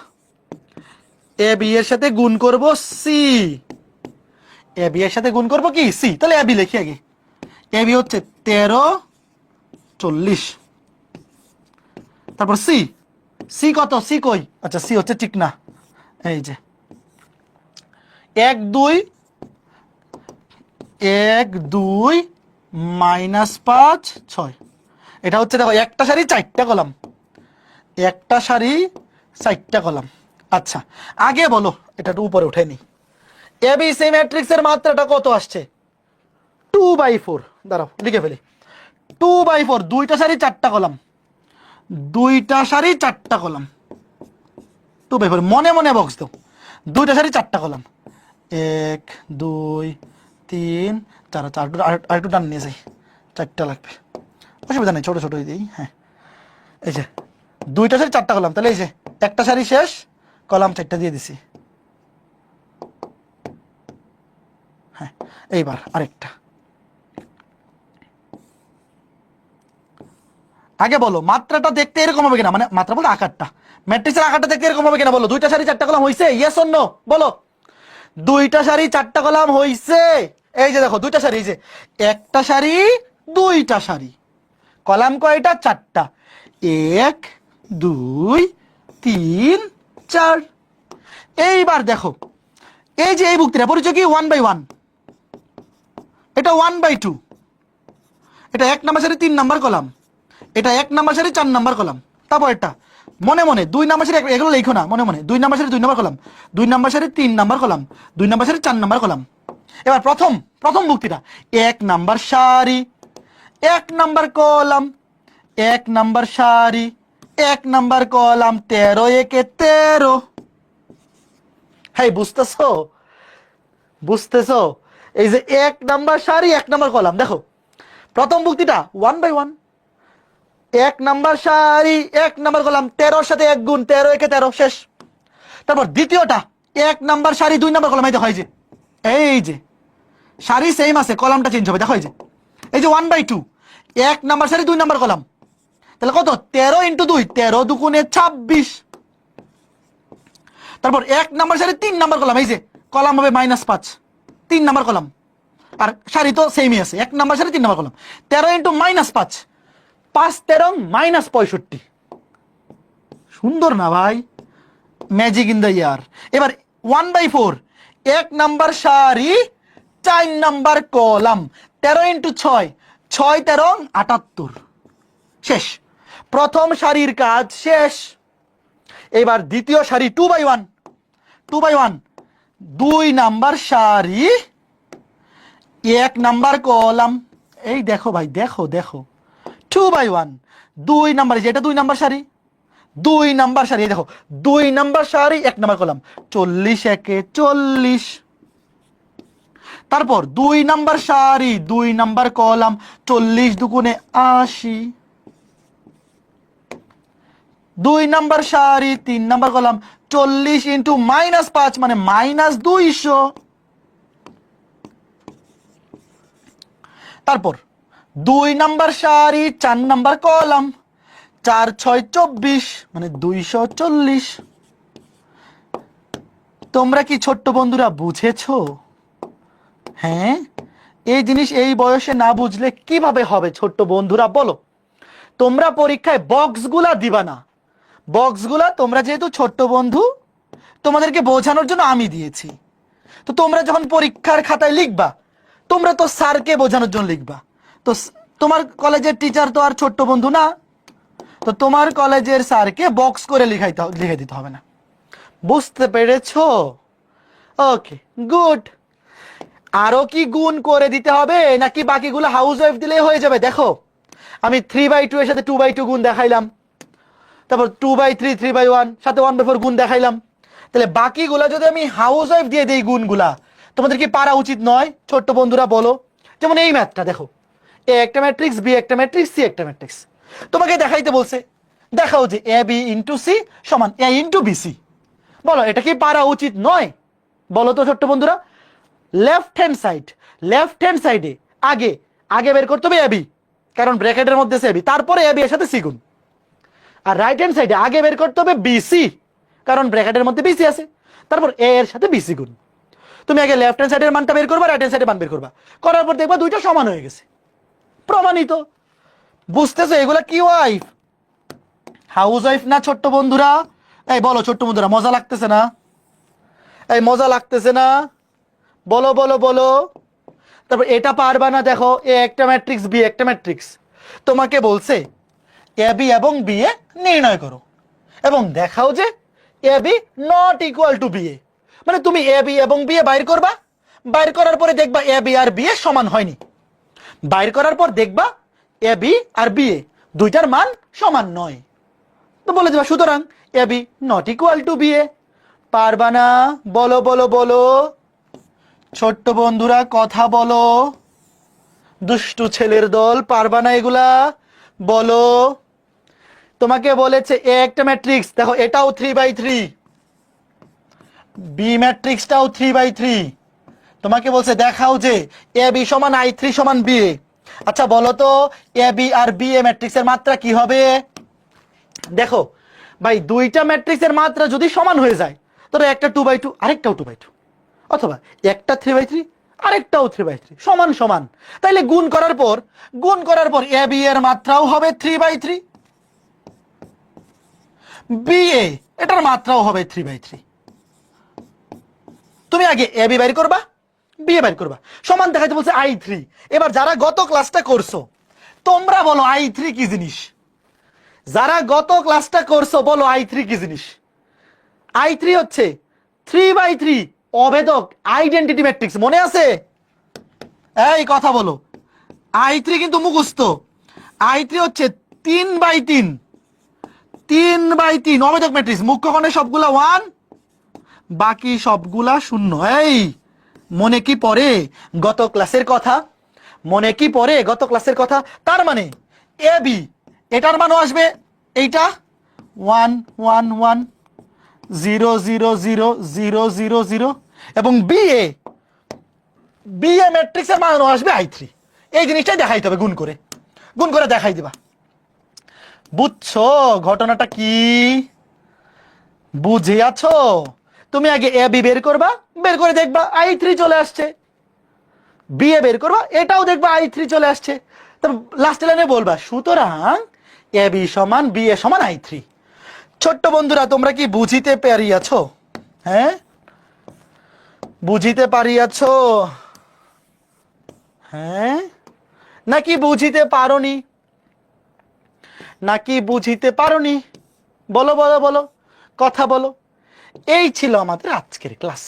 এ বি এর সাথে গুণ করব সি, এ বি এর সাথে গুণ করব কি? সি। তাহলে এ বি লিখি আগে। এ বি হচ্ছে 13 40। তারপর সি, সি কত? সি কই? আচ্ছা, সি হচ্ছে ঠিক না, এই যে 1 2 1 2 -5 6। এটা হচ্ছে দেখো একটা সারি 4টা কলাম, একটা সারি 4টা কলাম। আচ্ছা আগে বলো, এটা একটু উপরে উঠে নি, এবিসি ম্যাট্রিক্সের মাত্রাটা কত আসছে? 2/4। দাঁড়াও লিখে ফেলি, 2/4। দুইটা সারি 4টা কলাম, দুইটা সারি 4টা কলাম, 2/4। মনে মনে বক্স দাও, দুইটা সারি 4টা কলাম, 1 2 3 4। আর একটু টান নিয়ে যাই, 4টা লাগবে, অসুবিধা নেই, ছোট ছোট দিই। হ্যাঁ, এই যে দুইটা সারি 4টা কলাম, তাহলে এই যে একটা সারি শেষ, কলাম 4টা দিয়ে দিছি। হ্যাঁ, এইবার আরেকটা। আগে বলো মাত্রাটা দেখতে এরকম হবে কিনা, মানে মাত্রা বলতে আকারটা, ম্যাট্রিক্সের আকারটা দেখতে এরকম হবে কিনা বলো। দুইটা সারি 4টা কলাম হইছে? ইয়েস অর নো বলো। দুইটা সারি 4টা কলাম হইছে। এই যে দেখো দুইটা সারি, এই যে একটা সারি, দুইটা সারি, কলাম কয়টা? 4টা, 1 2 3 4। এইবার দেখো, এই যে এই বুক্তিটা পরিচয় কি? 1/1, এটা 1/2, এটা 1 নাম্বার সারি 3 নাম্বার কলাম, এটা 1 নাম্বার সারি 4 নাম্বার কলাম। তারপর এটা মনে মনে 2 নাম্বার সারি, এগুলো লিখো না, মনে মনে 2 নাম্বার সারি 2 নাম্বার কলাম, 2 নাম্বার সারি 3 নাম্বার কলাম, 2 নাম্বার সারি 4 নাম্বার কলাম। এবার প্রথম প্রথম বুক্তিটা 1 নাম্বার সারি, 1 নাম্বার কলাম, 1 নাম্বার সারি, 1 নাম্বার কলাম, 13 একে 13। হ্যাঁ, বুঝতেছো? বুঝতেছো? এই যে 1 নাম্বার সারি 1 নাম্বার কলাম, দেখো প্রথম বুক্তিটা 1/1, 1 নাম্বার সারি 1 নাম্বার কলাম, 13-র সাথে 1 গুণ, 13 একে 13, শেষ। তারপর দ্বিতীয়টা 1 নাম্বার সারি 2 নাম্বার কলাম, এই দেখো, এই যে সারি সেম আছে, কলামটা চেঞ্জ হবে, দেখো এই যে 1/2, 1 নাম্বার সারি 2 নাম্বার কলাম, তাহলে কত? 13 × 2, 13 দুগুণে 26। তারপর 1 নাম্বার সারি 3 নাম্বার কলাম, এই যে কলাম হবে -5, 3 নাম্বার কলাম, আর সারি তো সেমই আছে, 1 নাম্বার সারি 3 নাম্বার কলাম, 13 × -5, 5 13 -65। সুন্দর না ভাই? Magic in the year. এবার 1/4, 1 নাম্বার সারি 4 নাম্বার কলাম, 13 × 6, 6 13 78, শেষ। প্রথম সারির কাজ শেষ। এবার দ্বিতীয় সারি 2/1, 2/1, 2 নাম্বার সারি 1 নাম্বার কলাম, এই দেখো ভাই, দেখো দেখো 2/1, 2 নাম্বার, যেটা 2 নাম্বার সারি, 2 নাম্বার সারি, এই দেখো 2 নাম্বার সারি 1 নাম্বার কলাম, 40 একে 40। তারপর 2 নাম্বার সারি 2 নাম্বার কলাম, 40 দুগুণে 80। 2 নাম্বার সারি 3 নাম্বার কলাম, 40 × -5 মানে -200। তারপর 2 নাম্বার সারি 4 নাম্বার কলাম, 4 6 24 মানে 240। তোমরা কি ছোট্ট বন্ধুরা বুঝেছো? হ্যাঁ, এই জিনিস এই বয়সে না বুঝলে কিভাবে হবে ছোট্ট বন্ধুরা বলো? তোমরা পরীক্ষায় বক্সগুলা দিবা না, বক্সগুলা তোমরা যেহেতু ছোট্ট বন্ধু, তোমাদেরকে বোঝানোর জন্য আমি দিয়েছি। তো তোমরা যখন পরীক্ষার খাতায় লিখবা, তোমরা তো স্যারকে বোঝানোর জন্য লিখবা। তো তোমার কলেজের টিচার তো আর ছোট্ট বন্ধু না, তো তোমার কলেজের স্যারকে বক্স করে লিখে দিতে হবে না। বুঝতে পেরেছো? ওকে, গুড। আরো কি গুণ করে দিতে হবে নাকি বাকিগুলো হাউস ওয়াইফ দিলেই হয়ে যাবে? দেখো, আমি 3/2 এর সাথে 2/2 গুণ দেখাইলাম, তারপর 2/3, 3/1 সাথে 1/4 গুণ দেখাইলাম। তাহলে বাকিগুলা যদি আমি হাউস ওয়াইফ দিয়ে দিই গুণগুলা, তোমাদের কি পারা উচিত নয়? ছোট্ট বন্ধুরা বলো। যেমন এই ম্যাথটা দেখো, এ একটা ম্যাট্রিক্স, বি একটা ম্যাট্রিক্স, সি একটা ম্যাট্রিক্স। তোমাকে দেখাইতে বলছে, দেখাও যে এ বি ইন্টু সি সমান এ ইন্টু বিসি। বলো এটা কি পারা উচিত নয়? বলো তো ছোট্ট বন্ধুরা। লেফট হ্যান্ড সাইডে আগে আগে বের করতে হবে এ বি, কারণ ব্র্যাকেটের মধ্যে সে বি, তারপরে এ বি এর সাথে সি গুণ। আর রাইট হ্যান্ড সাইডে আগে বের করতে হবে বিসি, কারণ ব্র্যাকেটের মধ্যে বিসি আছে, তারপর এ এর সাথে বিসি গুণ। তুমি আগে লেফট হ্যান্ড সাইডের মানটা বের করবা, রাইট হ্যান্ড সাইডের মান বের করবা, করার পর দেখবা দুইটা সমান হয়ে গেছে, প্রমাণিত। বুঝতেছো? এগুলা কি ওয়াইফ, হাউস ওয়াইফ না ছোট্ট বন্ধুরা? এই বলো ছোট্ট বন্ধুরা, মজা লাগতেছে না? এই মজা লাগতেছে না? বলো বলো বলো। তারপর এটা পারবা না, দেখো এ একটা ম্যাট্রিক্স, বি একটা ম্যাট্রিক্স। তোমাকে বলছে এ বি এবং বি এ নির্ণয় করো এবং দেখাও যে A B not equal to B A. মানে তুমি এ বি এবং বি এ বাইর করবা, বাইর করার পরে দেখবা A B R B A সমান হয়নি। বাইর করার পর দেখবা A B R B A দুইটার মান সমান নয়। তো বলে দেবা সুতরাং A B not equal to B A. পারবা না? বলো বলো বলো। ছোট্ট বন্ধুরা কথা বলো, দুষ্টু ছেলের দল, পারবা না এগুলা? বলো। তোমাকে বলেছে এ একটা ম্যাট্রিক্স, দেখো এটাও 3/3, বি ম্যাট্রিক্সটাও 3/3। তোমাকে বলছে দেখাও যে এ বি সমান I3 সমান বি এ। আচ্ছা বলো তো A B R B A ম্যাট্রিক্সের মাত্রা কি হবে? দেখো ভাই, দুইটা ম্যাট্রিক্সের মাত্রা যদি সমান হয়ে যায়, ধরো একটা 2/2 আরেকটাও 2/2, অথবা একটা 3/3 আরেকটাও 3/3, সমান সমান, তাইলে গুণ করার পর এ বি এর মাত্রাও হবে 3/3, বি এ এটার মাত্রাও হবে 3/3। তুমি আগে এ বি বাইর করবা, বি এ বাইর করবা, সমান দেখাইতে বলছে I3। এবার যারা গত ক্লাসটা করছো তোমরা বলো I3 কি জিনিস? যারা গত ক্লাসটা করছো বলো I3 কি জিনিস? I3 হচ্ছে 3/3 অভেদক আইডেন্টিটি ম্যাট্রিক্স, মনে আছে? এই কথা বলো। I3 কিন্তু মুখস্থ। I3 হচ্ছে 3/3, 3/3 অভেদক ম্যাট্রিক্স। মুখ্য কোণে সবগুলা 1, বাকি সবগুলা 0। এই মনে কি পড়ে গত ক্লাসের কথা? মনে কি পড়ে গত ক্লাসের কথা? তার মানে এ বি এটার মানও আসবে এইটা 1 1 1 0 0 0 0 0 0, এবং বি এ ম্যাট্রিক্সের মানও আসবে I3। এই জিনিসটাই দেখাইতে হবে, গুণ করে দেখাই দিবা। বুঝছো ঘটনাটা কি? বুঝে আছো? তুমি আগে এ বি বের করবা, বের করে দেখবা I3 চলে আসছে, বি এ বের করবা, এটাও দেখবা I3 চলে আসছে। তবে লাস্ট লাইনে বলবা সুতরাং এ বি সমান বি এ সমান I3। ছোট্ট বন্ধুরা তোমরা কি বুঝিতে পারিয়াছো? হ্যাঁ, বুঝিতে পারিয়াছো? হ্যাঁ নাকি বুঝিতে পারোনি? নাকি বুঝিতে পারোনি? বলো বলো বলো, কথা বলো। এই ছিল আমাদের আজকের ক্লাস।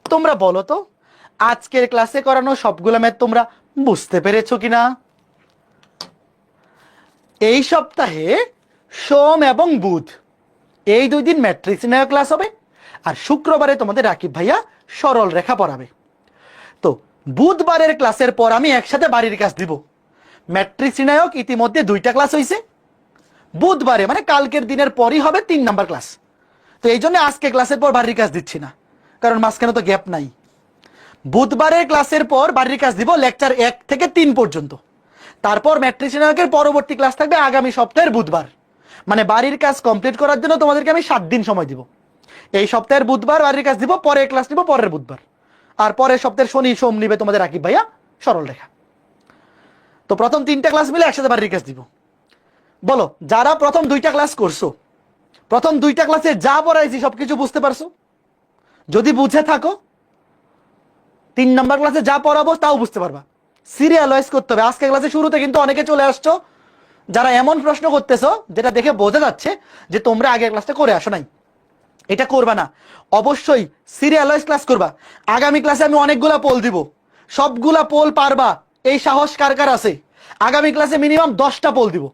তোমরা বলো তো আজকের ক্লাসে করানো সবগুলো ম্যাথ তোমরা বুঝতে পেরেছো কিনা? এই সপ্তাহে সোম এবং বুধ এই 2 দিন ম্যাট্রিক্স নির্ণয় ক্লাস হবে, আর শুক্রবারে তোমাদের রাকিব ভাইয়া সরল রেখা পড়াবে। তো বুধবারের ক্লাসের পর আমি একসাথে বাড়ির কাজ দিব। ম্যাট্রিক্স নির্ণায়ক ইতিমধ্যে 2টা ক্লাস হয়েছে, বুধবারে মানে কালকের দিনের পরই হবে 3 নাম্বার ক্লাস। তো এই জন্য আজকে ক্লাসের পর বাড়ির কাজ দিচ্ছি না, কারণ মাঝখানে তো গ্যাপ নাই। বুধবারের ক্লাসের পর বাড়ির কাজ দিব লেকচার 1 থেকে 3 পর্যন্ত। তারপর ম্যাট্রিক্স নির্ণায়কের পরবর্তী ক্লাস থাকবে আগামী সপ্তাহের বুধবার। মানে বাড়ির কাজ কমপ্লিট করার জন্য তোমাদেরকে আমি 7 দিন সময় দিব। এই সপ্তাহের বুধবার বাড়ির কাজ দিব, পরের ক্লাস নিব পরের বুধবার, আর পরের সপ্তাহের শনি সোম নিবে তোমাদের রাকিব ভাইয়া সরল রেখা। তো প্রথম 3টা ক্লাস মিলে একসাথে বাড়ির কাজ দিব। বলো যারা প্রথম 2টা ক্লাস করছো, প্রথম 2টা ক্লাসে যা পড়াইছি সবকিছু বুঝতে পারছো? যদি বুঝে থাকো 3 নম্বর ক্লাসে যা পড়াবো তাও বুঝতে পারবা। সিরিয়াল ওয়াইজ করতে হবে। আজকে ক্লাসে শুরুতে কিন্তু অনেকে চলে আসছো যারা এমন প্রশ্ন করতেছো যেটা দেখে বোঝা যাচ্ছে যে তোমরা আগের ক্লাসটা করে আসো নাই। এটা করবা না, অবশ্যই সিরিয়াল ওয়াইজ ক্লাস করবা। আগামী ক্লাসে আমি অনেকগুলা পোল দিব, সবগুলা পোল পারবা এই সাহস কার কার আছে? আগামী ক্লাসে মিনিমাম 10টা পোল দিব।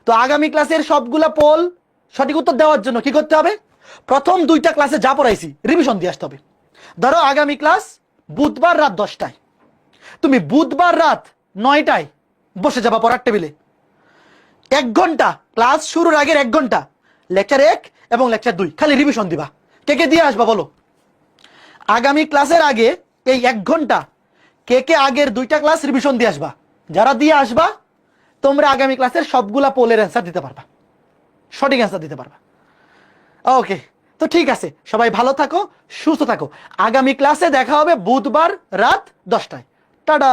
তো আগামী ক্লাসের সবগুলা পোল সঠিক উত্তর দেওয়ার জন্য কি করতে হবে? প্রথম 2টা ক্লাসে যা পড়াইছি রিভিশন দিয়ে আসতে হবে। ধরো আগামী ক্লাস বুধবার রাত 10টায়, তুমি বুধবার রাত 9টায় বসে যাবা পড়ার টেবিলে। 1 ঘন্টা ক্লাস শুরুর আগের 1 ঘন্টা লেকচার 1 এবং লেকচার 2 খালি রিভিশন দিবা। কে কে দিয়ে আসবা বলো? আগামী ক্লাসের আগে এই 1 ঘন্টা কে কে আগের 2টা ক্লাস রিভিশন দিয়ে আসবা? যারা দিয়ে আসবা তোমরা আগামী ক্লাসের সবগুলা পোলের অ্যান্সার দিতে পারবা, সঠিক অ্যান্সার দিতে পারবা। ওকে, তো ঠিক আছে, সবাই ভালো থাকো, সুস্থ থাকো। আগামী ক্লাসে দেখা হবে বুধবার রাত 10টায়। টাটা।